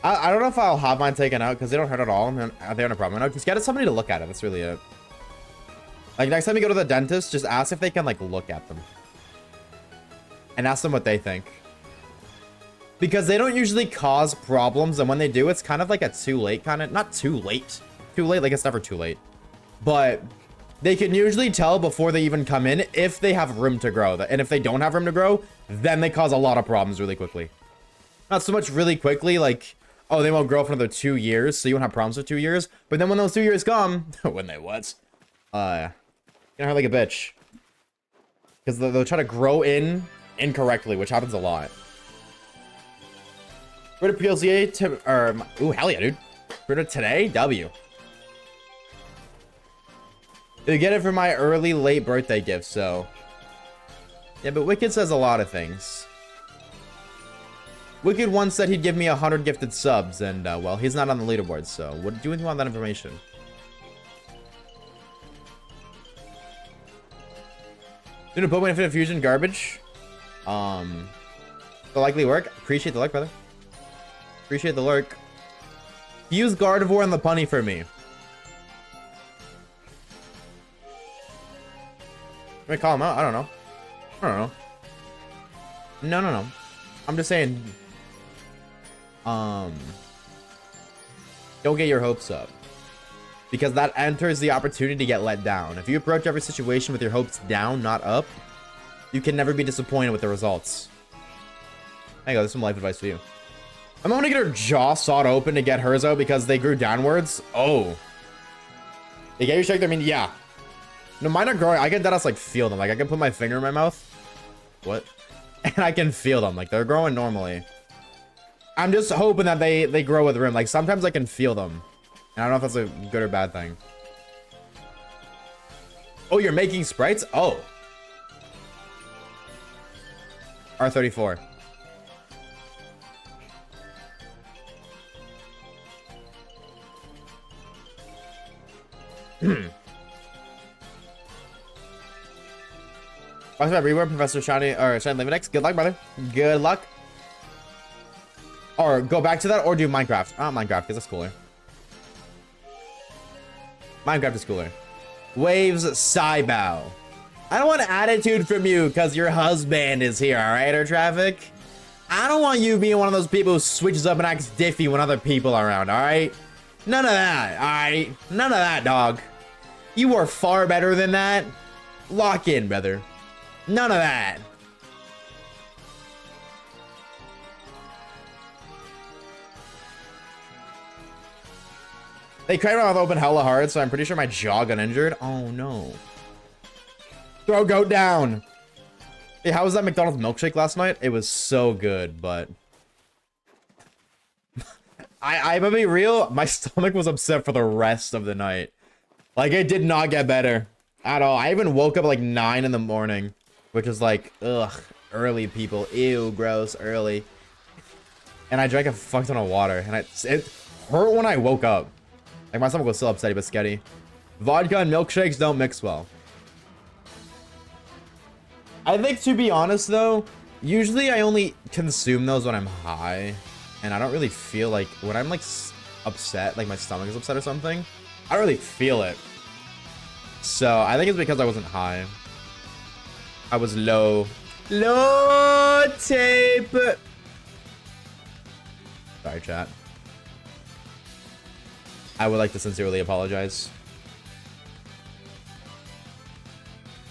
I don't know if I'll have mine taken out because they don't hurt at all. They aren't a problem. No, just get somebody to look at it. That's really it. Like next time you go to the dentist, just ask if they can like look at them. And ask them what they think. Because they don't usually cause problems, and when they do, it's kind of like a too late kind of, not too late. Too late, like it's never too late. But they can usually tell before they even come in if they have room to grow. And if they don't have room to grow, then they cause a lot of problems really quickly. Not so much really quickly, like, oh, they won't grow for another 2 years, so you won't have problems for 2 years. But then when those 2 years come, when they what? You're gonna hurt like a bitch. Because they'll try to grow in incorrectly, which happens a lot. Rid of PLCA to, ooh, hell yeah, dude. Rid of today? W. You get it for my early, late birthday gift, so. Yeah, but Wicked says a lot of things. Wicked once said he'd give me 100 gifted subs, and, well, he's not on the leaderboard, so what do you want that information? Dude, a Pokemon Infinite Fusion garbage. The likely work. Appreciate the luck, brother. Appreciate the lurk. Use Gardevoir and the punny for me. Let me call him out. I don't know. No, no, no. I'm just saying, don't get your hopes up. Because that enters the opportunity to get let down. If you approach every situation with your hopes down, not up, you can never be disappointed with the results. There you go, there's some life advice for you. I'm gonna get her jaw sawed open to get hers out because they grew downwards. Oh. They gave you shake, I mean, yeah. No, mine are growing. I can just like feel them. Like I can put my finger in my mouth. What? And I can feel them. Like they're growing normally. I'm just hoping that they grow with room. Like sometimes I can feel them. And I don't know if that's a good or bad thing. Oh, you're making sprites? Oh. R34. Watch my reward, Professor Shiny or Shiny Livinex. Good luck, brother. Good luck. Or go back to that or do Minecraft. Oh, Minecraft, because that's cooler. Minecraft is cooler. Waves Cybow. I don't want attitude from you because your husband is here, alright, or traffic? I don't want you being one of those people who switches up and acts diffy when other people are around, alright? None of that, alright? None of that, dog. You are far better than that. Lock in, brother. None of that. They cracked my mouth open hella hard, so I'm pretty sure my jaw got injured. Oh no. Throw goat down. Hey, how was that McDonald's milkshake last night? It was so good, but I'm gonna be real, my stomach was upset for the rest of the night. Like it did not get better at all. I even woke up at like 9 in the morning, which is like, ugh, early people. Ew, gross, early. And I drank a fuck ton of water, and it hurt when I woke up. Like my stomach was still upsetty but sketty. Vodka and milkshakes don't mix well. I think, to be honest though, usually I only consume those when I'm high, and I don't really feel like when I'm like upset, like my stomach is upset or something, I don't really feel it. So I think it's because I wasn't high. I was low tape. Sorry, chat. I would like to sincerely apologize.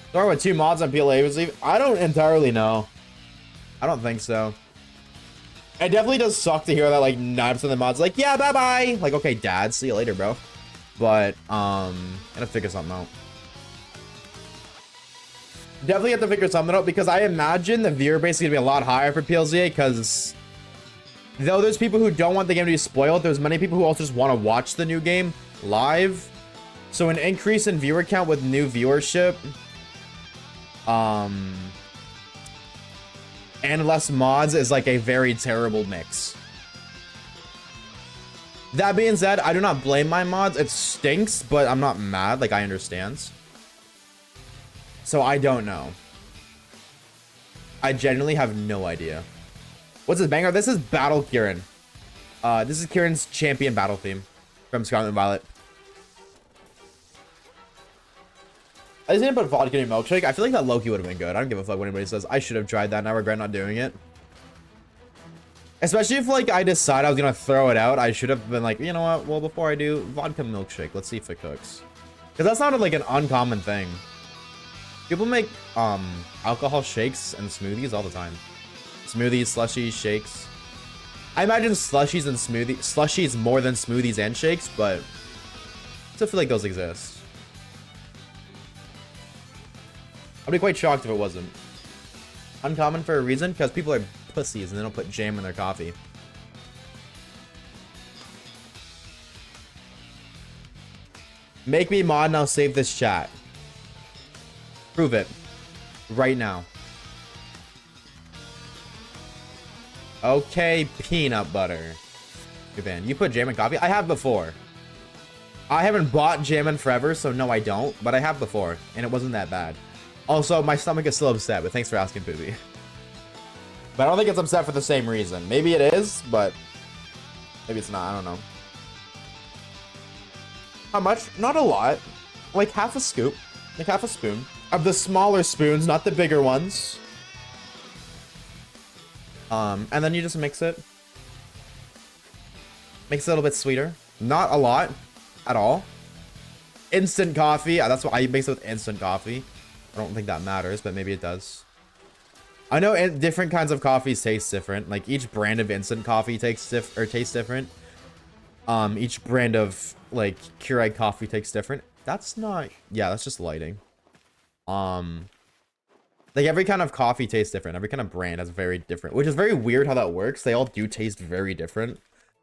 Start with 2 mods on PLA was leave. I don't entirely know. I don't think so. It definitely does suck to hear that like 9% of the mods like, yeah, bye bye. Like, okay, dad, see you later, bro. But gotta figure something out. Definitely have to figure something out because I imagine the viewer base is gonna be a lot higher for PLZA because though there's people who don't want the game to be spoiled, there's many people who also just want to watch the new game live. So an increase in viewer count with new viewership and less mods is like a very terrible mix. That being said, I do not blame my mods. It stinks, but I'm not mad. Like, I understand. So I don't know. I genuinely have no idea. What's this banger? This is Battle Kieran. This is Kieran's champion battle theme from Scarlet and Violet. I just didn't put vodka in a milkshake. I feel like that Loki would have been good. I don't give a fuck what anybody says. I should have tried that and I regret not doing it. Especially if like I decide I was gonna throw it out. I should have been like, you know what? Well, before I do, vodka milkshake. Let's see if it cooks. Because that's not like an uncommon thing. People make alcohol shakes and smoothies all the time. Smoothies, slushies, shakes. I imagine slushies and slushies more than smoothies and shakes, but I still feel like those exist. I'd be quite shocked if it wasn't. Uncommon for a reason, because people are pussies and they don't put jam in their coffee. Make me mod now, save this chat. Prove it. Right now. Okay, peanut butter. Good man. You put jam in coffee? I have before. I haven't bought jam in forever, so no, I don't. But I have before, and it wasn't that bad. Also, my stomach is still upset, but thanks for asking, Poopy. But I don't think it's upset for the same reason. Maybe it is, but maybe it's not. I don't know. How much? Not a lot. Like half a scoop. Like half a spoon. Of the smaller spoons, not the bigger ones. And then you just mix it. Makes it a little bit sweeter. Not a lot at all. Instant coffee. That's why I mix it with instant coffee. I don't think that matters, but maybe it does. I know different kinds of coffees taste different. Like each brand of instant coffee tastes different. Each brand of like Keurig coffee tastes different. That's not. Yeah, that's just lighting. Like every kind of coffee tastes different. Every kind of brand has very different, which is very weird how that works. They all do taste very different.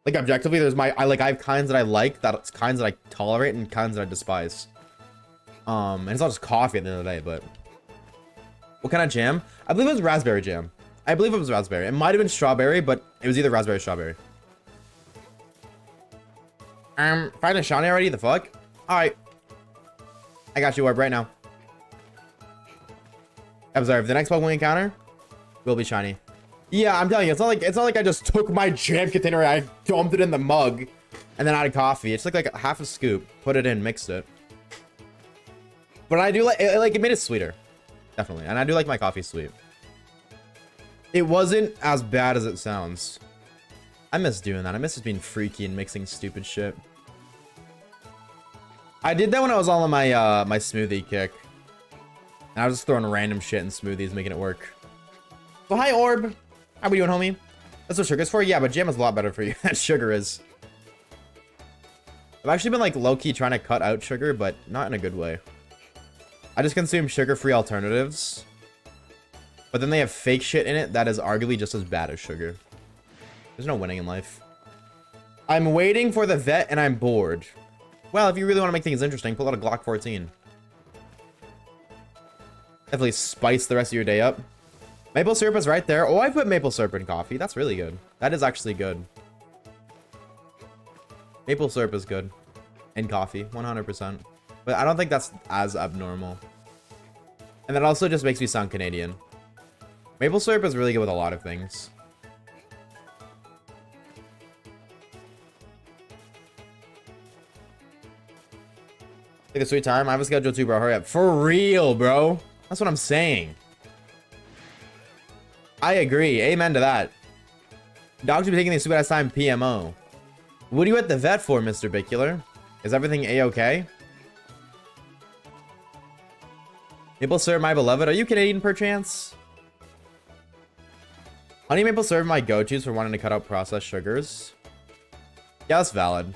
Like objectively, there's I have kinds that I like, that's kinds that I tolerate, and kinds that I despise. And it's not just coffee at the end of the day, but what kind of jam? I believe it was raspberry jam. I believe it was raspberry. It might have been strawberry, but it was either raspberry or strawberry. Finding Shawnee already? The fuck? Alright. I got you, Orb, right now. Observe, the next Pokemon encounter will be shiny. Yeah, I'm telling you, it's not like I just took my jam container and I dumped it in the mug and then added coffee. It's like half a scoop, put it in, mixed it. But I do like it made it sweeter. Definitely. And I do like my coffee sweet. It wasn't as bad as it sounds. I miss doing that. I miss just being freaky and mixing stupid shit. I did that when I was all on my my smoothie kick. And I was just throwing random shit in smoothies, making it work. So hi, Orb. How we doing, homie? That's what sugar's for? Yeah, but jam is a lot better for you than sugar is. I've actually been like low-key trying to cut out sugar, but not in a good way. I just consume sugar-free alternatives. But then they have fake shit in it that is arguably just as bad as sugar. There's no winning in life. I'm waiting for the vet and I'm bored. Well, if you really want to make things interesting, pull out a Glock 14. Definitely spice the rest of your day up. Maple syrup is right there. Oh, I put maple syrup in coffee. That's really good. That is actually good. Maple syrup is good in coffee, 100%. But I don't think that's as abnormal. And that also just makes me sound Canadian. Maple syrup is really good with a lot of things. Take a sweet time. I have a schedule too, bro. Hurry up. For real, bro. That's what I'm saying. I agree. Amen to that. Dogs should be taking the stupid ass time PMO. What are you at the vet for, Mr. Bicular? Is everything A-okay? Maple syrup, my beloved. Are you Canadian, perchance? Honey maple syrup, my go-tos for wanting to cut out processed sugars. Yeah, that's valid.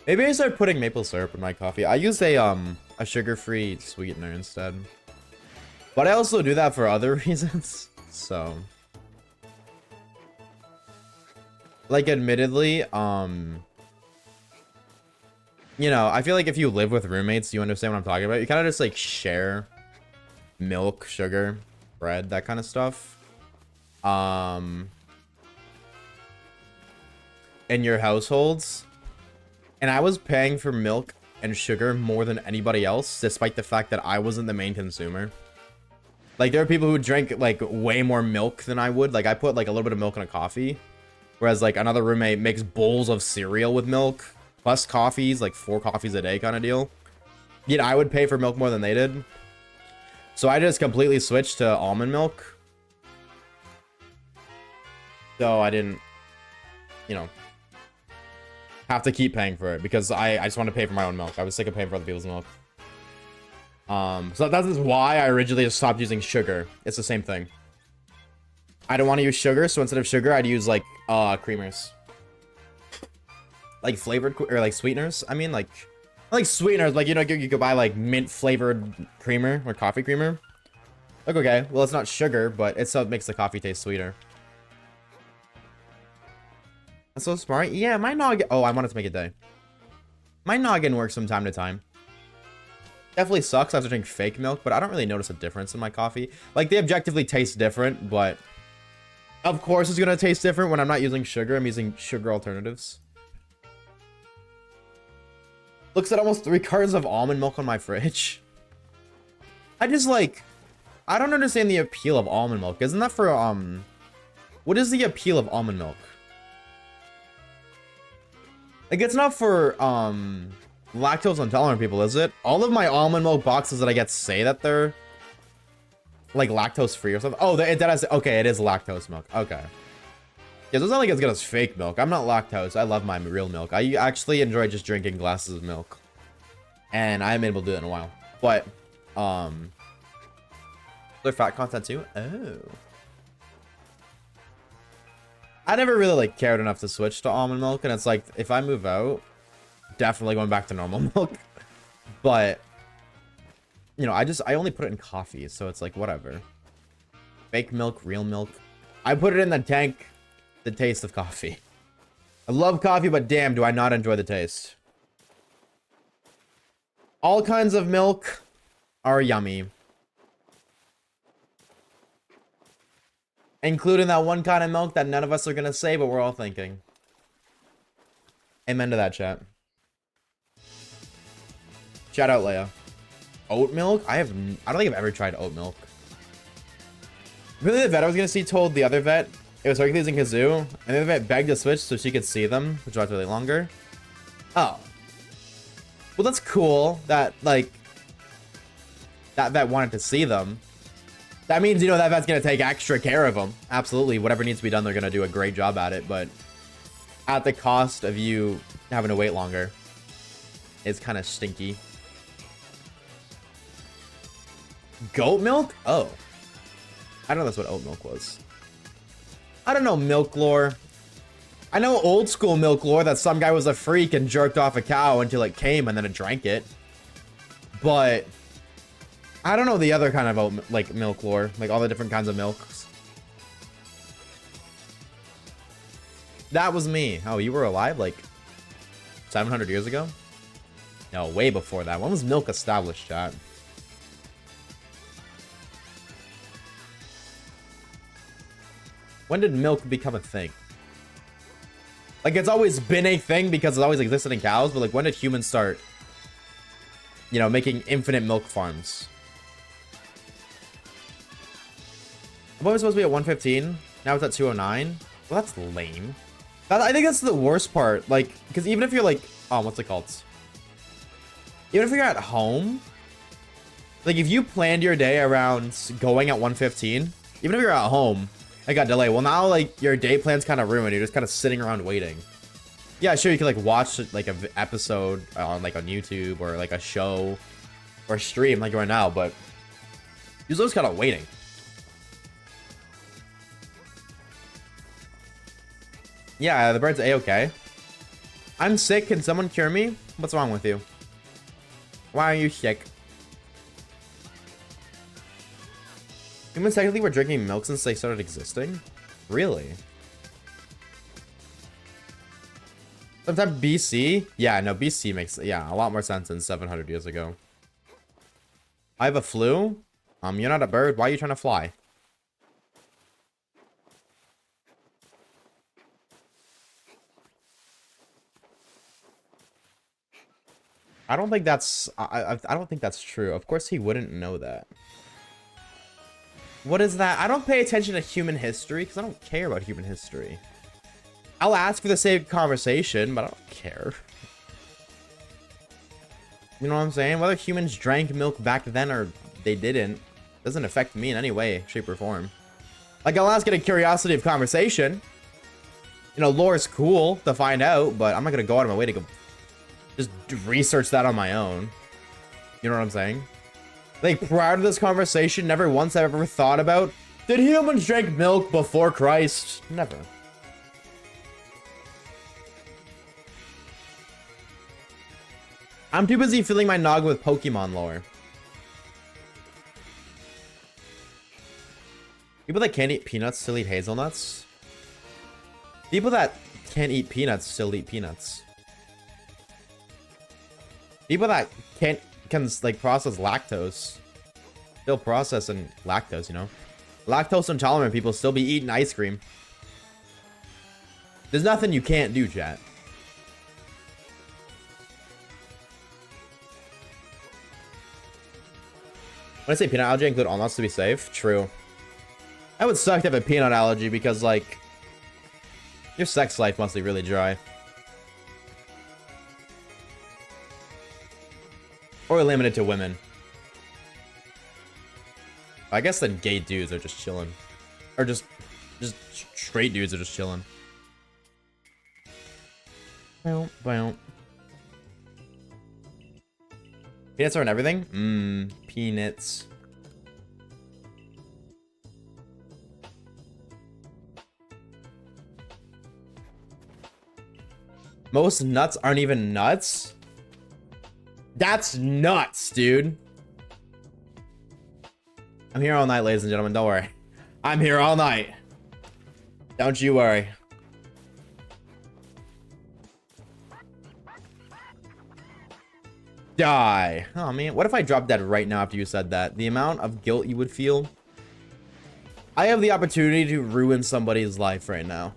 Maybe I start putting maple syrup in my coffee. I use a sugar-free sweetener instead. But I also do that for other reasons. So, like, admittedly, you know, I feel like if you live with roommates, you understand what I'm talking about. You kind of just like share milk, sugar, bread, that kind of stuff. In your households. And I was paying for milk and sugar more than anybody else, despite the fact that I wasn't the main consumer. Like, there are people who drink, like, way more milk than I would. Like, I put, like, a little bit of milk in a coffee. Whereas, like, another roommate makes bowls of cereal with milk. Plus coffees, like, 4 coffees a day kind of deal. Yet I would pay for milk more than they did. So I just completely switched to almond milk. So I didn't, you know, have to keep paying for it. Because I just want to pay for my own milk. I was sick of paying for other people's milk. So that is why I originally just stopped using sugar. It's the same thing. I don't want to use sugar, so instead of sugar, I'd use, like, creamers. Like, flavored, or, like, sweeteners. I mean, like sweeteners. Like, you know, you could buy, like, mint-flavored creamer, or coffee creamer. Like, okay, well, it's not sugar, but it still makes the coffee taste sweeter. That's so smart. Yeah, my noggin... Oh, I wanted to make a day. My noggin works from time to time. Definitely sucks. I have to drink fake milk, but I don't really notice a difference in my coffee. Like, they objectively taste different, but of course it's gonna taste different when I'm not using sugar. I'm using sugar alternatives. Looks at almost 3 cartons of almond milk on my fridge. I just, like, I don't understand the appeal of almond milk. Isn't that for, what is the appeal of almond milk? Like, it's not for, lactose intolerant people, is it? All of my almond milk boxes that I get say that they're like lactose free or something. Oh, that is okay. It is lactose milk. Okay. Yeah, so it's not like as good as fake milk. I'm not lactose. I love my real milk. I actually enjoy just drinking glasses of milk, and I haven't been able to do it in a while. But their fat content too. Oh. I never really like cared enough to switch to almond milk, and it's like if I move out, definitely going back to normal milk. But you know, I only put it in coffee, so it's like whatever. Fake milk, real milk. I put it in the tank. The taste of coffee. I love coffee, but damn, do I not enjoy the taste. All kinds of milk are yummy. Including that one kind of milk that none of us are gonna say, but we're all thinking. Amen to that, chat. Shout out, Leia. Oat milk? I don't think I've ever tried oat milk. Really, the vet I was gonna see told the other vet it was Hercules and Kazoo, and the other vet begged to switch so she could see them, which was really longer. Oh. Well, that's cool that, like, that vet wanted to see them. That means, you know, that vet's gonna take extra care of them. Absolutely, whatever needs to be done, they're gonna do a great job at it, but at the cost of you having to wait longer. It's kind of stinky. Goat milk? Oh. I know that's what oat milk was. I don't know milk lore. I know old school milk lore that some guy was a freak and jerked off a cow until it came and then it drank it. But I don't know the other kind of oat, like milk lore, like all the different kinds of milks. That was me. Oh, you were alive like 700 years ago? No, way before that. When was milk established, chat? When did milk become a thing? Like, it's always been a thing because it's always existed in cows, but like, when did humans start, you know, making infinite milk farms? I'm always supposed to be at 115. Now it's at 209. Well, that's lame. I think that's the worst part. Like, because even if you're like, oh, what's it called? Even if you're at home, like if you planned your day around going at 115, even if you're at home, I got delayed. Well, now like your day plan's kind of ruined. You're just kind of sitting around waiting. Yeah, sure, you can like watch like an episode on YouTube or like a show or stream like right now, but you're just kind of waiting. Yeah, the bird's a-okay. I'm sick. Can someone cure me? What's wrong with you? Why are you sick? Humans technically were drinking milk since they started existing? Really? Sometime BC? Yeah, no, BC makes, yeah, a lot more sense than 700 years ago. I have a flu? You're not a bird. Why are you trying to fly? I don't think that's, I don't think that's true. Of course he wouldn't know that. What is that? I don't pay attention to human history because I don't care about human history. I'll ask for the sake of conversation, but I don't care. You know what I'm saying? Whether humans drank milk back then or they didn't, doesn't affect me in any way, shape, or form. Like, I'll ask it a curiosity of conversation. You know, lore's cool to find out, but I'm not gonna go out of my way to go just research that on my own. You know what I'm saying? Like, prior to this conversation, never once I've ever thought about, did humans drink milk before Christ? Never. I'm too busy filling my noggin with Pokemon lore. People that can't eat peanuts still eat hazelnuts? People that can't eat peanuts still eat peanuts. People that can like process lactose still processing lactose, you know? Lactose intolerant people still be eating ice cream. There's nothing you can't do, chat. When I say peanut allergy, I include all nuts to be safe. True. That would suck to have a peanut allergy because, like, your sex life must be really dry. Or limited to women. I guess then gay dudes are just chilling. Or just straight dudes are just chilling. Well, well. Peanuts are in everything? Peanuts. Most nuts aren't even nuts? That's nuts, dude. I'm here all night, ladies and gentlemen. Don't worry. I'm here all night. Don't you worry. Die. Oh, man. What if I dropped dead right now after you said that? The amount of guilt you would feel. I have the opportunity to ruin somebody's life right now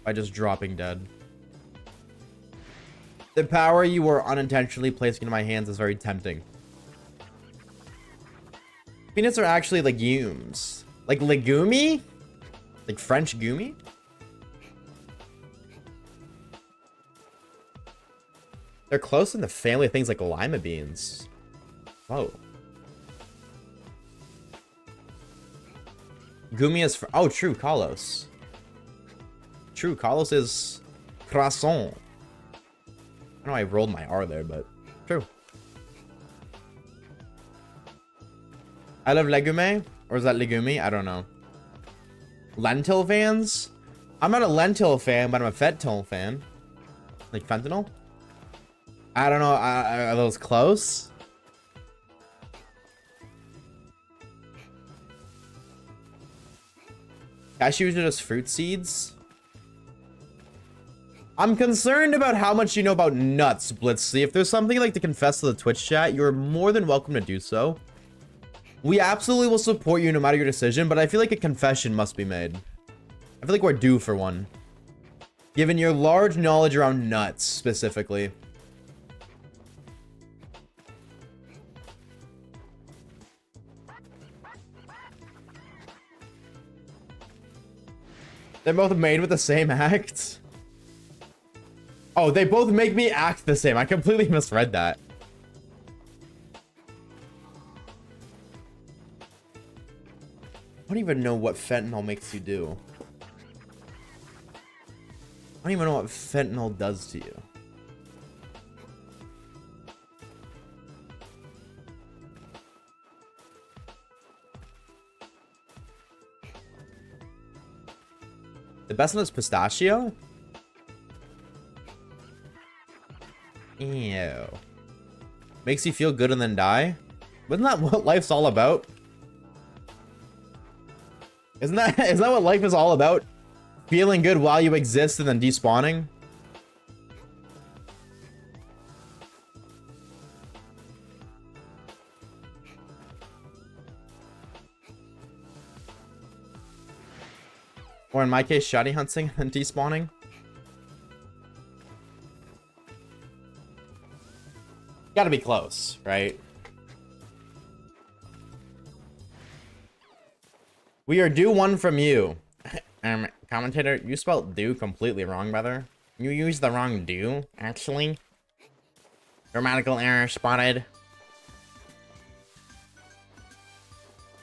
by just dropping dead. The power you were unintentionally placing in my hands is very tempting. Peanuts are actually legumes. Like legumi? Like French gumi? They're close in the family of things like lima beans. Whoa. Gumi is for... Oh, true. Carlos. True. Carlos is croissant. I know I rolled my R there, but true. I love legume, or is that legumi? I don't know. Lentil fans? I'm not a lentil fan, but I'm a fentanyl fan. Like fentanyl? I don't know. Are those close? Cashews are just fruit seeds? I'm concerned about how much you know about nuts, Blitzy. If there's something you'd like to confess to the Twitch chat, you're more than welcome to do so. We absolutely will support you no matter your decision, but I feel like a confession must be made. I feel like we're due for one. Given your large knowledge around nuts, specifically. They're both made with the same act. Oh, they both make me act the same. I completely misread that. I don't even know what fentanyl makes you do. I don't even know what fentanyl does to you. The best one is pistachio? Ew. Makes you feel good and then die? Isn't that what life's all about? Isn't that what life is all about? Feeling good while you exist and then despawning? Or in my case, shotty hunting and despawning? Gotta be close, right? We are due one from you. Commentator, you spelled do completely wrong, brother. You used the wrong do, actually. Grammatical error spotted.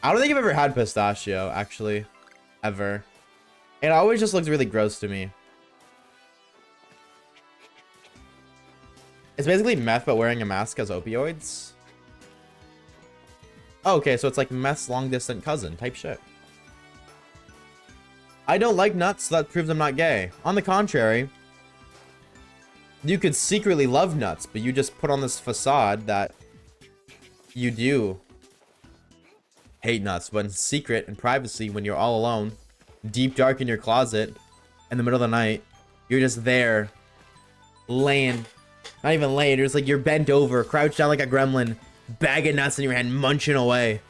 I don't think I've ever had pistachio, actually. Ever. It always just looks really gross to me. It's basically meth, but wearing a mask as opioids. Oh, okay, so it's like meth's long-distance cousin type shit. I don't like nuts, so that proves I'm not gay. On the contrary, you could secretly love nuts, but you just put on this facade that you do hate nuts. But in secret and privacy, when you're all alone, deep dark in your closet, in the middle of the night, you're just there, laying, not even laying, you're just like, you're bent over, crouched down like a gremlin, bag of nuts in your hand, munching away.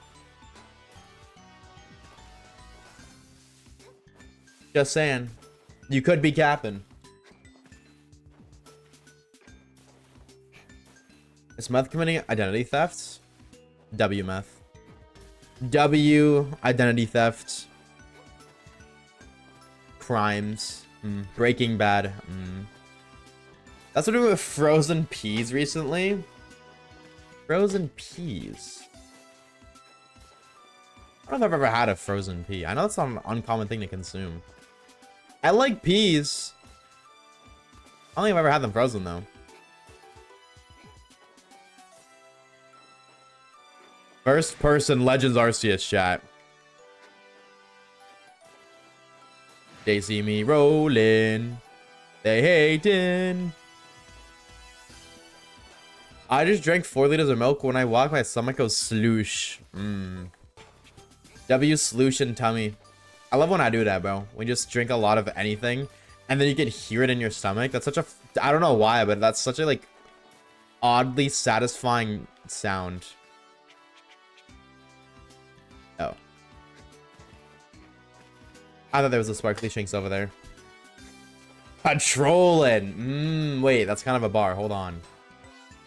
Just saying. You could be capping. Is meth committing identity theft? W meth. W identity theft. Crimes. Breaking Bad. That's what we're doing with frozen peas recently. Frozen peas. I don't know if I've ever had a frozen pea. I know that's not an uncommon thing to consume. I like peas. I don't think I've ever had them frozen though. First person Legends Arceus chat. They see me rolling. They hating. I just drank 4 liters of milk. When I walk, my stomach goes sloosh. W sloosh and tummy. I love when I do that, bro. When you just drink a lot of anything and then you can hear it in your stomach. That's such a, I don't know why, but that's such a like oddly satisfying sound. Oh. I thought there was a sparkly shinks over there. Patrolling. Wait, that's kind of a bar. Hold on.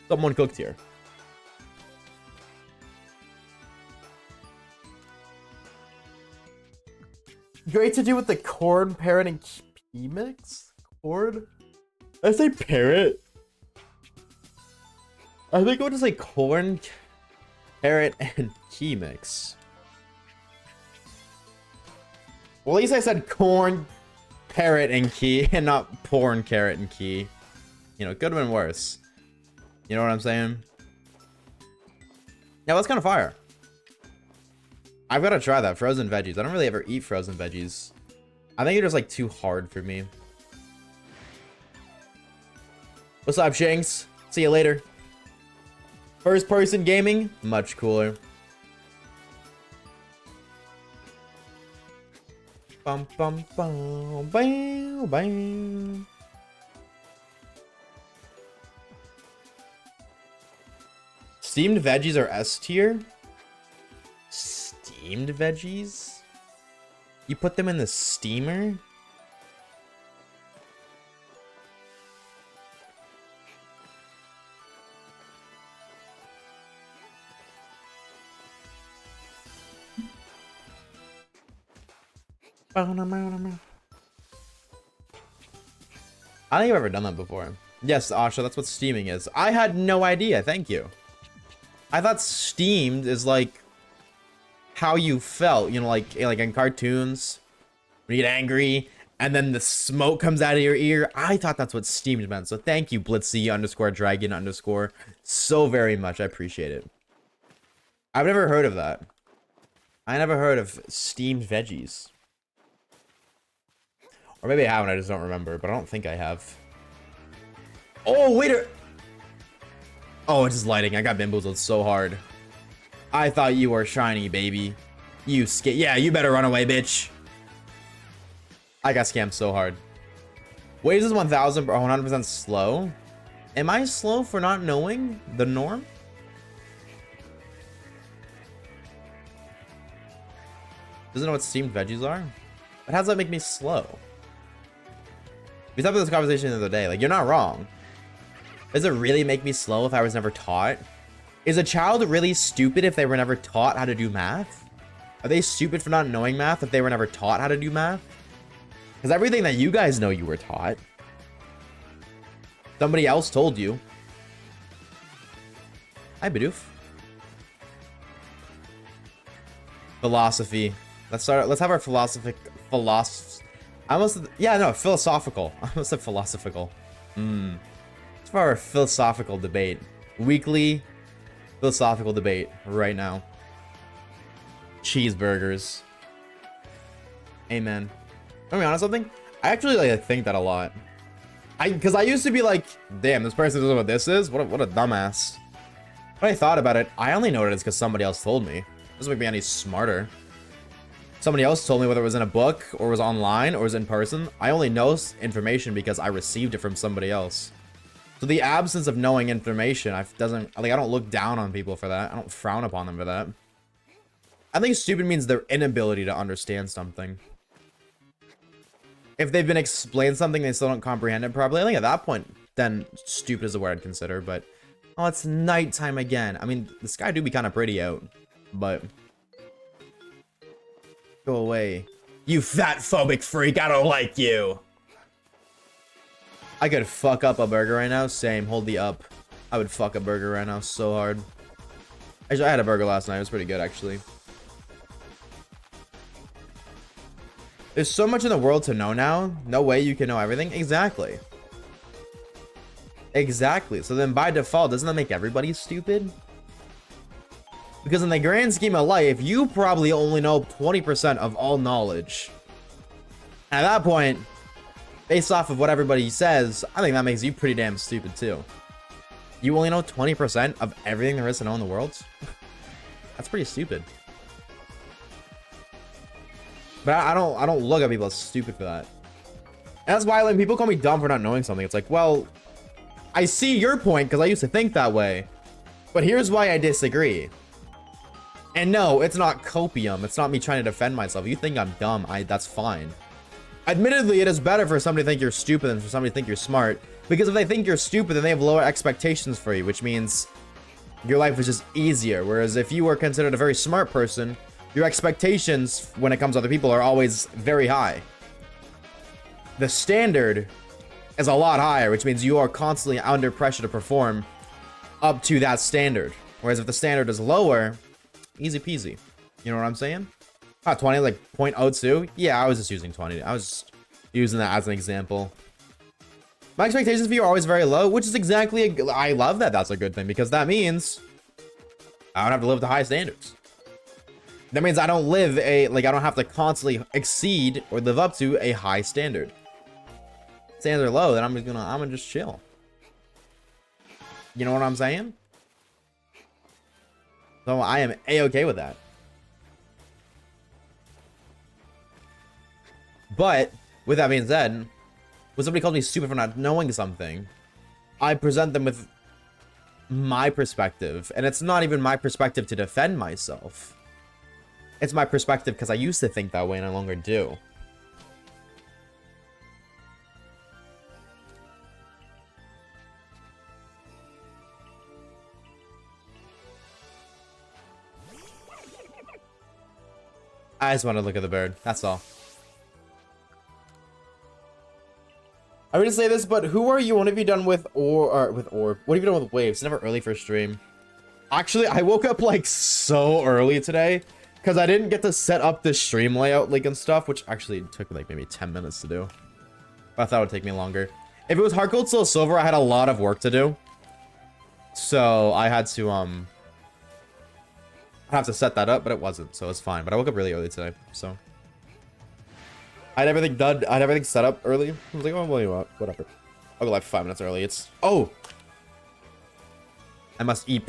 Someone cooked here. Great to do with the corn, parrot, and pea mix? Corn? Did I say parrot? I think I would just say corn, parrot, and key mix. Well, at least I said corn, parrot, and key, and not porn, carrot, and key. You know, it could have been worse. You know what I'm saying? Yeah, that's kind of fire. I've got to try that. Frozen veggies. I don't really ever eat frozen veggies. I think it's just like too hard for me. What's up, Shanks? See you later. First person gaming? Much cooler. Bum bum bum bam bam. Steamed veggies are S tier. Steamed veggies? You put them in the steamer? I don't think I've ever done that before. Yes, Asha, that's what steaming is. I had no idea. Thank you. I thought steamed is like how you felt, you know, like in cartoons when you get angry and then the smoke comes out of your ear. I thought that's what steamed meant. So thank you, Blitzy_Dragon_ so very much. I appreciate it. I've never heard of that. I never heard of steamed veggies. Or maybe I haven't, I just don't remember, but I don't think I have. Oh, wait a... Oh, it's just lighting. I got bamboozled so hard. I thought you were shiny, baby. You yeah, you better run away, bitch. I got scammed so hard. Waves is 1000, 100% slow. Am I slow for not knowing the norm? Doesn't know what steamed veggies are? But how does that make me slow? We talked about this conversation the other day. Like, you're not wrong. Does it really make me slow if I was never taught? Is a child really stupid if they were never taught how to do math? Are they stupid for not knowing math if they were never taught how to do math? Because everything that you guys know you were taught. Somebody else told you. Hi, Bidoof. Philosophy. Let's have our philosophical. I almost philosophical. I almost said philosophical. It's for our philosophical debate. Weekly philosophical debate right now. Cheeseburgers. Amen. Let me be honest something. I actually like think that a lot. Because I used to be like, damn, this person doesn't know what this is. What a dumbass. When I thought about it, I only know what it is because somebody else told me. It doesn't make me any smarter. Somebody else told me whether it was in a book or was online or was in person. I only know information because I received it from somebody else. So the absence of knowing information, I don't look down on people for that. I don't frown upon them for that. I think stupid means their inability to understand something. If they've been explained something, they still don't comprehend it properly. I think at that point, then stupid is a word I'd consider. But oh, it's nighttime again. I mean, the sky do be kind of pretty out, but. Go away. You fat phobic freak, I don't like you. I could fuck up a burger right now. Same, hold the up. I would fuck a burger right now so hard. Actually, I had a burger last night. It was pretty good, actually. There's so much in the world to know now. No way you can know everything. Exactly. Exactly. So then by default, doesn't that make everybody stupid? Because in the grand scheme of life, you probably only know 20% of all knowledge. At that point, based off of what everybody says, I think that makes you pretty damn stupid too. You only know 20% of everything there is to know in the world? That's pretty stupid. But I don't look at people as stupid for that. And that's why when people call me dumb for not knowing something, it's like, well, I see your point because I used to think that way. But here's why I disagree. And no, it's not copium. It's not me trying to defend myself. You think I'm dumb, that's fine. Admittedly, it is better for somebody to think you're stupid than for somebody to think you're smart. Because if they think you're stupid, then they have lower expectations for you, which means your life is just easier. Whereas if you were considered a very smart person, your expectations when it comes to other people are always very high. The standard is a lot higher, which means you are constantly under pressure to perform up to that standard. Whereas if the standard is lower, easy peasy. You know what I'm saying? 20, like 0.02? Yeah, I was just using 20. I was just using that as an example. My expectations for you are always very low, which is exactly, I love that that's a good thing, because that means I don't have to live to high standards. That means I don't live I don't have to constantly exceed or live up to a high standard. Standards are low, then I'm gonna just chill. You know what I'm saying? So I am a-okay with that. But with that being said, when somebody calls me stupid for not knowing something, I present them with my perspective, and it's not even my perspective to defend myself. It's my perspective because I used to think that way and I no longer do. I just want to look at the bird. That's all. I would say this, but who are you? What have you done with or with orb? What have you done with waves? It's never early for stream. Actually, I woke up like so early today because I didn't get to set up the stream layout and stuff, which actually took like maybe 10 minutes to do. But I thought it would take me longer. If it was hard gold, soul, silver, I had a lot of work to do, so I had to have to set that up, but it wasn't, so it's fine. But I woke up really early today, so I had everything done. I had everything set up early. I was like, oh, well, you know what? Whatever. I'll go live 5 minutes early. It's I must eat.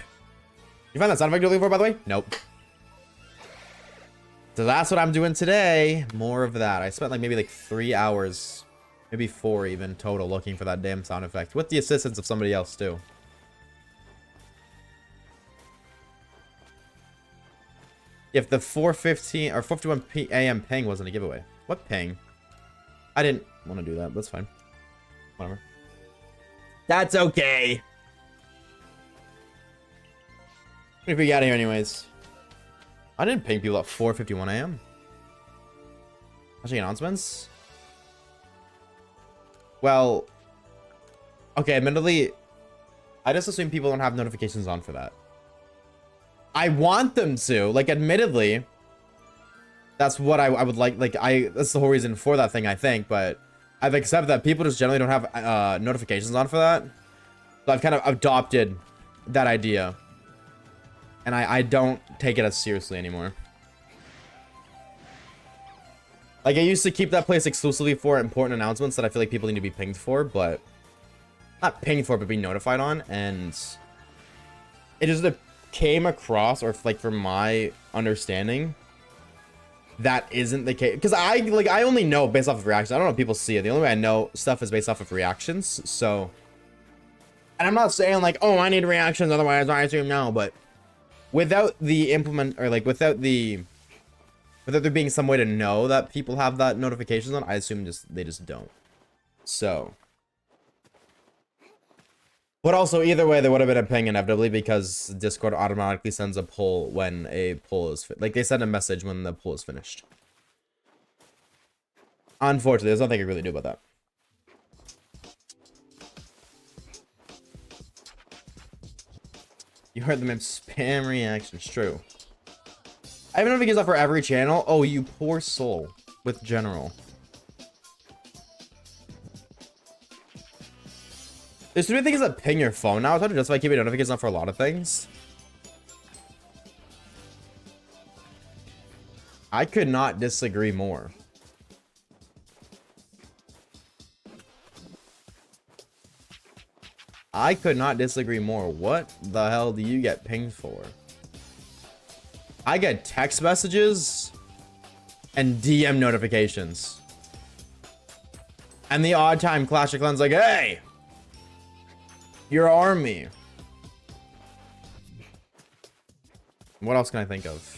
You find that sound effect you're looking for, by the way? Nope. So that's what I'm doing today. More of that. I spent maybe 3 hours, maybe 4 even total, looking for that damn sound effect with the assistance of somebody else too. If the 4:15 or 4:51 a.m. ping wasn't a giveaway. What ping? I didn't want to do that. That's fine. Whatever. That's okay. If we get out of here anyways. I didn't ping people at 4:51 a.m. Actually, announcements? Well, okay, admittedly, I just assume people don't have notifications on for that. I want them to, admittedly, that's what I would like, that's the whole reason for that thing, I think, but I've accepted that people just generally don't have notifications on for that. So I've kind of adopted that idea. And I don't take it as seriously anymore. I used to keep that place exclusively for important announcements that I feel like people need to be pinged for, but not pinged for, but be notified on, and it just came across, or from my understanding, that isn't the case. Because I only know based off of reactions. I don't know if people see it. The only way I know stuff is based off of reactions. So, and I'm not saying oh, I need reactions, otherwise I assume no, but without the without there being some way to know that people have that notifications on, I assume they just don't. So, but also either way, there would have been a ping inevitably, because Discord automatically sends a poll when a poll is they send a message when the poll is finished. Unfortunately, there's nothing I can really do about that. You heard the meme spam reactions. True. I have notifications up for every channel. Oh, you poor soul. with general. There's too many things that ping your phone now. It's hard to justify keeping notifications on for a lot of things. I could not disagree more. I could not disagree more. What the hell do you get pinged for? I get text messages and DM notifications. And the odd time Clash of Clans like, hey, your army. What else can I think of?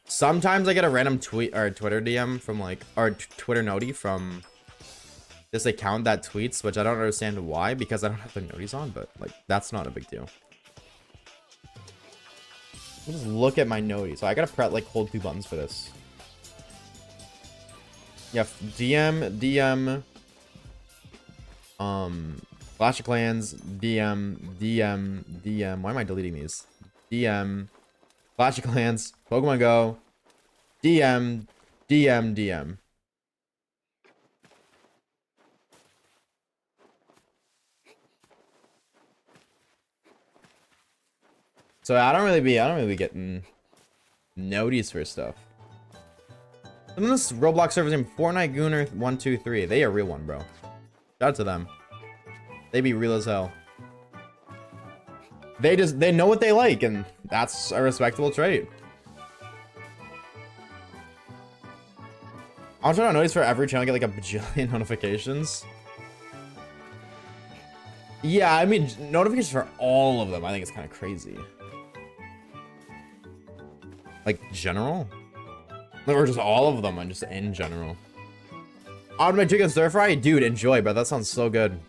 Sometimes I get a random tweet or Twitter DM from like, or Twitter noti from this account that tweets, which I don't understand why, because I don't have the noties on, but like, that's not a big deal. Let me just look at my noties. So I gotta hold 2 buttons for this. Yeah, DM, Clash of Clans, DM. Why am I deleting these? DM, Clash of Clans, Pokemon Go, DM. So I don't really be getting noties for stuff. And this Roblox server's name Fortnite Gooner 123. They a real one, bro. Shout out to them. They be real as hell. They know what they like, and that's a respectable trait. I'm trying to notice for every channel, I get like a bajillion notifications. Yeah, I mean, notifications for all of them, I think it's kind of crazy. Like, general? Or just all of them, and just in general. Automated chicken stir fry? Dude, enjoy, bro. That sounds so good.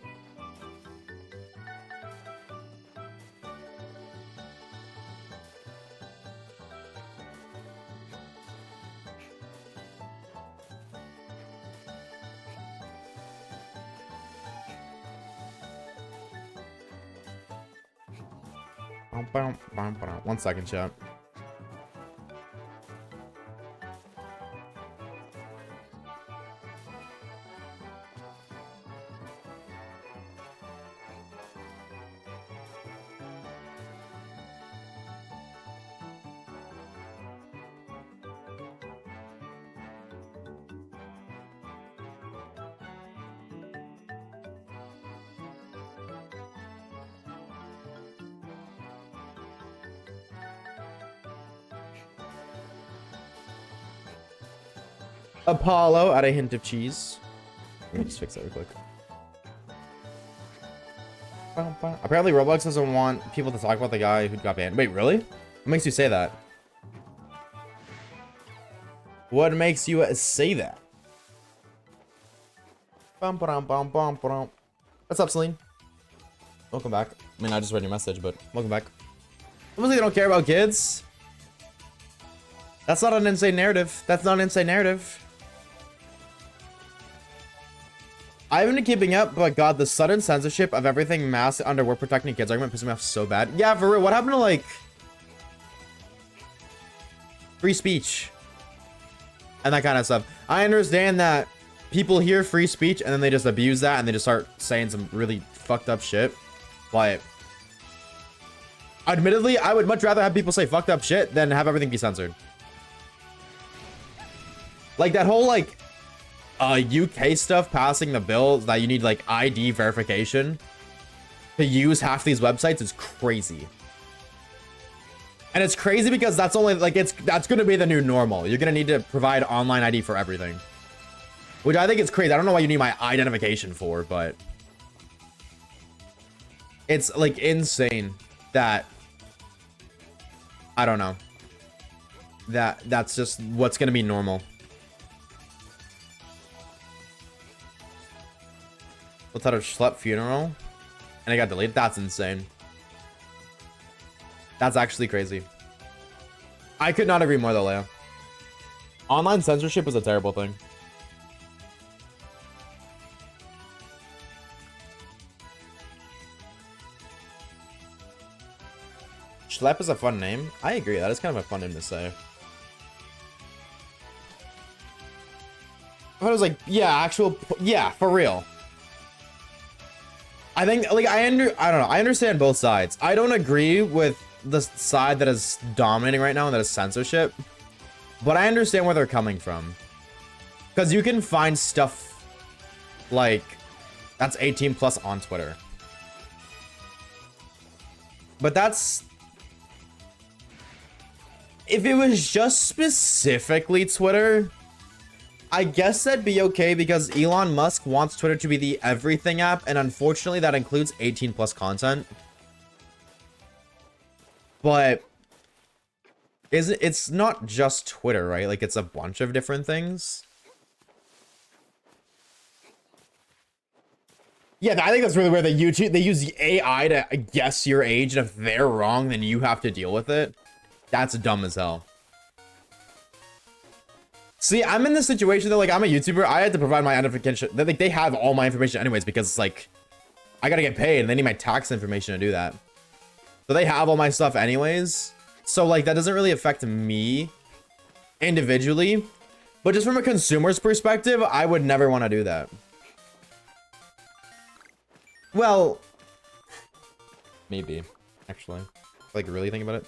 One second, chat. Apollo, add a hint of cheese. Let me just fix that real quick. Apparently Roblox doesn't want people to talk about the guy who got banned. Wait, really? What makes you say that? What makes you say that? What's up, Celine? Welcome back. I mean, I just read your message, but welcome back. Obviously, they don't care about kids. That's not an insane narrative. That's not an insane narrative. I haven't been keeping up, but God, the sudden censorship of everything masked under we're protecting kids argument pisses me off so bad. Yeah, for real. What happened to like free speech and that kind of stuff? I understand that people hear free speech and then they just abuse that and they just start saying some really fucked up shit. But admittedly, I would much rather have people say fucked up shit than have everything be censored. Like that whole like UK stuff passing the bill that you need like ID verification to use half these websites is crazy. And it's crazy because that's only like that's going to be the new normal. You're going to need to provide online ID for everything, which I think is crazy. I don't know why you need my identification for, but it's like insane that I don't know that's just what's going to be normal. What's that, a schlep funeral? And it got deleted? That's insane. That's actually crazy. I could not agree more though, Leia. Online censorship is a terrible thing. Schlep is a fun name. I agree. That is kind of a fun name to say. I was like, yeah, yeah, for real. I think, like, I don't know. I understand both sides. I don't agree with the side that is dominating right now, and that is censorship. But I understand where they're coming from. Because you can find stuff like that's 18 plus on Twitter. But that's... If it was just specifically Twitter, I guess that'd be okay because Elon Musk wants Twitter to be the everything app, and unfortunately that includes 18 plus content. But it's not just Twitter, right? Like, it's a bunch of different things. Yeah, I think that's really weird that YouTube, they use the AI to guess your age, and if they're wrong, then you have to deal with it. That's dumb as hell. See, I'm in this situation that, like, I'm a YouTuber. I had to provide my identification. Like, they have all my information anyways because it's like, I gotta get paid and they need my tax information to do that. So they have all my stuff anyways. So, like, that doesn't really affect me individually. But just from a consumer's perspective, I would never want to do that. Well, maybe, actually. Like, really think about it.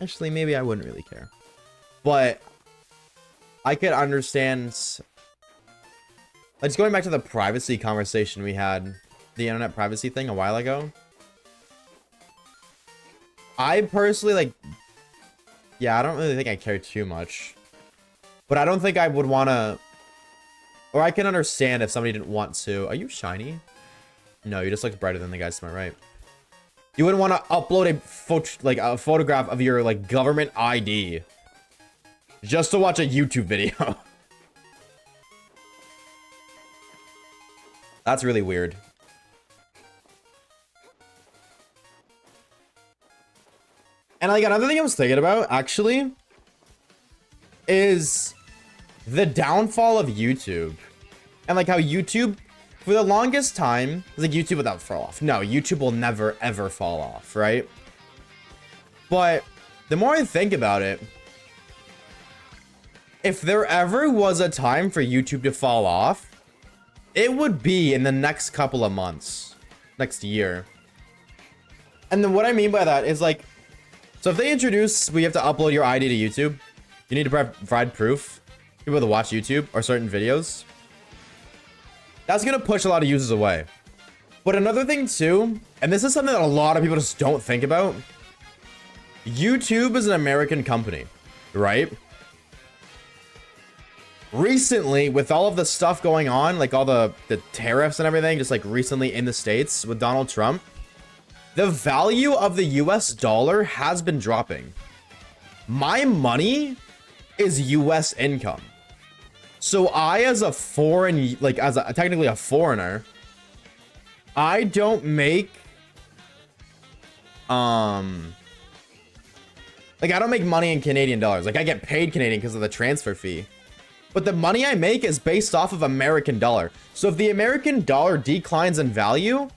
Actually, maybe I wouldn't really care. But I could understand... Like, just going back to the privacy conversation we had, the internet privacy thing a while ago. I personally, like... Yeah, I don't really think I care too much. But I don't think I would want to... Or I can understand if somebody didn't want to... Are you shiny? No, you just look brighter than the guys to my right. You wouldn't want to upload a photograph of your, like, government ID just to watch a YouTube video. That's really weird. And, like, another thing I was thinking about, actually, is the downfall of YouTube. And, like, how YouTube... For the longest time, it's like YouTube without fall off. No, YouTube will never, ever fall off, right? But the more I think about it, if there ever was a time for YouTube to fall off, it would be in the next couple of months, next year. And then what I mean by that is, like, so if they introduce, we have to upload your ID to YouTube, you need to provide proof to be able to watch YouTube or certain videos. That's going to push a lot of users away. But another thing too, and this is something that a lot of people just don't think about. YouTube is an American company, right? Recently, with all of the stuff going on, like all the tariffs and everything, just like recently in the States with Donald Trump, the value of the US dollar has been dropping. My money is US income. So I, as a foreign, like as a technically a foreigner, I don't make, like I don't make money in Canadian dollars. Like I get paid Canadian because of the transfer fee, but the money I make is based off of American dollar. So if the American dollar declines in value,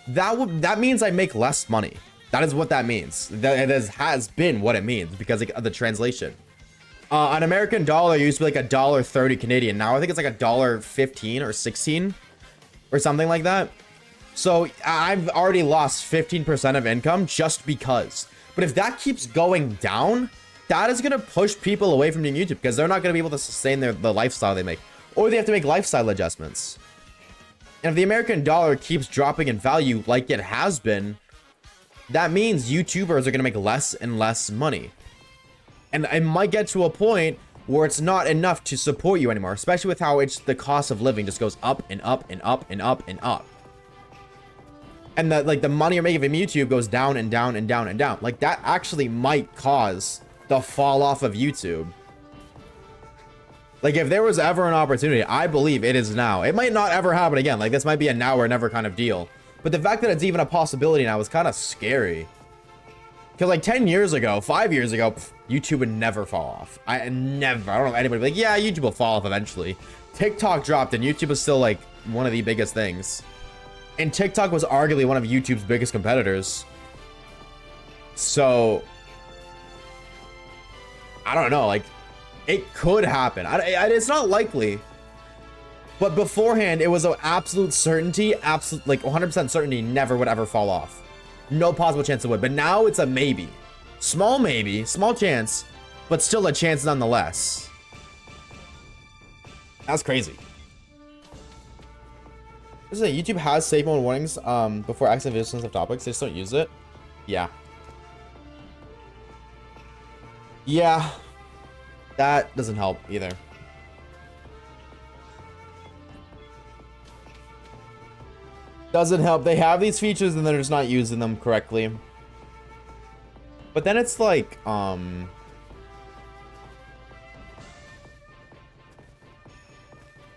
that means I make less money. That is what that means. That has been what it means because of the translation. An American dollar used to be like $1.30 Canadian. Now I think it's like $1.15 or 16 or something like that. So I've already lost 15% of income just because. But if that keeps going down, that is going to push people away from doing YouTube because they're not going to be able to sustain the lifestyle they make, or they have to make lifestyle adjustments. And if the American dollar keeps dropping in value like it has been, that means YouTubers are going to make less and less money. And it might get to a point where it's not enough to support you anymore, especially with how the cost of living just goes up and up and up and up and up. And the money you're making from YouTube goes down and down and down and down. Like that actually might cause the fall off of YouTube. Like if there was ever an opportunity, I believe it is now. It might not ever happen again. Like this might be a now or never kind of deal. But the fact that it's even a possibility now is kind of scary. Because like 10 years ago, 5 years ago, YouTube would never fall off. I don't know if anybody would be like, yeah, YouTube will fall off eventually. TikTok dropped and YouTube is still like one of the biggest things. And TikTok was arguably one of YouTube's biggest competitors. So I don't know, like, it could happen. It's not likely. But beforehand, it was an absolute certainty, absolute, like 100% certainty never would ever fall off. No possible chance it would. But now it's a maybe. Maybe, small chance, but still a chance nonetheless. That's crazy. This is a YouTube has save mode warnings before accessing video sensitive topics. They just don't use it. Yeah. Yeah. That doesn't help either. Doesn't help. They have these features and they're just not using them correctly. But then it's like, what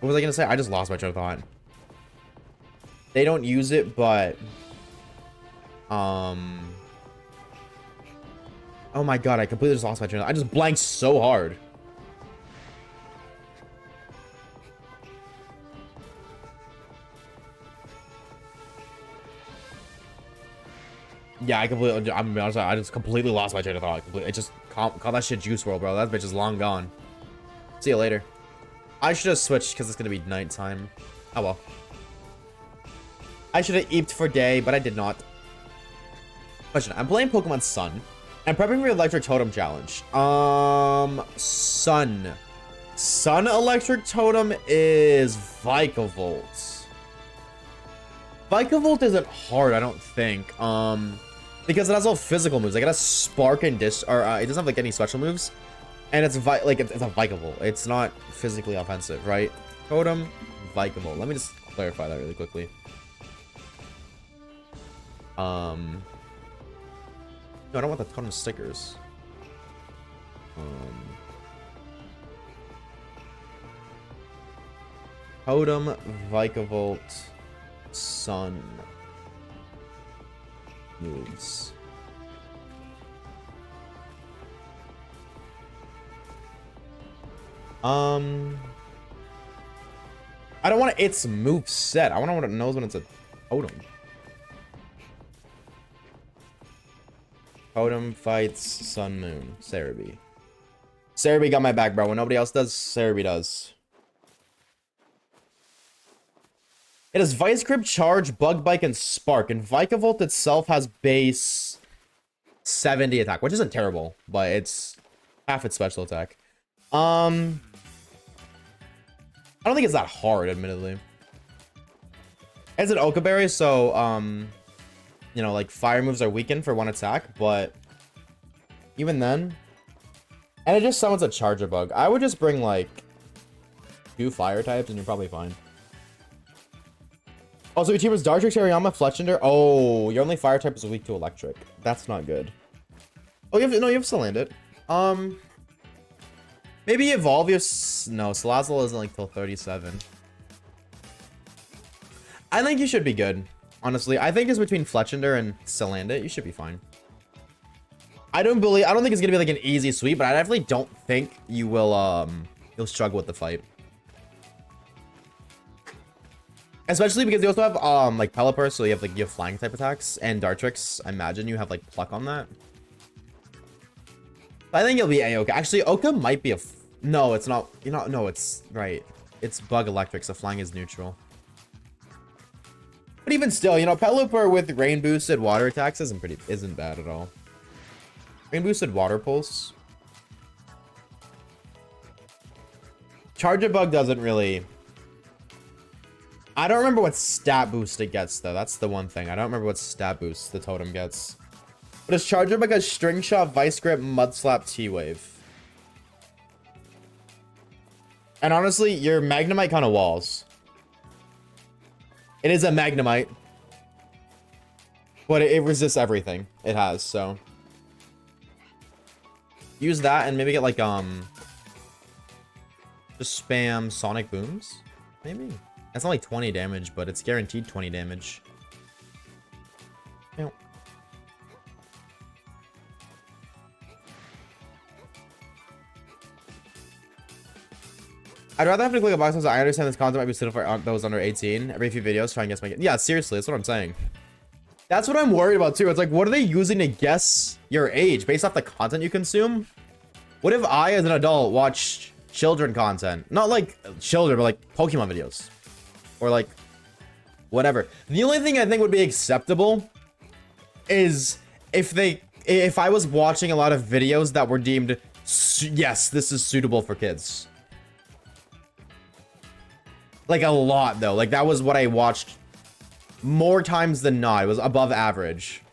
was I gonna say? I just lost my train of thought. They don't use it, but oh my god, I completely just lost my train of thought. I just blanked so hard. Yeah, I'm gonna be honest, I just completely lost my train of thought. It just call that shit Juice WRLD, bro. That bitch is long gone. See you later. I should have switched because it's gonna be nighttime. Oh well. I should have eeped for day, but I did not. Question: I'm playing Pokemon Sun. I'm prepping for the Electric Totem challenge. Sun Electric Totem is Vikavolt. Vikavolt isn't hard, I don't think. Because it has all physical moves. Like it has Spark and it doesn't have like any special moves. And it's like it's a Vikavolt. It's not physically offensive, right? Totem, Vikavolt. Let me just clarify that really quickly. No, I don't want the totem stickers. Totem, Vikavolt, Sun moves. I don't want its move set. I want to know what it knows when it's a totem. Totem fights Sun Moon. Cerebi. Cerebi got my back, bro. When nobody else does, Cerebi does. It has Vice Grip, Charge, Bug Bite, and Spark. And Vikavolt itself has base 70 attack, which isn't terrible, but it's half its special attack. I don't think it's that hard, admittedly. It's an Okaberry, so, you know, like, fire moves are weakened for one attack, but even then... And it just summons a Charger Bug. I would just bring, like, 2 fire types, and you're probably fine. Also, your team was Dartrix, Hariyama, Fletchinder. Oh, your only fire type is weak to electric. That's not good. Oh, you have Salandit. Maybe evolve your... No, Salazzle isn't like till 37. I think you should be good. Honestly, I think it's between Fletchinder and Salandit. You should be fine. I don't think it's gonna be like an easy sweep, but I definitely don't think you will you'll struggle with the fight. Especially because you also have like Pelipper, so you have flying type attacks, and Dartrix. I imagine you have like Pluck on that. I think it'll be A-OK. Actually, Oka might be a... No, it's not. You know, no, it's right. It's Bug Electric, so flying is neutral. But even still, you know, Pelipper with rain boosted water attacks isn't bad at all. Rain boosted water pulse. Charger Bug doesn't really... I don't remember what stat boost it gets, though. That's the one thing. I don't remember what stat boost the totem gets. But it's Charger Bug has String Shot, Vice Grip, Mud Slap, T-Wave. And honestly, your Magnemite kind of walls. It is a Magnemite. But it resists everything it has, so. Use that and maybe get like, just spam Sonic Booms? Maybe. That's only 20 damage, but it's guaranteed 20 damage. Yep. I'd rather have to click a box. I understand this content might be suitable for those under 18. Every few videos, try and guess my... Yeah, seriously, that's what I'm saying. That's what I'm worried about, too. It's like, what are they using to guess your age? Based off the content you consume? What if I, as an adult, watch children content? Not like children, but like Pokemon videos. Or like whatever. The only thing I think would be acceptable is if I was watching a lot of videos that were deemed, yes, this is suitable for kids. Like a lot though. Like that was what I watched more times than not. It was above average.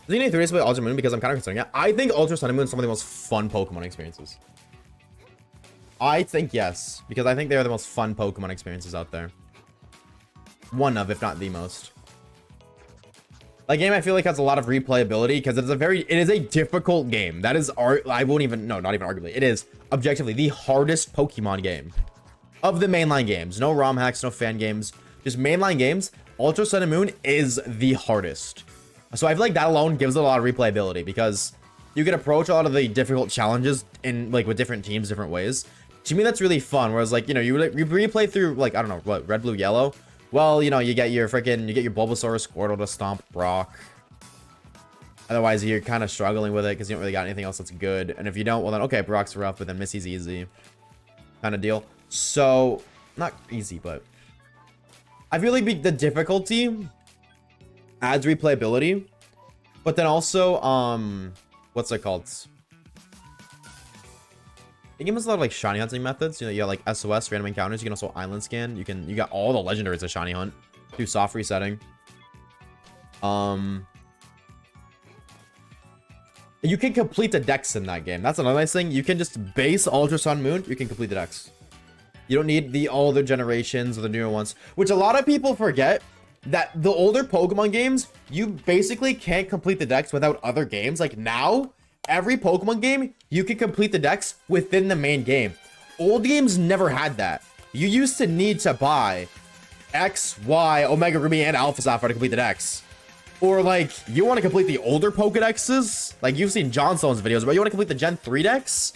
Is he 3 days play Ultra Moon? Because I'm kind of considering it. I think Ultra Sun and Moon is some of the most fun Pokemon experiences. I think yes, because I think they are the most fun Pokemon experiences out there. One of, if not the most. That game I feel like has a lot of replayability because it is a difficult game. That is I won't even, no, not even arguably. It is objectively the hardest Pokemon game of the mainline games. No ROM hacks, no fan games, just mainline games. Ultra Sun and Moon is the hardest. So I feel like that alone gives it a lot of replayability because you can approach a lot of the difficult challenges in like with different teams, different ways. To me, that's really fun. Whereas like, you know, you replay through like, I don't know, what, red, blue, yellow. Well, you know, you get your Bulbasaur, Squirtle to stomp Brock. Otherwise, you're kind of struggling with it because you don't really got anything else that's good. And if you don't, well then, okay, Brock's rough, but then Missy's easy. Kind of deal. So, not easy, but I feel like the difficulty adds replayability. But then also, what's it called? The game has a lot of like shiny hunting methods. You know, you got like SOS, random encounters. You can also island scan. You got all the legendaries of shiny hunt. Do soft resetting. You can complete the decks in that game. That's another nice thing. You can just base Ultra Sun Moon. You can complete the decks. You don't need the older generations or the newer ones, which a lot of people forget that the older Pokemon games, you basically can't complete the decks without other games. Like now, every Pokemon game, you can complete the decks within the main game. Old games never had that. You used to need to buy X, Y, Omega Ruby, and Alpha Sapphire to complete the decks. Or like, you want to complete the older Pokedexes? Like you've seen John Stone's videos, but you want to complete the Gen 3 decks?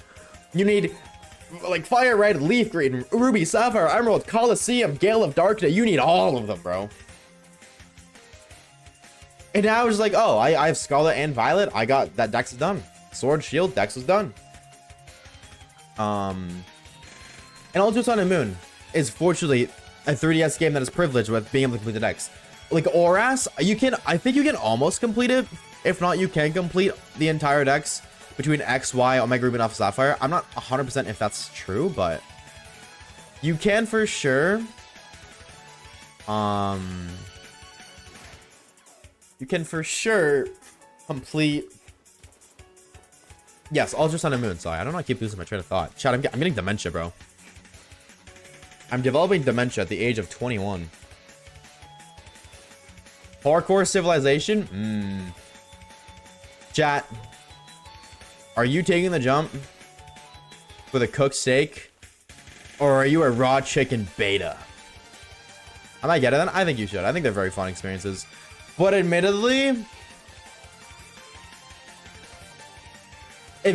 You need like Fire Red, Leaf Green, Ruby, Sapphire, Emerald, Coliseum, Gale of Darkness. You need all of them, bro. And now it's like, oh, I have Scarlet and Violet. I got that dex is done. Sword, Shield, dex is done. And Ultra Sun and Moon is fortunately a 3DS game that is privileged with being able to complete the decks. Like Oras, I think you can almost complete it. If not, you can complete the entire decks between X, Y, Omega Ruby, and Alpha Sapphire. I'm not 100% if that's true, but you can for sure. You can for sure complete. Yes, Ultra Sun and Moon. Sorry, I don't know. I keep losing my train of thought. Chat, I'm getting dementia, bro. I'm developing dementia at the age of 21. Parkour Civilization? Chat, are you taking the jump with a cooked steak? Or are you a raw chicken beta? I might get it then. I think you should. I think they're very fun experiences. But admittedly, I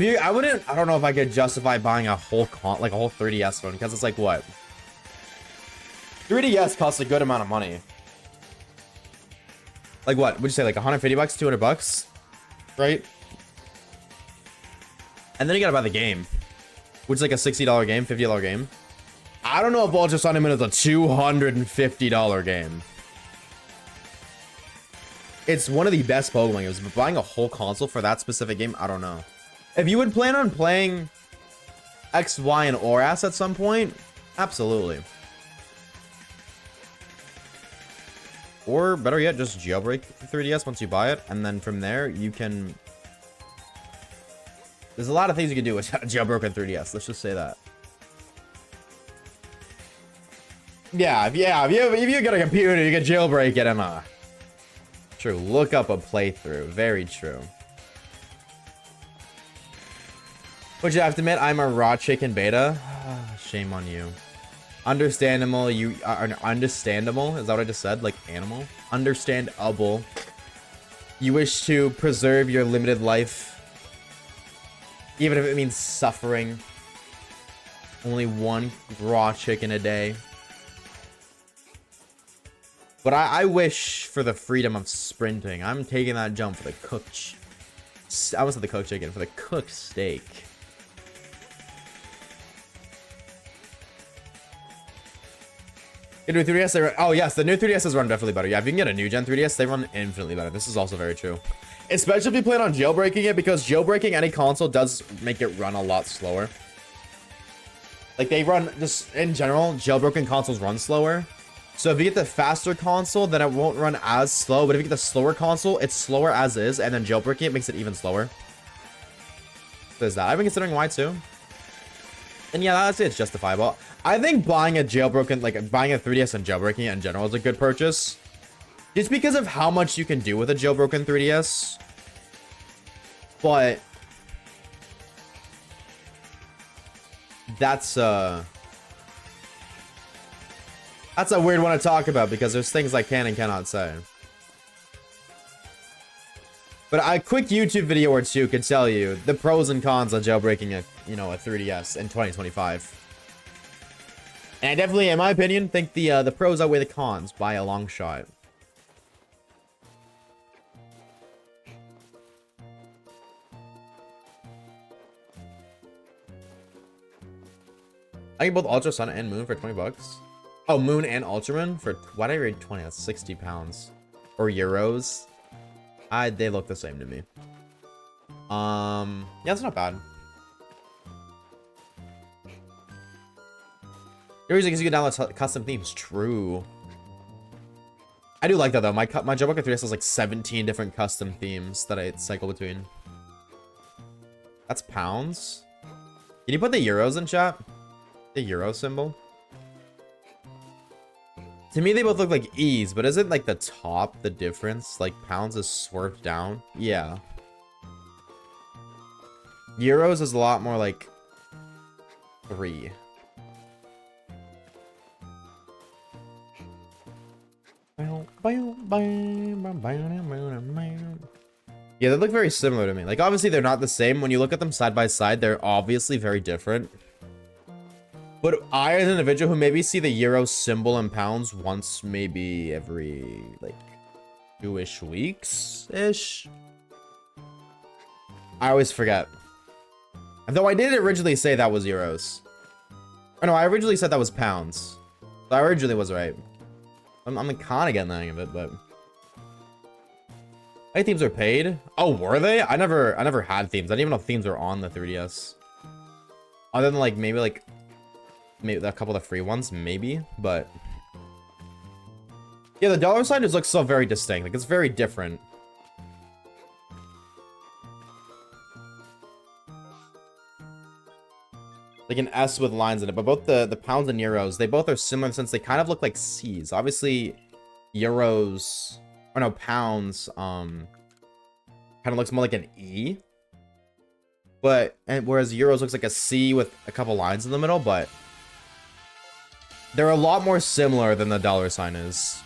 don't know if I could justify buying a whole 3DS phone, because it's like what? 3DS costs a good amount of money. Like what? Would you say like 150 bucks, 200 bucks? Right? And then you gotta buy the game, which is like a $60 game, $50 game. I don't know if Ultra Sun and Moon is a $250 game. It's one of the best Pokemon games, but buying a whole console for that specific game, I don't know. If you would plan on playing X, Y, and Oras at some point, absolutely. Or better yet, just jailbreak the 3DS once you buy it, and then from there you can. There's a lot of things you can do with jailbroken 3DS. Let's just say that. Yeah, if you got a computer, you can jailbreak it and true. Look up a playthrough. Very true. But you have to admit, I'm a raw chicken beta. Shame on you. Understandable. You are understandable. Is that what I just said? Like animal? Understandable. You wish to preserve your limited life, even if it means suffering. Only one raw chicken a day. But I wish for the freedom of sprinting. I'm taking that jump for the I almost said the cooked chicken, for the cooked steak. The new 3DS, they run, oh yes, the new 3DSs run definitely better. Yeah, if you can get a new gen 3DS, they run infinitely better. This is also very true. Especially if you plan on jailbreaking it, because jailbreaking any console does make it run a lot slower. Like, they run, just in general, jailbroken consoles run slower. So if you get the faster console, then it won't run as slow. But if you get the slower console, it's slower as is, and then jailbreaking it makes it even slower. So there's that. I've been considering why too. And yeah, I'd say it's justifiable. I think buying a jailbroken, like buying a 3DS and jailbreaking it in general is a good purchase. Just because of how much you can do with a jailbroken 3DS. But that's a weird one to talk about because there's things I can and cannot say. But a quick YouTube video or two could tell you the pros and cons of jailbreaking a 3DS in 2025. And I definitely, in my opinion, think the pros outweigh the cons by a long shot. I get both Ultra Sun and Moon for 20 bucks. Oh, Moon and Ultraman for, why did I read 20? That's 60 pounds. Or euros. They look the same to me. Yeah, it's not bad. The reason is you can download custom themes. True. I do like that though. My Jailbroken 3DS has like 17 different custom themes that I cycle between. That's pounds. Can you put the euros in chat? The euro symbol. To me, they both look like E's, but isn't like the top the difference? Like pounds is swerved down. Yeah. Euros is a lot more like 3. Yeah, they look very similar to me. Like, obviously, they're not the same. When you look at them side by side, they're obviously very different. But I, as an individual who maybe see the euro symbol in pounds once, maybe every, like, 2-ish weeks-ish. I always forget. Though I did originally say that was euros. Oh, no, I originally said that was pounds. So I originally was right. I'm kind of getting the hang of it, but... My themes are paid? Oh, were they? I never had themes. I didn't even know themes were on the 3DS. Other than, like, maybe a couple of the free ones, maybe, but... Yeah, the dollar sign just looks so very distinct. Like, it's very different. Like an S with lines in it, but both the pounds and euros, they both are similar since they kind of look like C's. Obviously, euros, or no, pounds, kind of looks more like an E. But, and whereas euros looks like a C with a couple lines in the middle, but they're a lot more similar than the dollar sign is.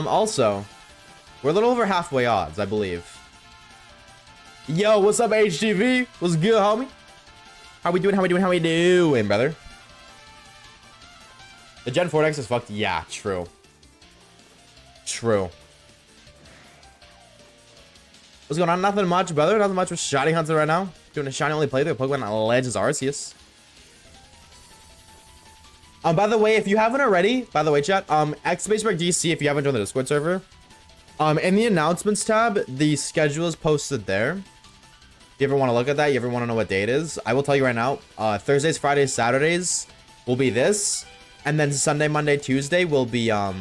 Also, we're a little over halfway odds, I believe. Yo, what's up, HTV? What's good, homie? How we doing, brother? The Gen 4X is fucked. Yeah, true. True. What's going on? Nothing much, brother. Nothing much with Shiny Hunter right now. Doing a Shiny only playthrough of Pokemon Legends Arceus. By the way, if you haven't already, by the way, chat, DC, if you haven't joined the Discord server, in the announcements tab, the schedule is posted there. If you ever want to look at that, you ever want to know what day it is, I will tell you right now, Thursdays, Fridays, Saturdays will be this, and then Sunday, Monday, Tuesday will be, the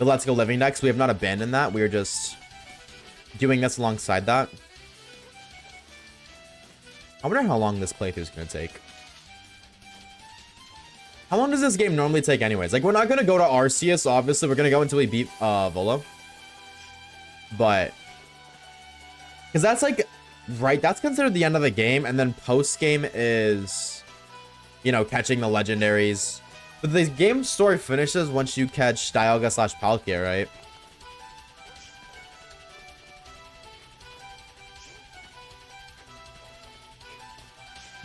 Let's Go Living decks. We have not abandoned that. We are just doing this alongside that. I wonder how long this playthrough is going to take. How long does this game normally take anyways? Like, we're not going to go to Arceus, obviously. We're going to go until we beat Volo. But... because that's like... right, that's considered the end of the game. And then post-game is... you know, catching the legendaries. But the game story finishes once you catch Dialga / Palkia, right?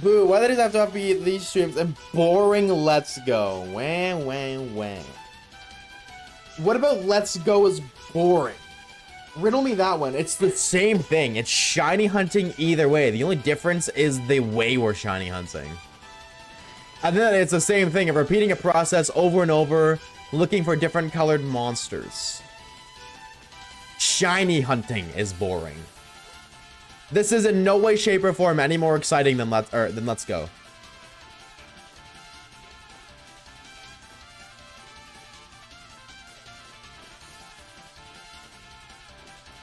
Boo, why does it have to be these streams and boring Let's Go? Wham, wham, wham. What about Let's Go is boring? Riddle me that one. It's the same thing. It's shiny hunting either way. The only difference is the way we're shiny hunting. And then it's the same thing of repeating a process over and over, looking for different colored monsters. Shiny hunting is boring. This is in no way, shape, or form any more exciting than Let's Go.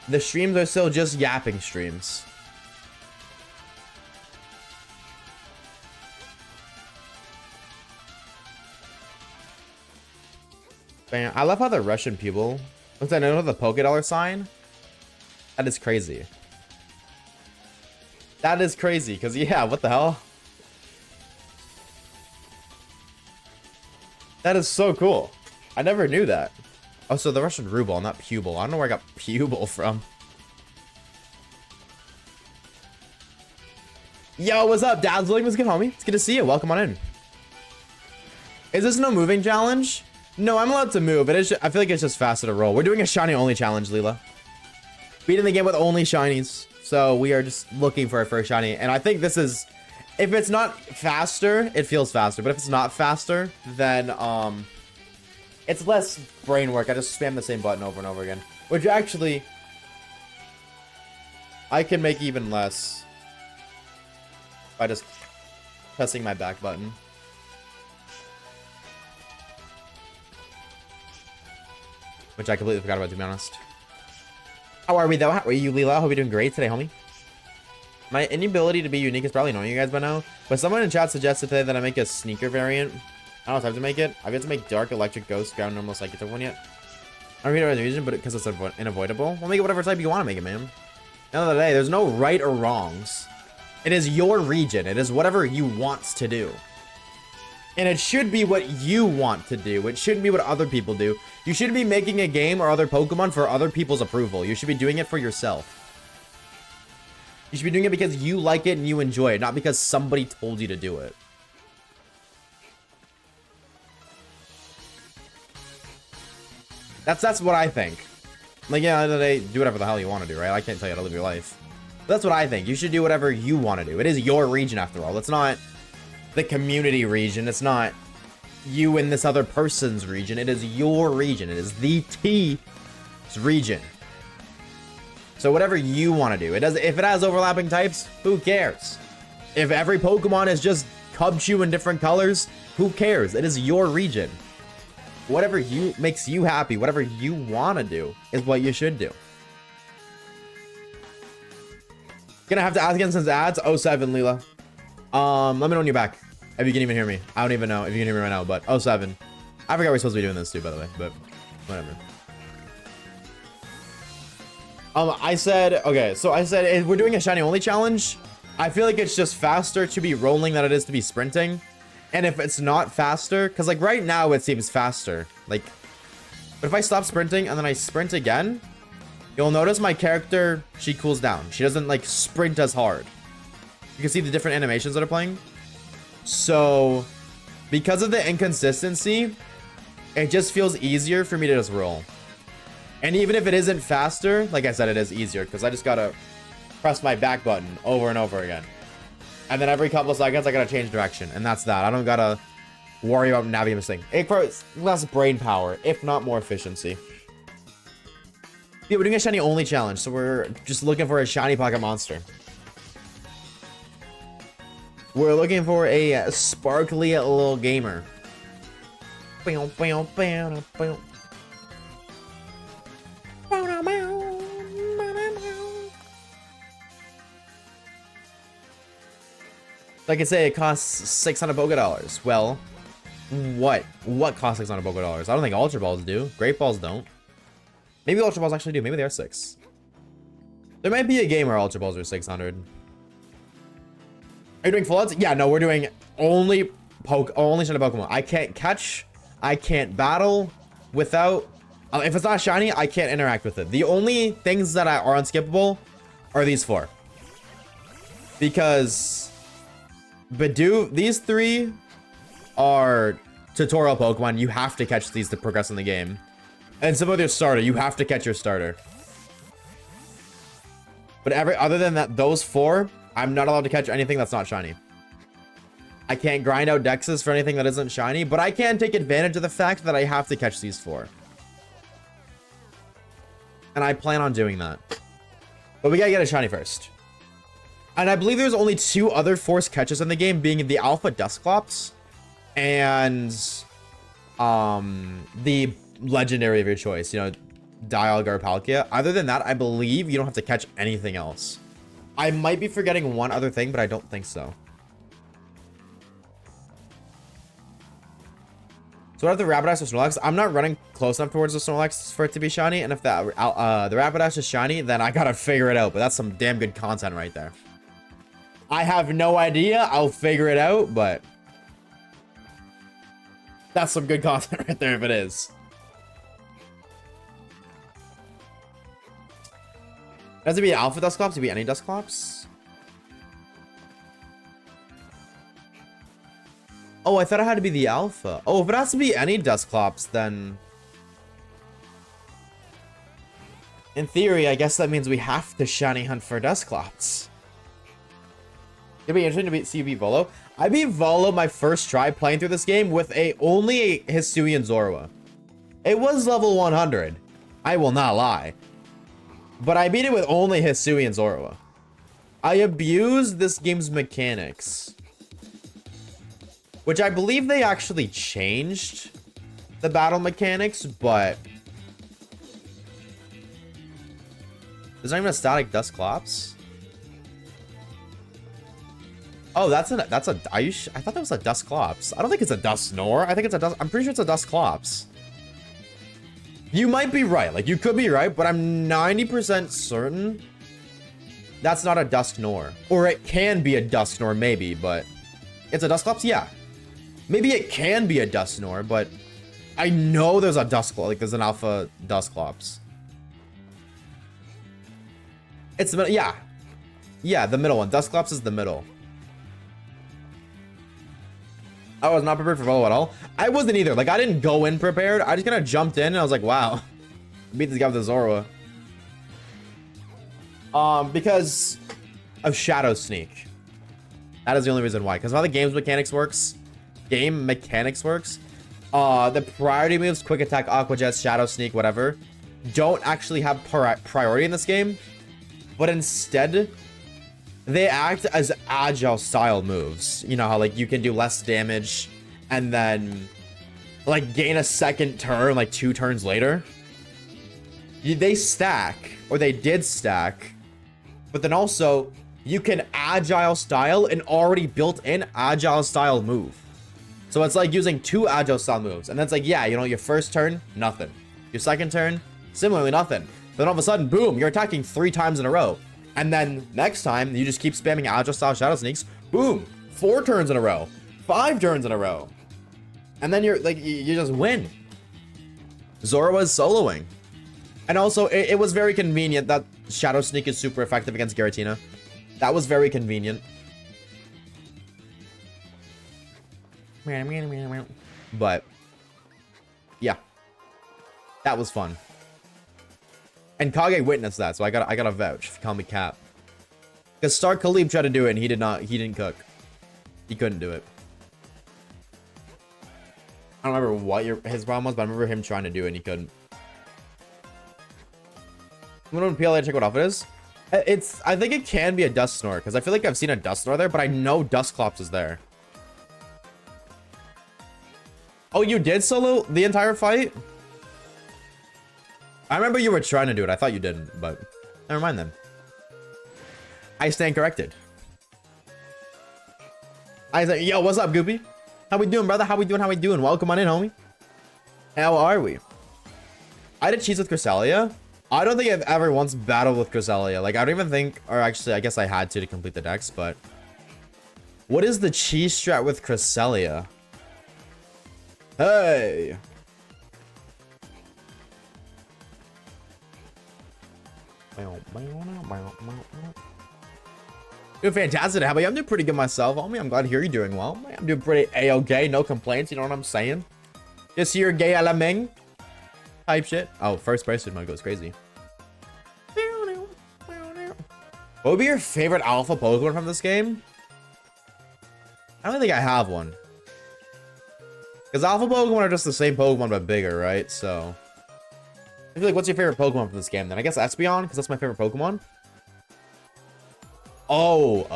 The streams are still just yapping streams. Bam. I love how the Russian people. Once I know the polka dollar sign. That is crazy. That is crazy, because yeah, what the hell? That is so cool. I never knew that. Oh, so the Russian ruble, not pubal. I don't know where I got pubal from. Yo, what's up, Dazzling? What's good, homie? It's good to see you. Welcome on in. Is this no moving challenge? No, I'm allowed to move. I feel like it's just faster to roll. We're doing a shiny only challenge, Leela. Beating the game with only shinies. So we are just looking for our first shiny. And I think this is, if it's not faster, it feels faster. But if it's not faster, then it's less brain work. I just spam the same button over and over again. Which actually, I can make even less by just pressing my back button. Which I completely forgot about, to be honest. How are we, though? How are you, Leela? Hope you're doing great today, homie. My inability to be unique is probably annoying you guys by now. But someone in chat suggested today that I make a sneaker variant. I don't have time to make it. I've yet to make dark, electric, ghost, ground, normal, psychic one yet. I don't read it reason, but because it's unavoidable. Well, make it whatever type you want to make it, man. At the end of the day, there's no right or wrongs. It is your region. It is whatever you want to do. And it should be what you want to do. It shouldn't be what other people do. You shouldn't be making a game or other Pokemon for other people's approval. You should be doing it for yourself. You should be doing it because you like it and you enjoy it, not because somebody told you to do it. That's what I think. Like, yeah, at the end of the day, do whatever the hell you want to do, right? I can't tell you how to live your life. But that's what I think. You should do whatever you want to do. It is your region, after all. It's not the community region. It's not you and this other person's region. It is your region. It is the T's region. So whatever you want to do. It does. If it has overlapping types, who cares? If every Pokemon is just Cubchoo in different colors, who cares? It is your region. Whatever makes you happy, whatever you want to do is what you should do. Gonna have to ask again since ads. 07, Leela. Let me know when you're back. If you can even hear me. I don't even know if you can hear me right now, but 07. I forgot we're supposed to be doing this too, by the way, but whatever. I said, okay, so I said, if we're doing a shiny only challenge, I feel like it's just faster to be rolling than it is to be sprinting. And if it's not faster, because like right now it seems faster, like, but if I stop sprinting and then I sprint again, you'll notice my character, she cools down. She doesn't like sprint as hard. You can see the different animations that are playing. So because of the inconsistency, it just feels easier for me to just roll. And even if it isn't faster, like I said, it is easier because I just gotta press my back button over and over again. And then every couple of seconds, I gotta change direction. And that's that. I don't gotta worry about navigating this thing. It requires less brain power, if not more efficiency. Yeah, we're doing a shiny only challenge. So we're just looking for a shiny pocket monster. We're looking for a sparkly little gamer. Like I say, it costs 600 Poké Dollars. Well, what costs 600 Poké Dollars? I don't think Ultra Balls do. Great Balls don't. Maybe Ultra Balls actually do. Maybe they are 6. There might be a game where Ultra Balls are 600. Are you doing Floods? Yeah, no, we're doing only shiny Pokemon. I can't catch. I can't battle without. If it's not shiny, I can't interact with it. The only things that are unskippable are these 4. Because Bidoof, these three are tutorial Pokemon. You have to catch these to progress in the game. And some of your starter, you have to catch your starter. But other than that, those four, I'm not allowed to catch anything that's not shiny. I can't grind out dexes for anything that isn't shiny, but I can take advantage of the fact that I have to catch these four. And I plan on doing that. But we gotta get a shiny first. And I believe there's only 2 other forced catches in the game, being the Alpha Dusclops and the legendary of your choice, you know, Dialga or Palkia. Other than that, I believe you don't have to catch anything else. I might be forgetting one other thing, but I don't think so. So what if the Rapidash or Snorlax? I'm not running close enough towards the Snorlax for it to be shiny, and if the Rapidash is shiny, then I gotta figure it out. But that's some damn good content right there. I have no idea. I'll figure it out, but that's some good content right there if it is. Does it be Alpha Dusclops? Does it be any Dusclops? Oh, I thought it had to be the Alpha. Oh, if it has to be any Dusclops, then in theory, I guess that means we have to shiny hunt for Dusclops. It'd be interesting to see you beat Volo. I beat Volo my first try playing through this game with only a Hisuian Zorua. It was level 100. I will not lie. But I beat it with only Hisuian Zorua. I abused this game's mechanics, which I believe they actually changed the battle mechanics, but there's not even a static Dusclops. Oh, I thought that was a Dusclops. I don't think it's a Dusknor. I think it's a I'm pretty sure it's a Dusclops. You might be right. Like, you could be right, but I'm 90% certain that's not a Dusknor. Or it can be a Dusknor, maybe, but it's a Dusclops? Yeah. Maybe it can be a Dusknor, but I know there's a Dusclops. Like, there's an Alpha Dusclops. It's the middle. Yeah. Yeah, the middle one. Dusclops is the middle. I was not prepared for Volo at all. I wasn't either. Like, I didn't go in prepared. I just kind of jumped in and I was like, wow. Beat this guy with a Zorua. Because of Shadow Sneak. That is the only reason why. Because how the game mechanics works, the priority moves, Quick Attack, Aqua Jet, Shadow Sneak, whatever, don't actually have priority in this game. But instead, they act as agile style moves. You know how, like, you can do less damage and then, like, gain a second turn, like, 2 turns later. They stack, or they did stack, but then also, you can agile style an already built-in agile style move. So it's like using 2 agile style moves. And that's like, yeah, you know, your first turn, nothing. Your second turn, similarly, nothing. Then all of a sudden, boom, you're attacking 3 times in a row. And then next time, you just keep spamming agile style Shadow Sneaks. Boom, 4 turns in a row, 5 turns in a row. And then you're like, you just win. Zora was soloing. And also, it was very convenient that Shadow Sneak is super effective against Giratina. That was very convenient. But yeah, that was fun. And Kage witnessed that, so I gotta vouch. Call me Cap. Because Star Khalib tried to do it and he didn't cook. He couldn't do it. I don't remember what his problem was, but I remember him trying to do it and he couldn't. I'm gonna PLA to check what off it is. I think it can be a Dusknor, because I feel like I've seen a Dusknor there, but I know Dusclops is there. Oh, you did solo the entire fight? I remember you were trying to do it. I thought you didn't, but never mind then. I stand corrected. I was like, yo, what's up, Goopy? How we doing, brother? How we doing? Welcome on in, homie. How are we? I did cheese with Cresselia. I don't think I've ever once battled with Cresselia. Like, I don't even think, or actually, I guess I had to complete the dex, but what is the cheese strat with Cresselia? Hey. Doing fantastic. How about you? I'm doing pretty good myself, homie. I'm glad to hear you're doing well. I'm doing pretty A-okay. No complaints. You know what I'm saying? Just here, gay a la Ming type shit. Oh, first person mode goes crazy. What would be your favorite alpha Pokemon from this game? I don't think I have one. Because alpha Pokemon are just the same Pokemon but bigger, right? So I feel like, what's your favorite Pokemon from this game then? I guess Espeon, because that's my favorite Pokemon. Oh.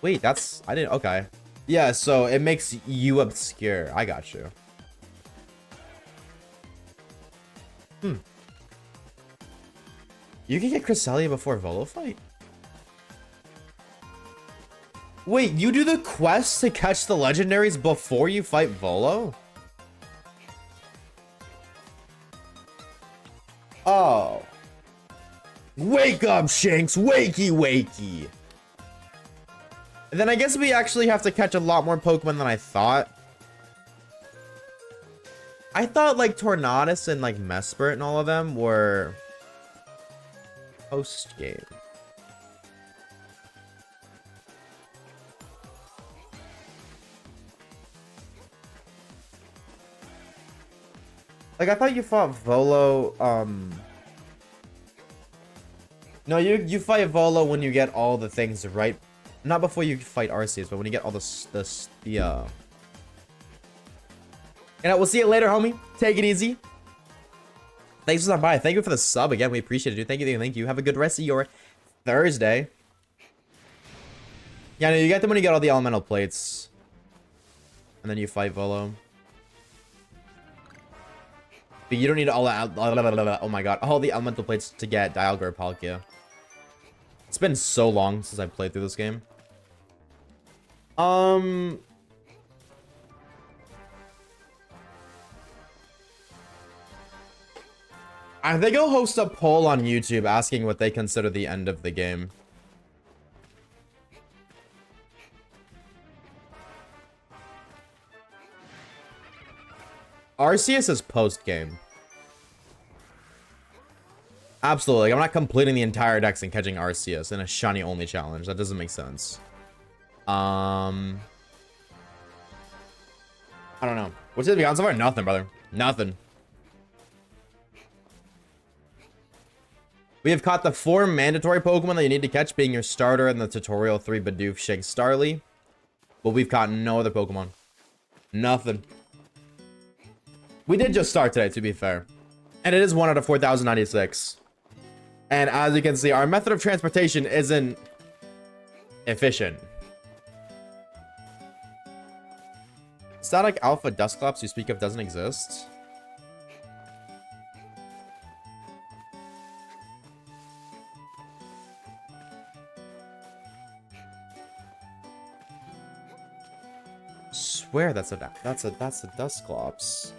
Wait, that's... I didn't... Okay. Yeah, so it makes you obscure. I got you. You can get Cresselia before Volo fight? Wait, you do the quest to catch the legendaries before you fight Volo? Oh. Wake up, Shanks. Wakey, wakey. And then I guess we actually have to catch a lot more Pokemon than I thought. I thought like Tornadus and like Mesprit and all of them were post-game. Like, I thought you fought Volo, no, you fight Volo when you get all the things right. Not before you fight Arceus, but when you get all the And we'll see you later, homie. Take it easy. Thanks for stopping by. Thank you for the sub again. We appreciate it, dude. Thank you, thank you. Have a good rest of your Thursday. Yeah, no, you get them when you get all the elemental plates. And then you fight Volo. But you don't need all that. Oh my god. All the elemental plates to get Dialga or Palkia. It's been so long since I played through this game. I think I'll host a poll on YouTube asking what they consider the end of the game. Arceus is post-game. Absolutely. Like, I'm not completing the entire dex and catching Arceus in a shiny only challenge. That doesn't make sense. I don't know. What's it beyond so far? Nothing, brother. Nothing. We have caught the 4 mandatory Pokemon that you need to catch, being your starter in the tutorial 3 Bidoof, Shanks, Starly. But we've caught no other Pokemon. Nothing. We did just start today, to be fair. And it is 1 out of 4,096. And as you can see, our method of transportation isn't efficient. Static Alpha Dusclops you speak of doesn't exist. Swear that's a Dusclops.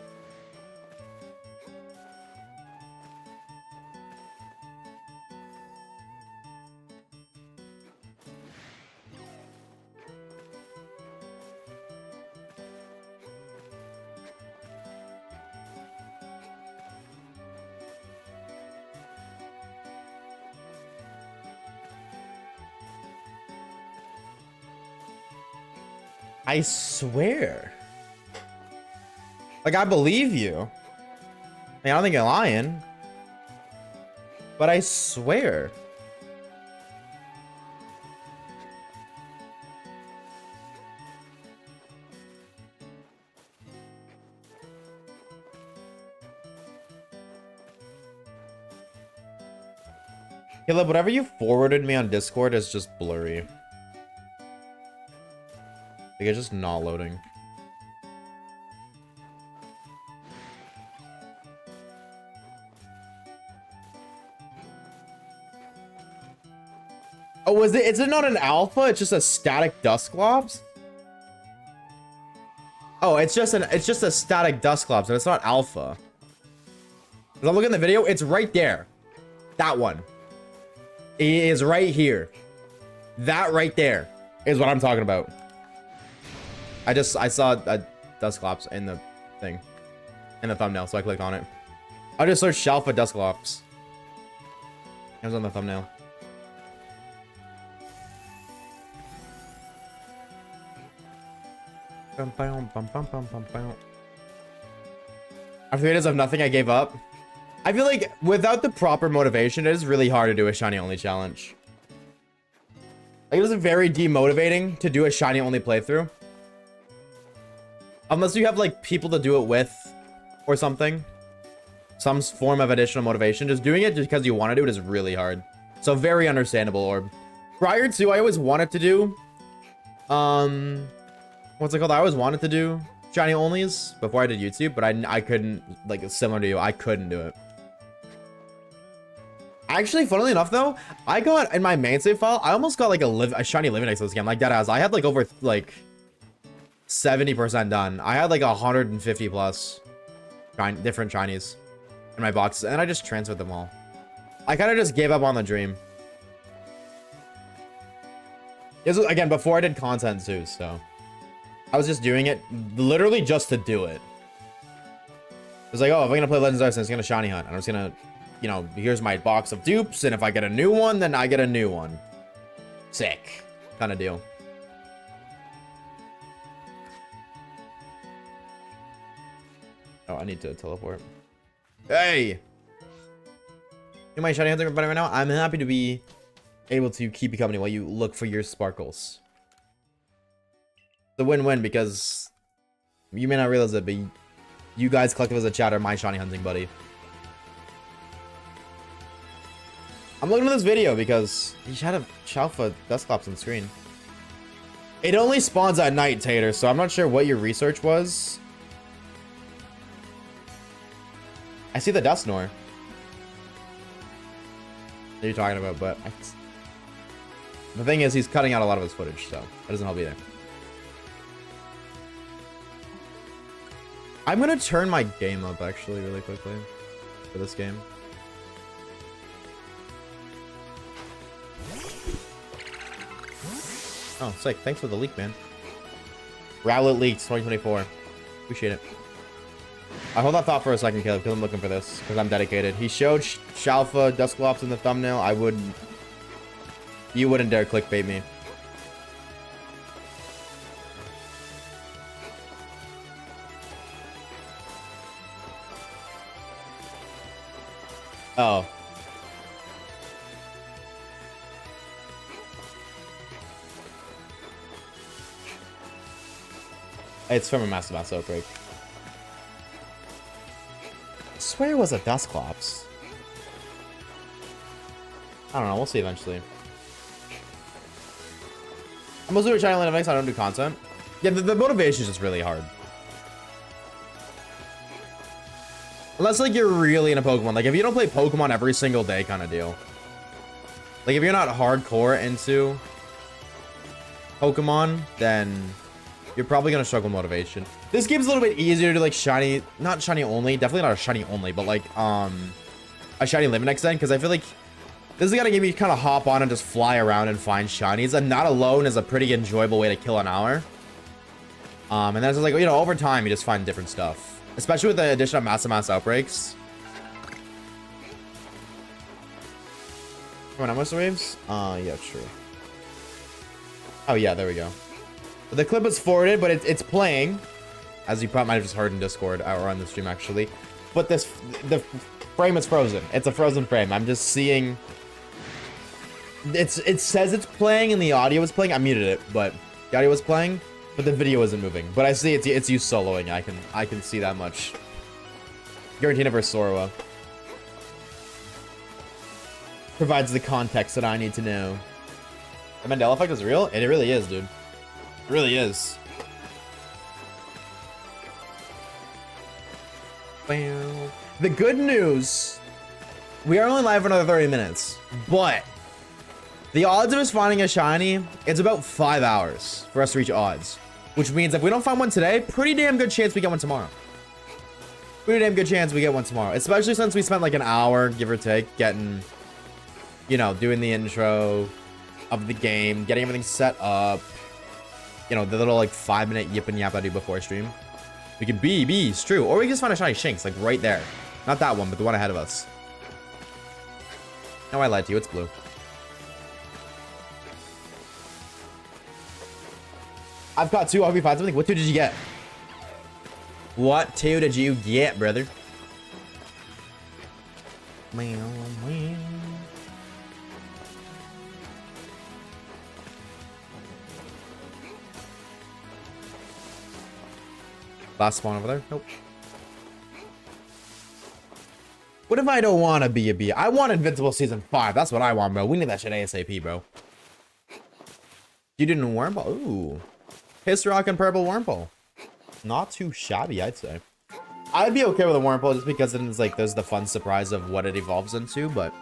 I swear. Like, I believe you. I mean, I don't think you're lying. But I swear. Caleb, whatever you forwarded me on Discord is just blurry. Like, it's just not loading. Oh, is it not an alpha? It's just a static Dusclops? Oh, it's just a static Dusclops, and it's not alpha. As I'm looking at the video, it's right there. That one. It is right here. That right there is what I'm talking about. I saw a Dusclops in the thing. In the thumbnail, so I clicked on it. I just searched Shalfa Dusclops. It was on the thumbnail. After 3 days of nothing, I gave up. I feel like without the proper motivation, it is really hard to do a shiny only challenge. Like, it is very demotivating to do a shiny only playthrough. Unless you have like people to do it with or something. Some form of additional motivation. Just doing it just because you want to do it is really hard. So very understandable, Orb. Prior to, I always wanted to do... what's it called? I always wanted to do shiny onlys before I did YouTube, but I couldn't, like, similar to you, I couldn't do it. Actually, funnily enough, though, I got, in my main save file, I almost got, like, a shiny living next to this game. Like, deadass. I had, like, over, like, 70% done. I had, like, 150 plus different shinies in my box, and I just transferred them all. I kind of just gave up on the dream. This was, again, before I did content, too, so... I was just doing it literally just to do it. It was like, oh, if I'm going to play Legends Arceus, it's going to shiny hunt. And I'm just going to, you know, here's my box of dupes. And if I get a new one, then I get a new one. Sick. Kind of deal. Oh, I need to teleport. Hey! You my shiny hunting right now? I'm happy to be able to keep you company while you look for your sparkles. The win-win, because you may not realize it, but you guys collective as a chat are my shiny hunting buddy. I'm looking at this video because you should have Chalfa Dusclops on screen. It only spawns at night, Tater, so I'm not sure what your research was. I see the Dustnor that you're talking about, but the thing is, he's cutting out a lot of his footage, so that doesn't help either. I'm gonna turn my game up actually really quickly for this game. Oh, sick. Thanks for the leak, man. Rowlet Leaks 2024. Appreciate it. I hold that thought for a second, Caleb, because I'm looking for this, because I'm dedicated. He showed Shalfa Dusclops in the thumbnail. I wouldn't... You wouldn't dare clickbait me. Oh. It's from a massive mass outbreak. I swear it was a Dusclops. I don't know, we'll see eventually. I'm mostly doing China Land I don't do content. Yeah, the motivation is just really hard. Unless, like, you're really into Pokemon. Like, if you don't play Pokemon every single day kind of deal. Like, if you're not hardcore into Pokemon, then you're probably going to struggle with motivation. This game's a little bit easier to, like, shiny... Not shiny only. Definitely not a shiny only, but, like, a shiny living extend. Because I feel like this is the kind of game you kind of hop on and just fly around and find shinies. And not alone is a pretty enjoyable way to kill an hour. And then it's just like, you know, over time, you just find different stuff. Especially with the addition of mass outbreaks. Come on, how much the waves? Yeah, true. Oh, yeah, there we go. The clip is forwarded, but it's playing. As you probably might have just heard in Discord or on the stream, actually. But the frame is frozen. It's a frozen frame. I'm just seeing... It says it's playing and the audio is playing. I muted it, but the audio was playing. But the video isn't moving. But I see it's you soloing. I can see that much. Garantina versus Soroa. Provides the context that I need to know. The Mandela effect is real? And it really is, dude. It really is. The good news. We are only live for another 30 minutes. But the odds of us finding a shiny, it's about 5 hours for us to reach odds. Which means if we don't find one today, pretty damn good chance we get one tomorrow. Pretty damn good chance we get one tomorrow. Especially since we spent like an hour, give or take, getting, you know, doing the intro of the game, getting everything set up. You know, the little like 5-minute yip and yap I do before stream. We could it's true. Or we can just find a shiny Shinx, like right there. Not that one, but the one ahead of us. No, I lied to you. It's blue. I've got 2. I hope you find something. What 2 did you get? What 2 did you get, brother? Last spawn over there? Nope. What if I don't want to be a bee? I want Invincible Season 5. That's what I want, bro. We need that shit ASAP, bro. You didn't Wormhole? Ooh. Piss Rock and Purple Wormhole. Not too shabby, I'd say. I'd be okay with a Wormhole just because then it's like there's the fun surprise of what it evolves into, but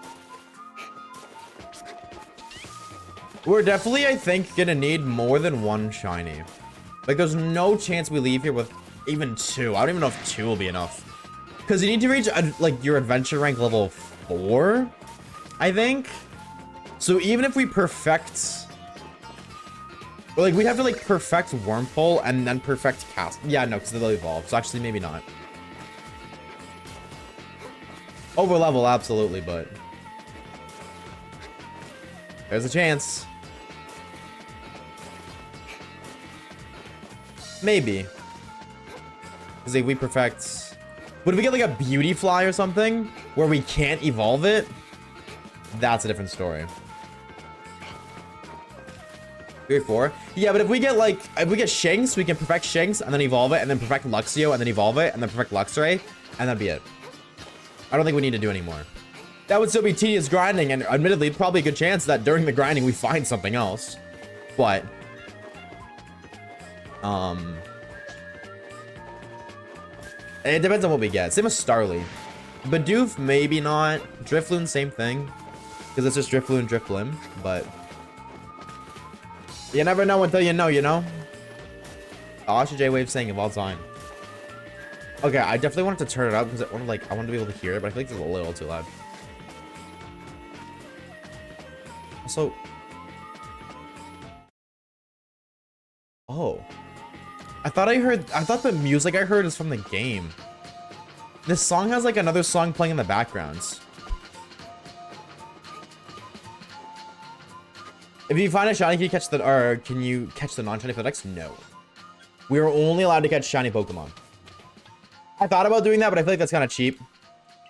we're definitely, I think, gonna need more than 1 shiny. Like, there's no chance we leave here with even 2. I don't even know if 2 will be enough. Because you need to reach, like, your adventure rank level 4, I think. So even if we perfect... Or, like, we'd have to, like, perfect Wormhole and then perfect Cast. Yeah, no, because they'll evolve. So actually, maybe not. Over level, absolutely, but... There's a chance. Maybe. Because if we perfect... But if we get like a Beauty Fly or something, where we can't evolve it, that's a different story. 3 or 4. Yeah, but if we get like... If we get Shanks, we can perfect Shanks and then evolve it, and then perfect Luxio and then evolve it, and then perfect Luxray, and that'd be it. I don't think we need to do any more. That would still be tedious grinding, and admittedly, probably a good chance that during the grinding we find something else. But... It depends on what we get. Same as Starly. Bidoof, maybe not. Drifloon, same thing. Because it's just Drifloon, Drifblim. But... You never know until you know, you know? Osha J-Wave saying it all the time. Okay, I definitely wanted to turn it up because I want to be able to hear it, but I feel like it's a little too loud. Also... Oh. I thought the music I heard is from the game. This song has like another song playing in the background. If you find a shiny, can you catch the non-shiny for the next? No. We are only allowed to catch shiny Pokemon. I thought about doing that, but I feel like that's kind of cheap.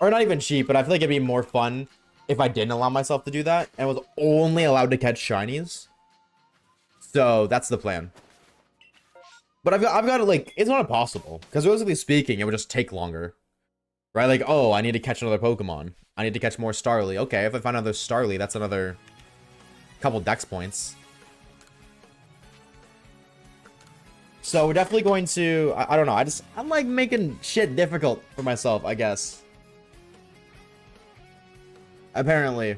Or not even cheap, but I feel like it'd be more fun if I didn't allow myself to do that and was only allowed to catch shinies. So that's the plan. But I've got it, like, it's not impossible. Because realistically speaking, it would just take longer. Right? Like, oh, I need to catch another Pokemon. I need to catch more Starly. Okay, if I find another Starly, that's another couple dex points. So we're definitely going to... I don't know. I'm, like, making shit difficult for myself, I guess. Apparently.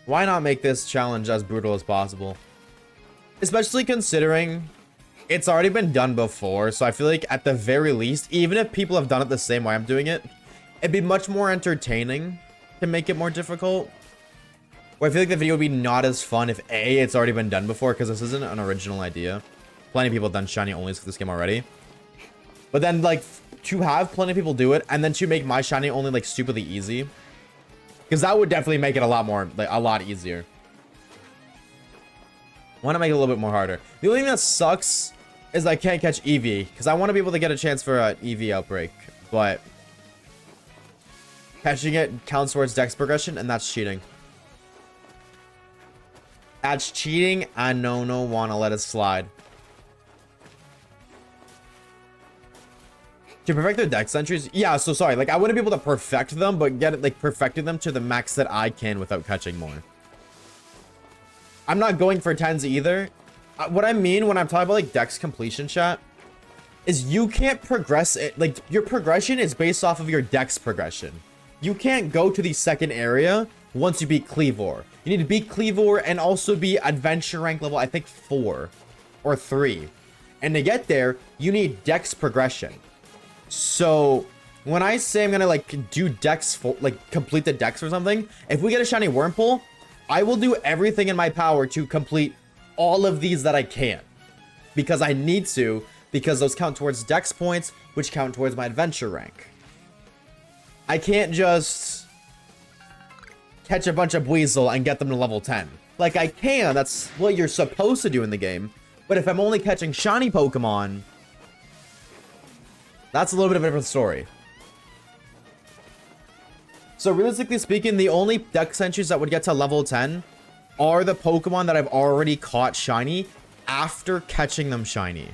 Why not make this challenge as brutal as possible? Especially considering... It's already been done before, so I feel like at the very least, even if people have done it the same way I'm doing it, it'd be much more entertaining to make it more difficult. Or I feel like the video would be not as fun if A, it's already been done before, because this isn't an original idea. Plenty of people have done shiny onlys for this game already. But then, like, to have plenty of people do it, and then to make my shiny only, like, stupidly easy. Because that would definitely make it a lot more, like, a lot easier. I want to make it a little bit more harder. The only thing that sucks is I can't catch Eevee, because I want to be able to get a chance for an Eevee outbreak, but catching it counts towards dex progression, and that's cheating. That's cheating. I no want to let it slide. To perfect their dex entries? Yeah, so sorry, like, I wouldn't be able to perfect them, but get it, like, perfecting them to the max that I can without catching more. I'm not going for 10s either. What I mean when I'm talking about like dex completion, chat, is you can't progress it. Like, your progression is based off of your dex progression. You can't go to the second area once you beat Cleavor. You need to beat Cleavor and also be adventure rank level, I think 4 or 3. And to get there, you need dex progression. So when I say I'm gonna like do dex for like complete the dex or something, if we get a shiny Wurmple, I will do everything in my power to complete all of these that I can, because I need to, because those count towards dex points, which count towards my adventure rank. I can't just catch a bunch of Weasel and get them to level 10. Like, I can. That's what you're supposed to do in the game. But if I'm only catching shiny Pokemon, that's a little bit of a different story. So realistically speaking, the only dex entries that would get to level 10 are the Pokemon that I've already caught shiny after catching them shiny.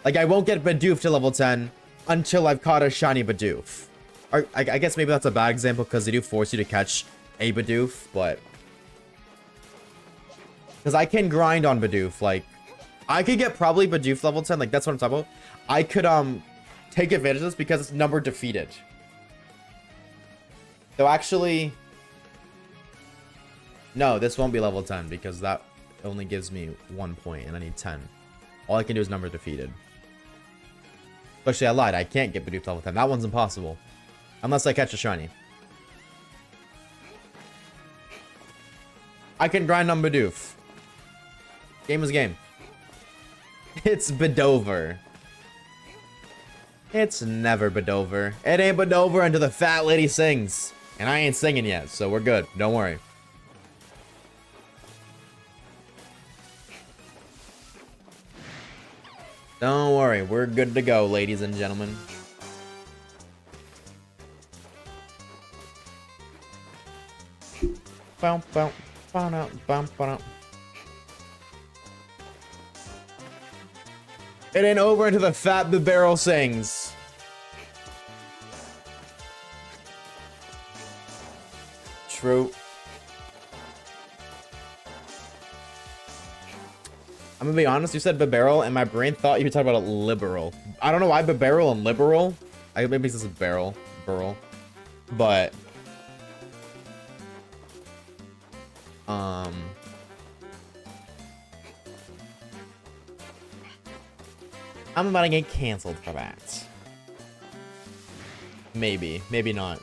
Like, I won't get Bidoof to level 10 until I've caught a shiny Bidoof. Or, I guess maybe that's a bad example because they do force you to catch a Bidoof, but... Because I can grind on Bidoof, like... I could get probably Bidoof level 10, like, that's what I'm talking about. I could, take advantage of this because it's number defeated. So actually... No, this won't be level 10 because that only gives me 1 point and I need 10. All I can do is number defeated. Actually, I lied. I can't get Bidoof level 10. That one's impossible. Unless I catch a shiny. I can grind on Bidoof. Game is game. It's Bidover. It's never Bidover. It ain't Bidover until the fat lady sings. And I ain't singing yet, so we're good. Don't worry. Don't worry, we're good to go, ladies and gentlemen. It ain't over until the fat barrel sings. True. I'm gonna be honest, you said Babarrel, and my brain thought you were talking about a liberal. I don't know why Babarrel and liberal. Maybe this is barrel, burl. But... I'm about to get canceled for that. Maybe. Maybe not.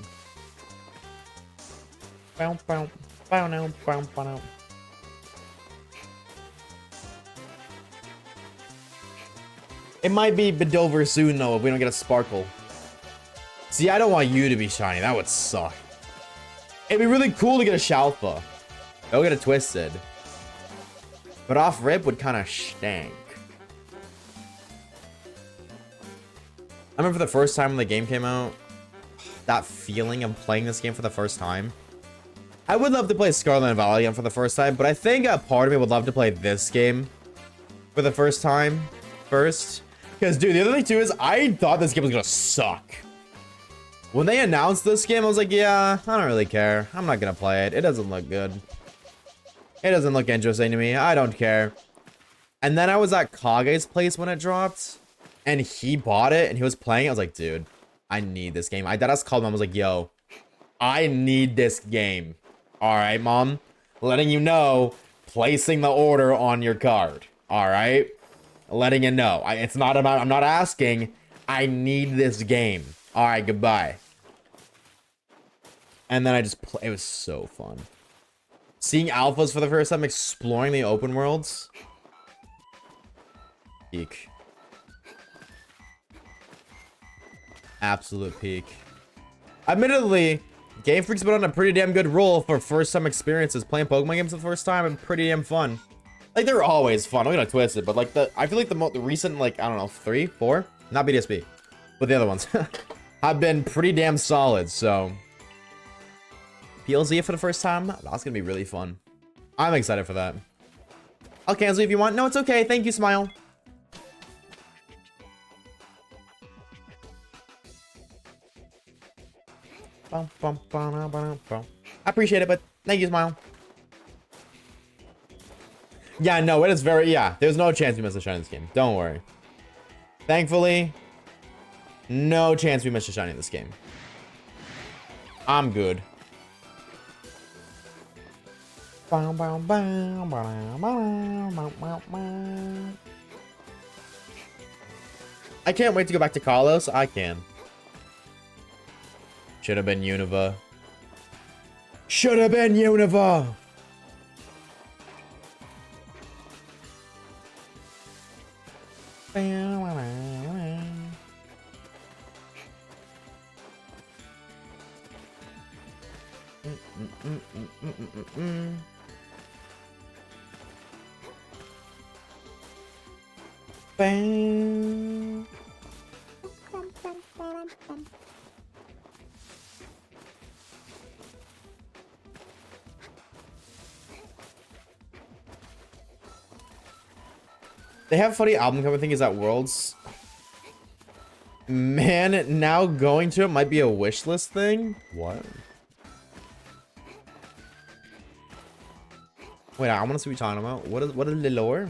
Bow, bow, bow, now, bow, bow, now. It might be Bidover soon, though, if we don't get a Sparkle. See, I don't want you to be shiny. That would suck. It'd be really cool to get a Shalpa. Don't get it twisted. But off rip would kind of stank. I remember the first time when the game came out, that feeling of playing this game for the first time. I would love to play Scarlet and Violet for the first time, but I think a part of me would love to play this game for the first time first. Because, dude, the other thing, too, is I thought this game was gonna suck. When they announced this game, I was like, yeah, I don't really care. I'm not gonna play it. It doesn't look good. It doesn't look interesting to me. I don't care. And then I was at Kage's place when it dropped. And he bought it, and he was playing it. I was like, dude, I need this game. I just called him. I was like, yo, I need this game. All right, mom. Letting you know, placing the order on your card. All right? Letting you know. It's not about, I'm not asking. I need this game. All right, goodbye. And then I just it was so fun. Seeing alphas for the first time, exploring the open worlds. Peak. Absolute peak. Admittedly, Game Freak's been on a pretty damn good roll for first time experiences. Playing Pokemon games for the first time and pretty damn fun. Like, they're always fun. I'm gonna twist it, but like I feel like the recent, like, I don't know, 3, 4, not BDSP, but the other ones have been pretty damn solid. So PLZ for the first time, that's gonna be really fun. I'm excited for that. I'll cancel if you want. No, it's okay. Thank you, Smile. I appreciate it, but thank you, Smile. Yeah, no, it is very, yeah, there's no chance we miss a shiny in this game. Don't worry. Thankfully, no chance we miss a shiny in this game. I'm good. I can't wait to go back to Kalos. I can. Should have been Unova. Should have been Unova. Bang. They have a funny album cover thing is at Worlds. Man, now going to it might be a wish list thing. What? Wait, I want to see what you're talking about. What is the lore?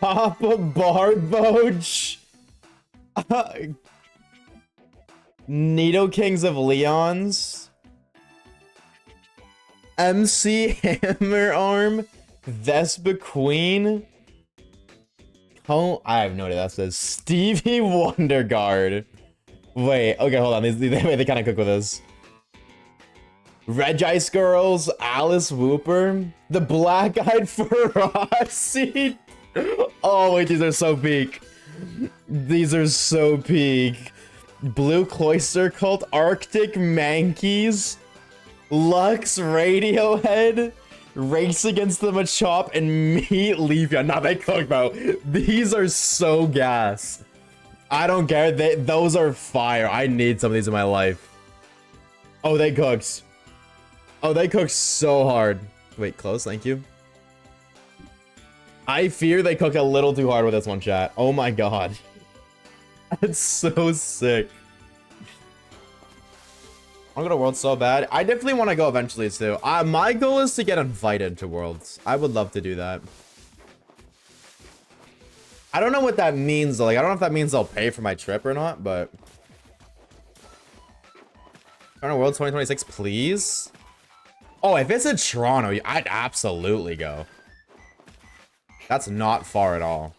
Papa Barboach. Nido Kings of Leons. MC Hammer Arm. Vespa Queen. Oh, I have no idea. That says Stevie Wonderguard. Wait, okay, hold on. They kind of cook with this. Red Ice Girls, Alice Whooper, the Black Eyed Ferocity. Oh wait, these are so peak. These are so peak. Blue Cloister Cult, Arctic Mankeys, Lux Radiohead, Race Against the Machop, and Meat Leaf. Yeah, nah, they cook, bro. These are so gas. I don't care. Those are fire. I need some of these in my life. Oh, they cooked. Oh, they cooked so hard. Wait, close. Thank you. I fear they cooked a little too hard with this one, chat. Oh my god. That's so sick. I want to go to Worlds so bad. I definitely want to go eventually too. My goal is to get invited to Worlds. I would love to do that. I don't know what that means though. Like, I don't know if that means they'll pay for my trip or not, but... Toronto Worlds 2026, please? Oh, if it's in Toronto, I'd absolutely go. That's not far at all.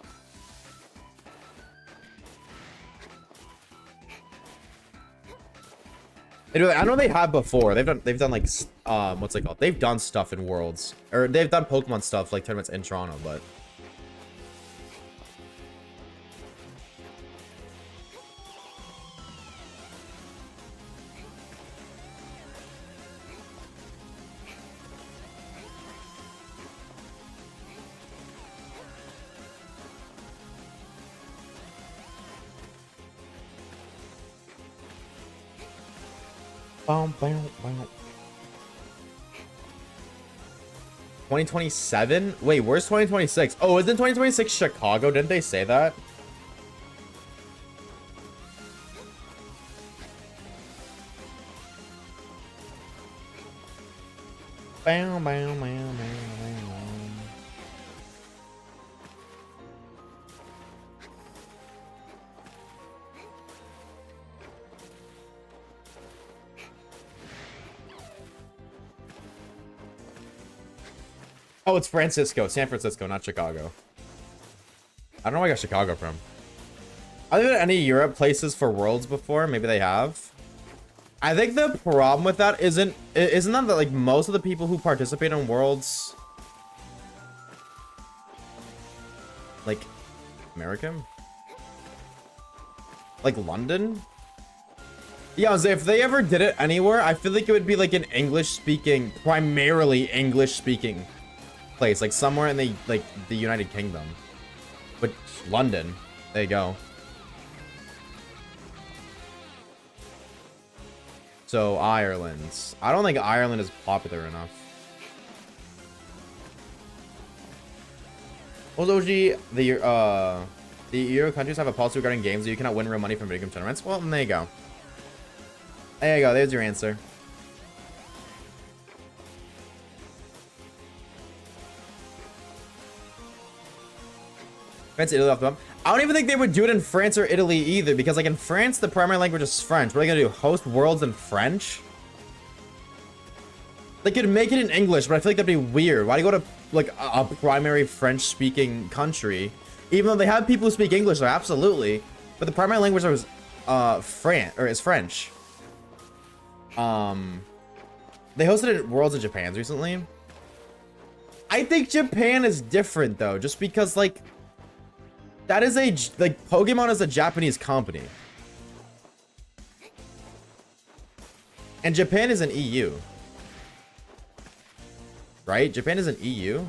Anyway, I know they have before. They've done like what's it called? They've done stuff in Worlds, or they've done Pokemon stuff like tournaments in Toronto, but bow, bow, bow. 2027? Wait, where's 2026? Oh, isn't 2026 Chicago? Didn't they say that? Bow, bow, bow, bow, bow. Oh, it's Francisco. San Francisco, not Chicago. I don't know where I got Chicago from. Are there any Europe places for Worlds before? Maybe they have. I think the problem with that isn't that like most of the people who participate in Worlds, like American, like London. Yeah, if they ever did it anywhere, I feel like it would be like an English-speaking, primarily English-speaking place, like somewhere in the United Kingdom. But London, there you go. So Ireland. I don't think Ireland is popular enough. Also, OG, the Euro countries have a policy regarding games that you cannot win real money from video game tournaments. Well, there you go. There you go. There's your answer. France, Italy off the bump. I don't even think they would do it in France or Italy either, because like in France, the primary language is French. What are they gonna do? Host Worlds in French? They could make it in English, but I feel like that'd be weird. Why do you go to like a primary French-speaking country? Even though they have people who speak English, there, absolutely. But the primary language is French. They hosted Worlds in Japan recently. I think Japan is different though, just because like that is like Pokemon is a Japanese company. And Japan is an EU. Right? Japan is an EU.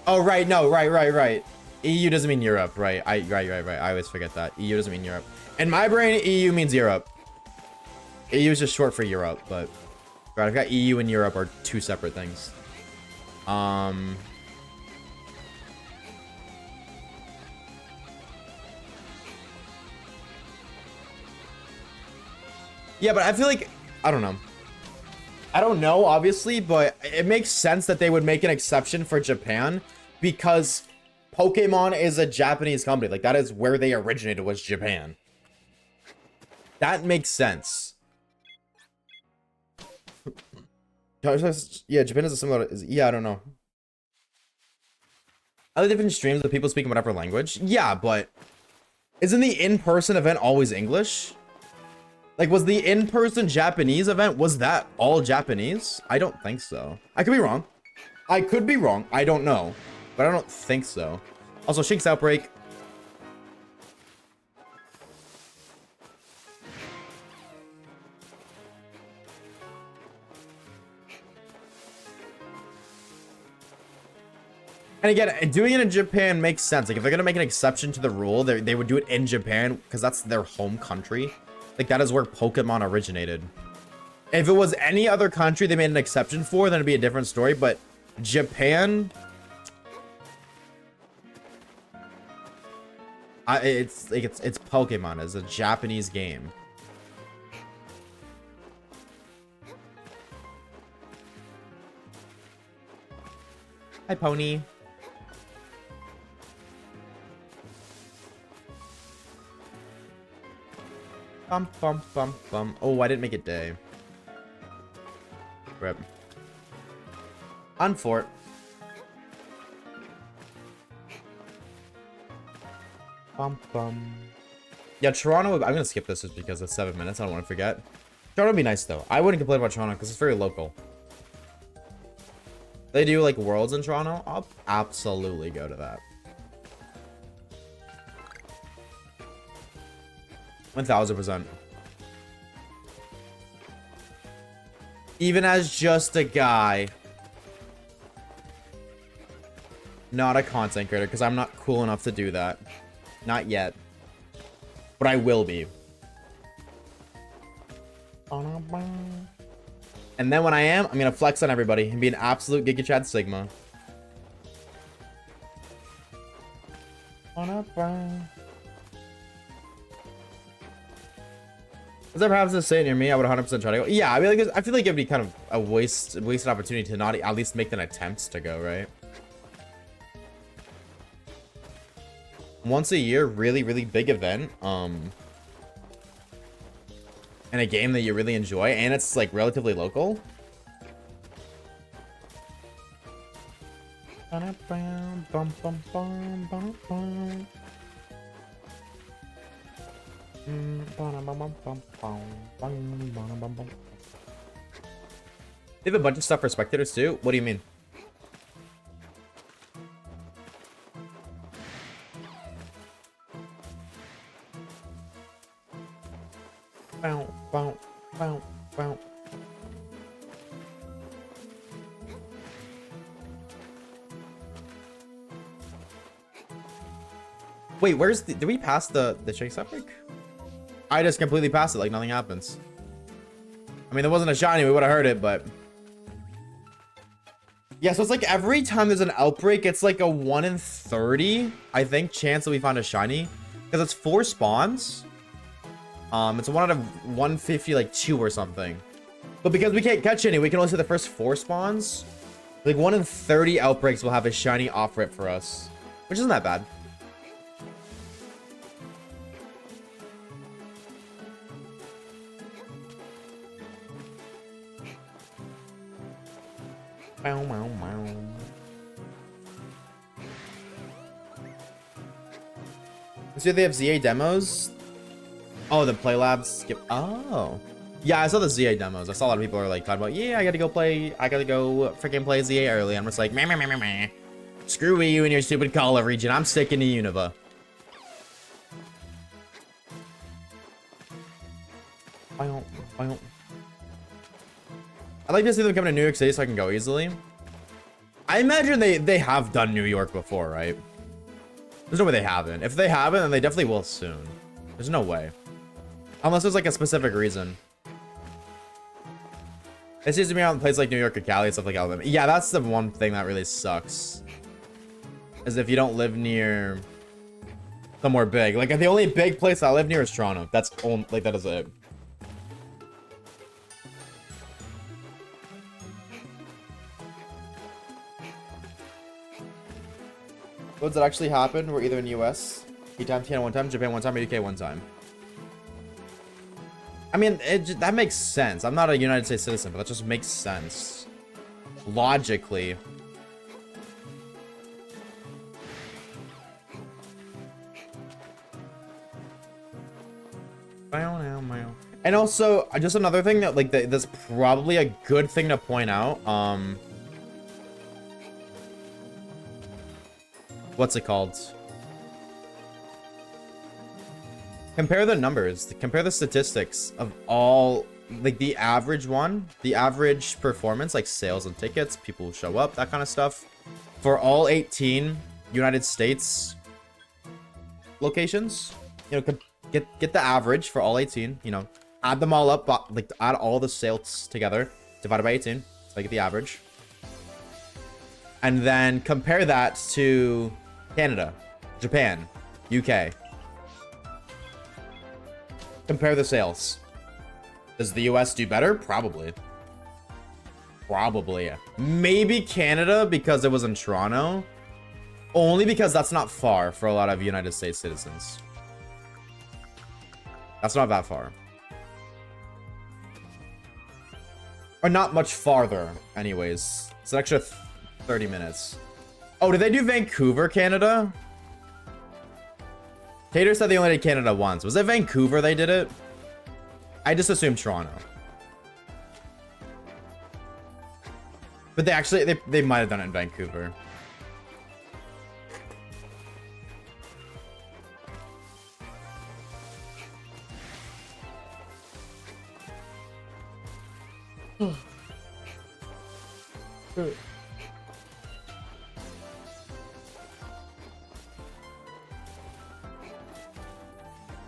Oh, right. No, right. EU doesn't mean Europe, right? Right. I always forget that. EU doesn't mean Europe. In my brain, EU means Europe. EU is just short for Europe, but right, I've got EU and Europe are two separate things. Yeah, but I feel like, I don't know. I don't know, obviously, but it makes sense that they would make an exception for Japan because Pokemon is a Japanese company. Like, that is where they originated, was Japan. That makes sense. Yeah, Japan is a similar... Yeah, I don't know. Other different streams of people speaking whatever language? Yeah, but... Isn't the in-person event always English? Like, was the in-person Japanese event, was that all Japanese? I don't think so. I could be wrong. I could be wrong. I don't know. But I don't think so. Also, Shink's Outbreak. And again, doing it in Japan makes sense. Like, if they're going to make an exception to the rule, they would do it in Japan because that's their home country. Like, that is where Pokemon originated. If it was any other country they made an exception for, then it'd be a different story. But Japan... it's Pokemon. It's a Japanese game. Hi, Pony. Bum. Oh, I didn't make it day. Rip. On fort. Yeah, Toronto. I'm gonna skip this just because it's 7 minutes. I don't want to forget. Toronto would be nice though. I wouldn't complain about Toronto because it's very local. They do like Worlds in Toronto. I'll absolutely go to that. 1000%. Even as just a guy, not a content creator, because I'm not cool enough to do that. Not yet. But I will be. And then when I am, I'm going to flex on everybody and be an absolute Giga Chad Sigma. Is there perhaps a say near me? I would 100% try to go. Yeah, I mean, like, I feel like it'd be kind of a wasted opportunity to not at least make an attempt to go, right? Once a year, really big event. And a game that you really enjoy, and it's like relatively local. They have a bunch of stuff for spectators too? What do you mean? Bow. Wait, where's the... Did we pass the chase epic? I just completely passed it like nothing happens. I mean, there wasn't a shiny, we would have heard it, but... Yeah, so it's like every time there's an outbreak, it's like a 1 in 30, I think, chance that we find a shiny. Because it's 4 spawns. It's a 1 out of 150, like 2 or something. But because we can't catch any, we can only see the first 4 spawns. Like 1 in 30 outbreaks will have a shiny off-rip for us. Which isn't that bad. So they have ZA demos. Oh, the play labs skip. Oh, Yeah, I saw the ZA demos. I saw a lot of people are like talking about, yeah, I gotta go freaking play ZA early. I'm just like, meh, meh, meh, meh, meh. Screw you and your stupid Kala region. I'm sticking to Unova. I don't. I'd like to see them come to New York City so I can go easily. I imagine they have done New York before, right? There's no way they haven't. If they haven't, then they definitely will soon. There's no way. Unless there's like a specific reason. It seems to be on places like New York or Cali and stuff like Alabama. Yeah, that's the one thing that really sucks. Is if you don't live near somewhere big. Like the only big place I live near is Toronto. That's only, like, that is it. What's that actually happened? We're either in the US, Canada one time, Japan one time, or UK one time. I mean, that makes sense. I'm not a United States citizen, but that just makes sense. Logically. And also, just another thing that, like, that's probably a good thing to point out. What's it called? Compare the numbers. Compare the statistics of all, like, the average one, the average performance, like sales and tickets, people who show up, that kind of stuff, for all 18 United States locations. You know, get the average for all 18. You know, add them all up, like add all the sales together, divided by 18, so I get the average, and then compare that to Canada, Japan, UK. Compare the sales. Does the US do better? Probably. Probably. Maybe Canada because it was in Toronto. Only because that's not far for a lot of United States citizens. That's not that far. Or not much farther, anyways. It's an extra 30 minutes. Oh, did they do Vancouver, Canada? Tater said they only did Canada once. Was it Vancouver they did it? I just assumed Toronto. But they might have done it in Vancouver.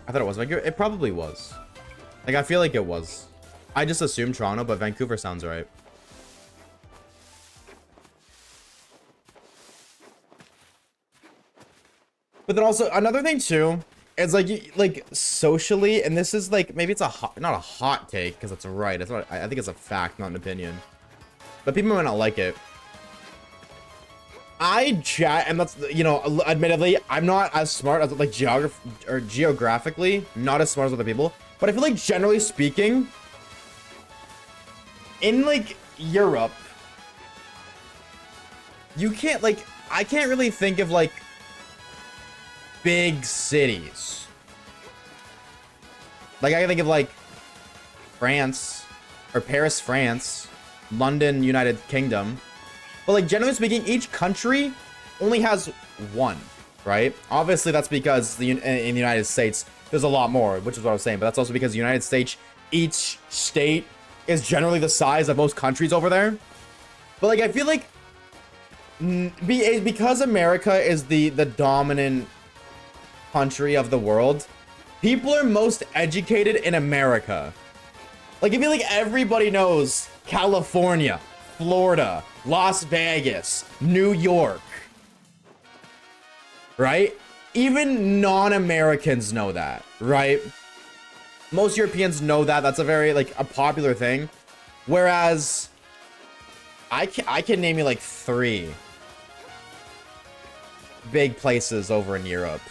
I thought it was Vancouver. It probably was. Like, I feel like it was. I just assumed Toronto, but Vancouver sounds right. But then also, another thing too, is like socially, and this is like, maybe it's not a hot take, because it's right. It's not, I think it's a fact, not an opinion. But people might not like it. And that's, you know, admittedly, I'm not as smart as, like, geographically, not as smart as other people. But I feel like, generally speaking, in, like, Europe, you can't, like, I can't really think of, like, big cities. Like, I can think of, like, France, or Paris, France, London, United Kingdom. But, like, generally speaking, each country only has one, right? Obviously, that's because in the United States, there's a lot more, which is what I was saying. But that's also because the United States, each state is generally the size of most countries over there. But, like, I feel like because America is the dominant country of the world, people are most educated in America. Like, I feel like everybody knows California, Florida, Las Vegas, New York, right? Even non-Americans know that, right? Most Europeans know that. That's a very, like, a popular thing. Whereas I can name you like 3 big places over in Europe,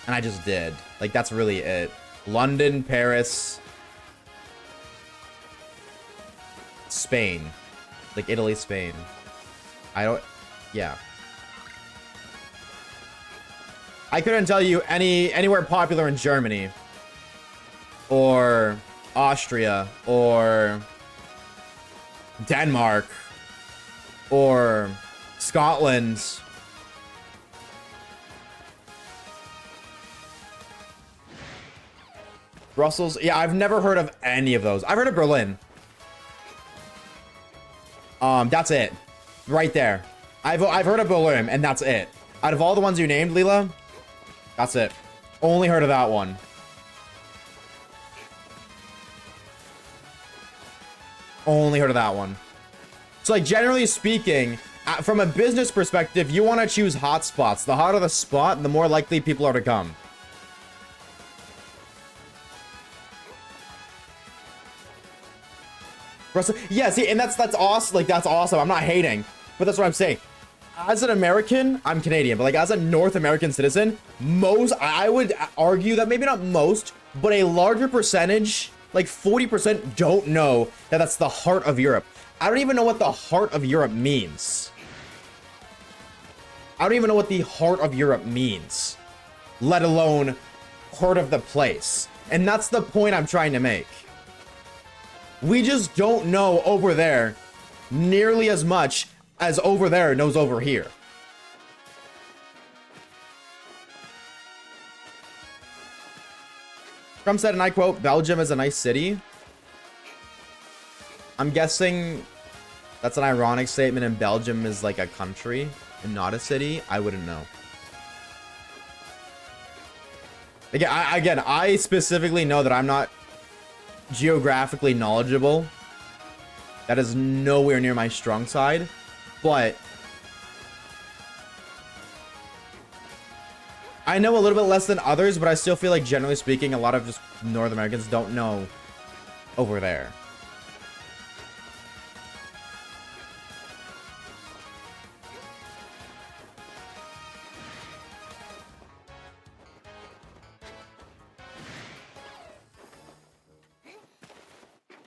and I just did. Like, that's really it. London, Paris, Spain. Like, Italy, Spain. Yeah. I couldn't tell you anywhere popular in Germany. Or Austria or Denmark or Scotland. Brussels. Yeah, I've never heard of any of those. I've heard of Berlin. That's it. Right there. I've heard of Berlin, and that's it. Out of all the ones you named, Leela, that's it. Only heard of that one. Only heard of that one. So, like, generally speaking, from a business perspective, you want to choose hotspots. The hotter the spot, the more likely people are to come. Yeah, see, and that's awesome. Like, that's awesome. I'm not hating, but that's what I'm saying. As an American, I'm Canadian, but like as a North American citizen, I would argue that maybe not most, but a larger percentage, like 40%, don't know that that's the heart of Europe. I don't even know what the heart of Europe means. I don't even know what the heart of Europe means, let alone heart of the place. And that's the point I'm trying to make. We just don't know over there nearly as much as over there knows over here. Trump said, and I quote, Belgium is a nice city. I'm guessing that's an ironic statement and Belgium is like a country and not a city. I wouldn't know. Again, I specifically know that I'm not geographically knowledgeable. That is nowhere near my strong side. But I know a little bit less than others, but I still feel like generally speaking, a lot of just North Americans don't know over there.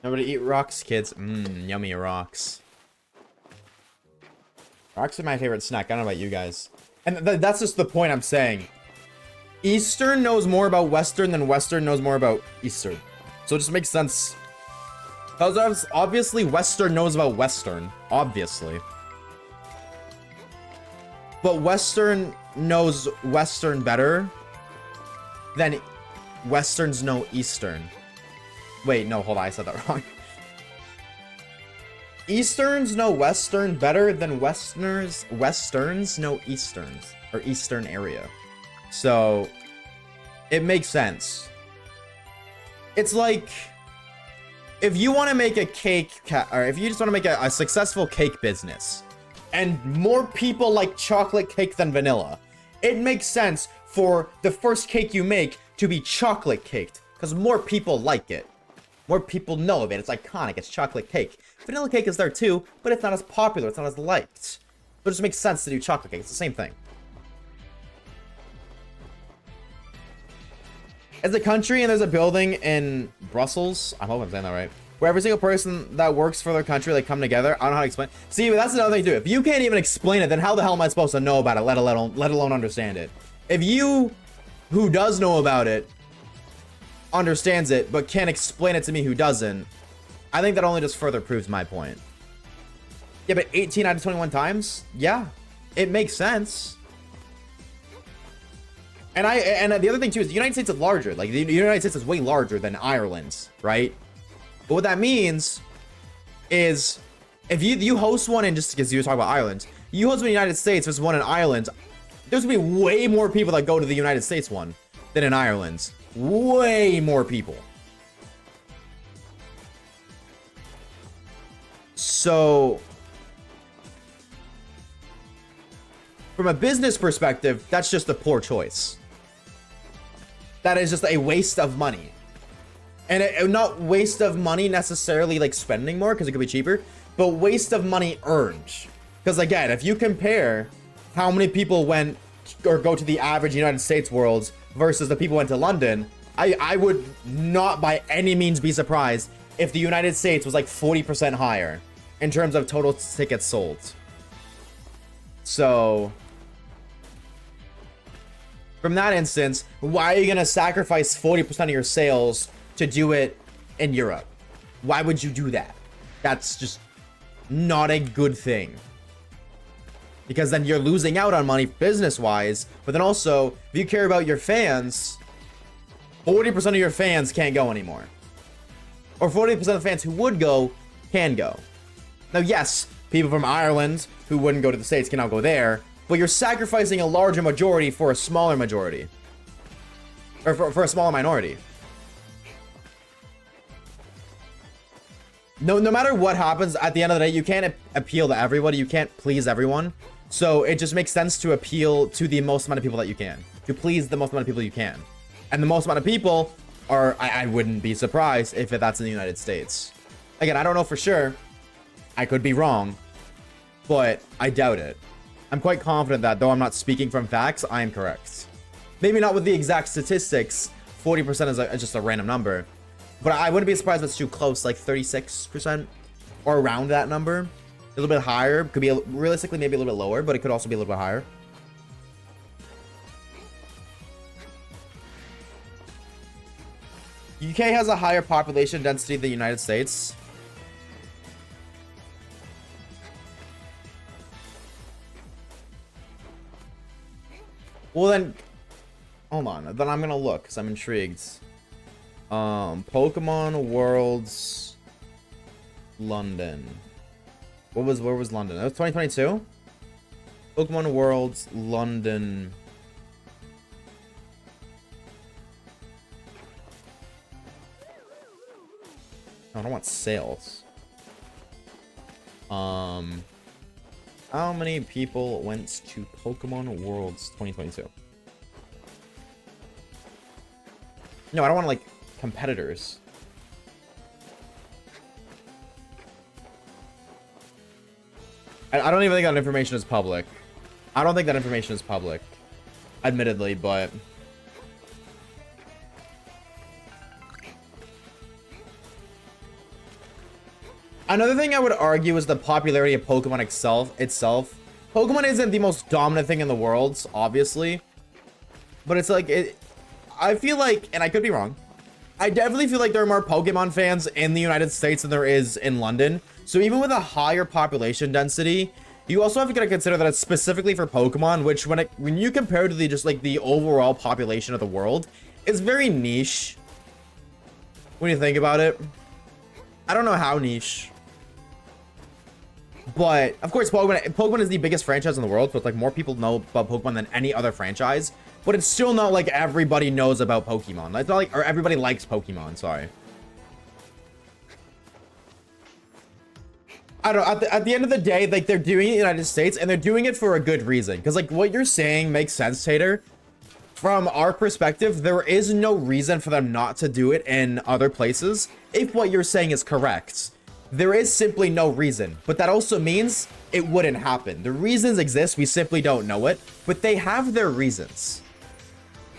Nobody eat rocks, kids. Yummy rocks. Rocks are my favorite snack. I don't know about you guys. And that's just the point I'm saying. Eastern knows more about Western than Western knows more about Eastern. So it just makes sense. Because obviously Western knows about Western. Obviously. But Western knows Western better than Westerns know Eastern. Wait, no, hold on. I said that wrong. Easterns know Western better than Westerns know Easterns, or Eastern area. So, it makes sense. It's like, if you want to make a cake, or if you just want to make a successful cake business, and more people like chocolate cake than vanilla, it makes sense for the first cake you make to be chocolate caked, because more people like it. More people know of it. It's iconic. It's chocolate cake. Vanilla cake is there too, but it's not as popular. It's not as liked. But it just makes sense to do chocolate cake. It's the same thing. As a country, and there's a building in Brussels, I hope I'm saying that right, where every single person that works for their country, they come together. I don't know how to explain. See, but that's another thing too. If you can't even explain it, then how the hell am I supposed to know about it, let alone understand it? If you, who does know about it, understands it, but can't explain it to me who doesn't, I think that only just further proves my point. Yeah, but 18 out of 21 times? Yeah, it makes sense. And the other thing too is the United States is larger. Like, the United States is way larger than Ireland, right? But what that means is if you host one, and just because you were talking about Ireland, you host one in the United States versus one in Ireland, there's gonna be way more people that go to the United States one than in Ireland. Way more people. So, from a business perspective, that's just a poor choice. That is just a waste of money. And not waste of money necessarily like spending more, because it could be cheaper, but waste of money earned. Because again, if you compare how many people went or go to the average United States Worlds versus the people who went to London, I would not by any means be surprised if the United States was like 40% higher in terms of total tickets sold. So, from that instance, why are you going to sacrifice 40% of your sales to do it in Europe. Why would you do that? That's just not a good thing. Because then you're losing out on money business-wise, but then also, if you care about your fans, 40% of your fans can't go anymore. Or 40% of the fans who would go, can go. Now, yes, people from Ireland who wouldn't go to the States can now go there, but you're sacrificing a larger majority for a smaller majority. Or for a smaller minority. No matter what happens, at the end of the day, you can't appeal to everybody. You can't please everyone. So it just makes sense to appeal to the most amount of people that you can. To please the most amount of people you can. And the most amount of people are, I wouldn't be surprised if that's in the United States. Again, I don't know for sure. I could be wrong. But I doubt it. I'm quite confident that, though I'm not speaking from facts, I am correct. Maybe not with the exact statistics. 40% is just a random number. But I wouldn't be surprised if it's too close, like 36% or around that number. A little bit higher. Could be realistically maybe a little bit lower, but it could also be a little bit higher. UK has a higher population density than the United States. Well then, hold on. Then I'm gonna look because I'm intrigued. Pokemon Worlds London. Where was London? That was 2022? Pokemon Worlds London. I don't want sales. How many people went to Pokemon Worlds 2022? No, I don't want like competitors. I don't even think that information is public. I don't think that information is public, admittedly, but another thing I would argue is the popularity of Pokemon itself. Pokemon isn't the most dominant thing in the world, obviously, but it's like I feel like, and I could be wrong, I definitely feel like there are more Pokemon fans in the United States than there is in London. So even with a higher population density, you also have to consider that it's specifically for Pokemon, which when you compare to the overall population of the world, is very niche. When you think about it, I don't know how niche, but of course Pokemon is the biggest franchise in the world, so it's like more people know about Pokemon than any other franchise. But it's still not like everybody knows about Pokemon. It's not like, or everybody likes Pokemon, sorry. I don't know, at the end of the day, like, they're doing it in the United States, and they're doing it for a good reason. Because, like, what you're saying makes sense, Tater. From our perspective, there is no reason for them not to do it in other places, if what you're saying is correct. There is simply no reason. But that also means it wouldn't happen. The reasons exist, we simply don't know it. But they have their reasons.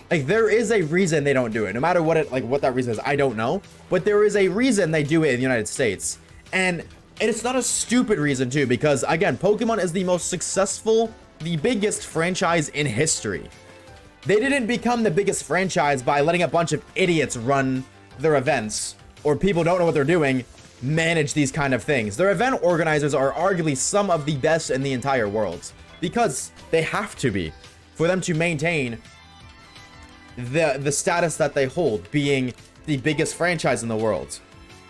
Like, there is a reason they don't do it. No matter what that reason is, I don't know. But there is a reason they do it in the United States. And it's not a stupid reason, too. Because, again, Pokemon is the most successful, the biggest franchise in history. They didn't become the biggest franchise by letting a bunch of idiots run their events. Or people who don't know what they're doing manage these kind of things. Their event organizers are arguably some of the best in the entire world. Because they have to be. For them to maintain the status that they hold, being the biggest franchise in the world.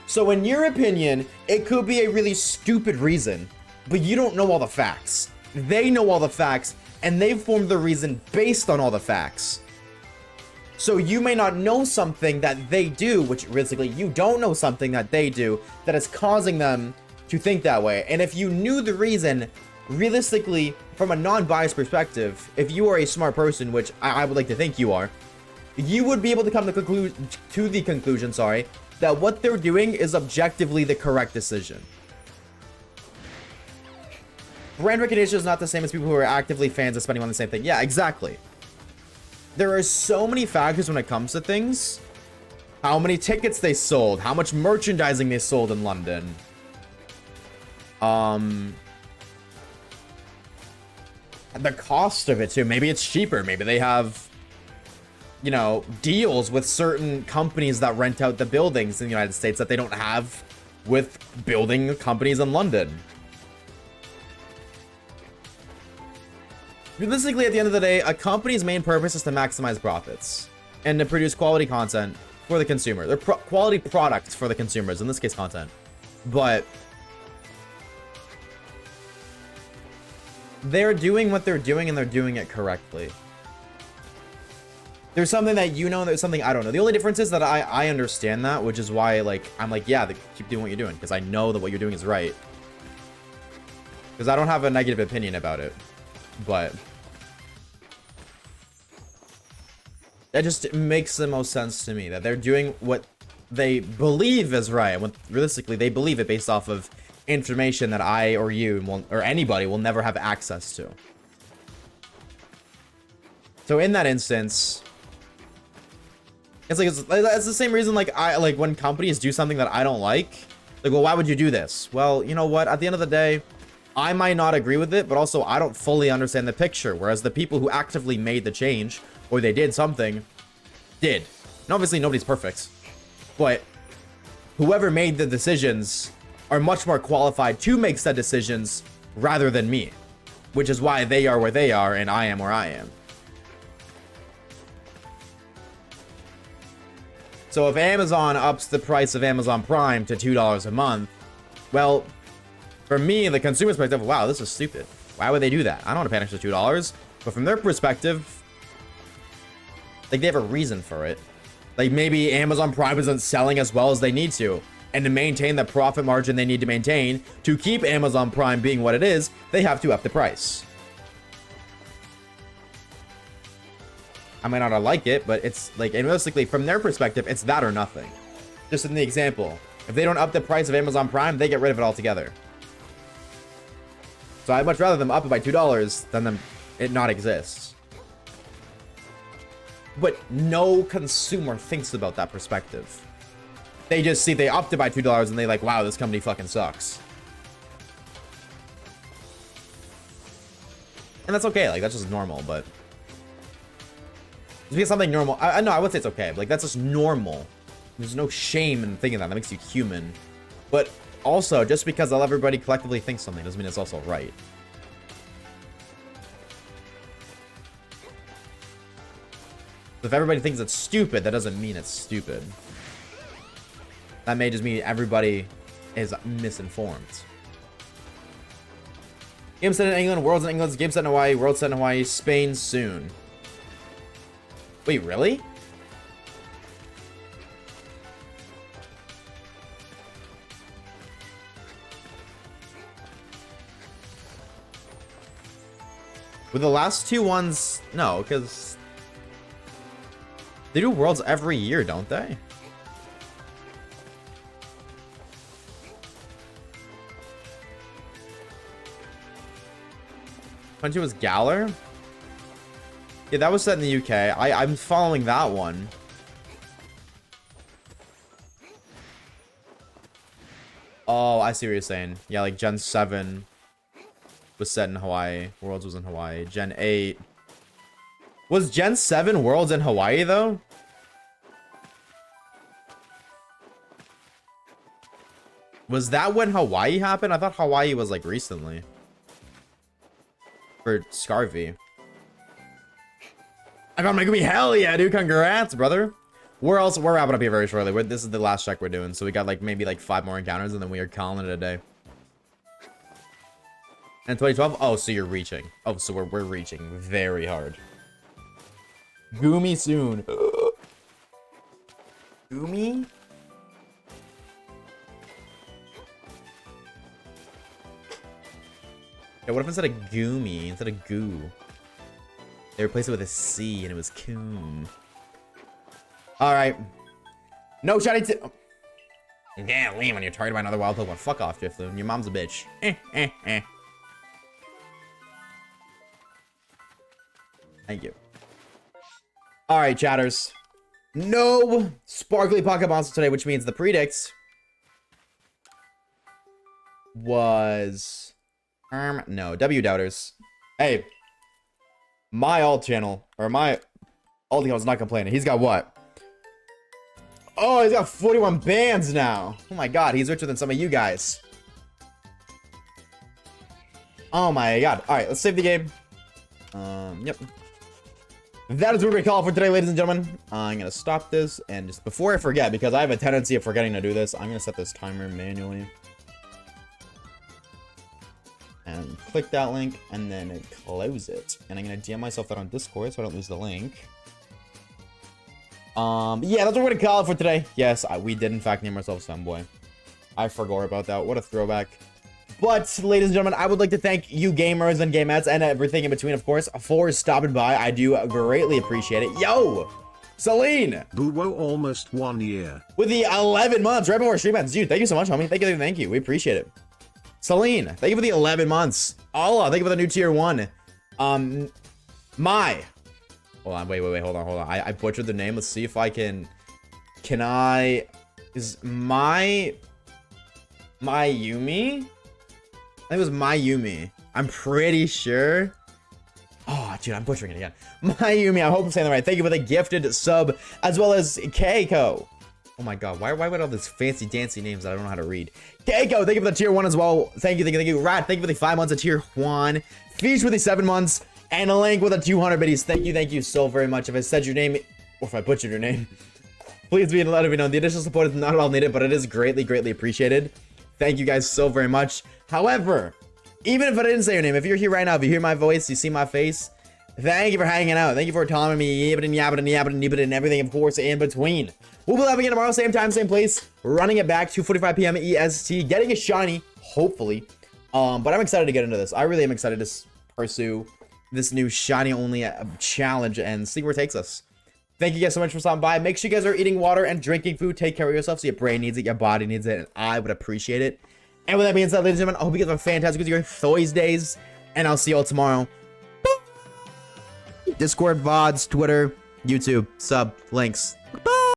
So in your opinion, it could be a really stupid reason, but you don't know all the facts. They know all the facts, and they've formed the reason based on all the facts. So you may not know something that they do, which realistically you don't know something that they do that is causing them to think that way. And if you knew the reason, realistically, from a non-biased perspective, if you are a smart person, which I would like to think you are, you would be able to come to the conclusion, that what they're doing is objectively the correct decision. Brand recognition is not the same as people who are actively fans of spending on the same thing. Yeah, exactly. There are so many factors when it comes to things. How many tickets they sold, how much merchandising they sold in London. The cost of it too. Maybe it's cheaper. Maybe they have you know, deals with certain companies that rent out the buildings in the United States that they don't have with building companies in London. Realistically, at the end of the day, a company's main purpose is to maximize profits and to produce quality content for the consumer. They're quality products for the consumers, in this case, content. But they're doing what they're doing, and they're doing it correctly. There's something that you know, there's something I don't know. The only difference is that I understand that, which is why, like, I'm like, yeah, keep doing what you're doing, because I know that what you're doing is right. Because I don't have a negative opinion about it. But that just makes the most sense to me, that they're doing what they believe is right. When realistically, they believe it based off of information that I or you or anybody will never have access to. So in that instance, it's like it's the same reason like when companies do something that I don't like, well, why would you do this? Well, you know what? At the end of the day, I might not agree with it, but also I don't fully understand the picture. Whereas the people who actively made the change, or they did something, did. And obviously nobody's perfect, but whoever made the decisions are much more qualified to make said decisions rather than me, which is why they are where they are and I am where I am. So if Amazon ups the price of Amazon Prime to $2 a month, well, for me, the consumer's perspective, wow, this is stupid. Why would they do that? I don't want to pay an extra $2. But from their perspective, like, they have a reason for it. Like, maybe Amazon Prime isn't selling as well as they need to. And to maintain the profit margin they need to maintain, to keep Amazon Prime being what it is, they have to up the price. I might not like it, but it's like, and realistically, from their perspective, it's that or nothing. Just in the example, if they don't up the price of Amazon Prime, they get rid of it altogether. So I'd much rather them up it by $2 than them it not exist. But no consumer thinks about that perspective. They just see they upped it by $2 and they like, wow, this company fucking sucks. And that's okay, like that's just normal, but just because something normal, I know I would say it's okay, but like that's just normal. There's no shame in thinking that. That makes you human. But also, just because everybody collectively thinks something doesn't mean it's also right. If everybody thinks it's stupid, that doesn't mean it's stupid. That may just mean everybody is misinformed. Game set in England, World's in England, game set in Hawaii, World set in Hawaii, Spain soon. Wait, really? With the last two ones, no, because they do Worlds every year, don't they? Country was Galler? Yeah, that was set in the UK. I'm following that one. Oh, I see what you're saying. Yeah, like Gen 7 was set in Hawaii. Worlds was in Hawaii. Gen 8. Was Gen 7 Worlds in Hawaii, though? Was that when Hawaii happened? I thought Hawaii was, like, recently. For Scarvy. I got my Gumi. Hell yeah, dude. Congrats, brother. We're wrapping up here very shortly. This is the last check we're doing. So we got, like, maybe, like, 5 more encounters, and then we are calling it a day. And 2012? Oh, so you're reaching. Oh, so we're reaching very hard. Gumi soon. Gumi? Yeah, what if instead of Gumi, instead of goo, they replaced it with a C and it was coon? Alright. No shouting to... Yeah, Liam, when you're targeted by another wild Pokemon. Fuck off, Drifloon. Your mom's a bitch. Thank you. Alright, chatters. No sparkly pocket monster today, which means the predicts was... no, W Doubters. Hey, my alt channel, or my Oldingham's not complaining. He's got what? Oh, he's got 41 bands now. Oh my god, he's richer than some of you guys. Oh my god. Alright, let's save the game. Yep. That is what we're gonna call it for today, ladies and gentlemen. I'm gonna stop this, and just before I forget, because I have a tendency of forgetting to do this, I'm gonna set this timer manually. And click that link, and then close it. And I'm gonna DM myself that on Discord so I don't lose the link. Yeah, that's what we're gonna call it for today. Yes, we did in fact name ourselves Femboy. I forgot about that. What a throwback. But, ladies and gentlemen, I would like to thank you gamers and gamettes and everything in between, of course, for stopping by. I do greatly appreciate it. Yo! Celine! Boo-wo, almost 1 year. With the 11 months right before stream ends. Dude, thank you so much, homie. Thank you. We appreciate it. Celine, thank you for the 11 months. Allah, thank you for the new tier 1. My. Hold on, wait, hold on. I butchered the name. Let's see if I can. Is Mayumi? I think it was Mayumi. I'm pretty sure. Oh, dude, I'm butchering it again. Mayumi, I hope I'm saying that right. Thank you for the gifted sub, as well as Keiko. Oh my god, why would all these fancy dancy names that I don't know how to read? Keiko, thank you for the tier 1 as well. Thank you. Rat, thank you for the 5 months of tier 1. Fish with the 7 months. And a link with the 200 biddies. Thank you so very much. If I said your name, or if I butchered your name, please be let me know. The additional support is not at all needed, but it is greatly appreciated. Thank you guys so very much. However, even if I didn't say your name, if you're here right now, if you hear my voice, you see my face, thank you for hanging out. Thank you for telling me yabbing and everything, of course, in between. We'll be live again tomorrow, same time, same place, running it back, 2:45 PM EST, getting a shiny, hopefully. But I'm excited to get into this. I really am excited to pursue this new shiny only challenge and see where it takes us. Thank you guys so much for stopping by. Make sure you guys are eating water and drinking food. Take care of yourself so your brain needs it, your body needs it, and I would appreciate it. And with that being said, ladies and gentlemen, I hope you guys have a fantastic your Thursdays, and I'll see you all tomorrow. Discord, Vods, Twitter, YouTube, sub, links.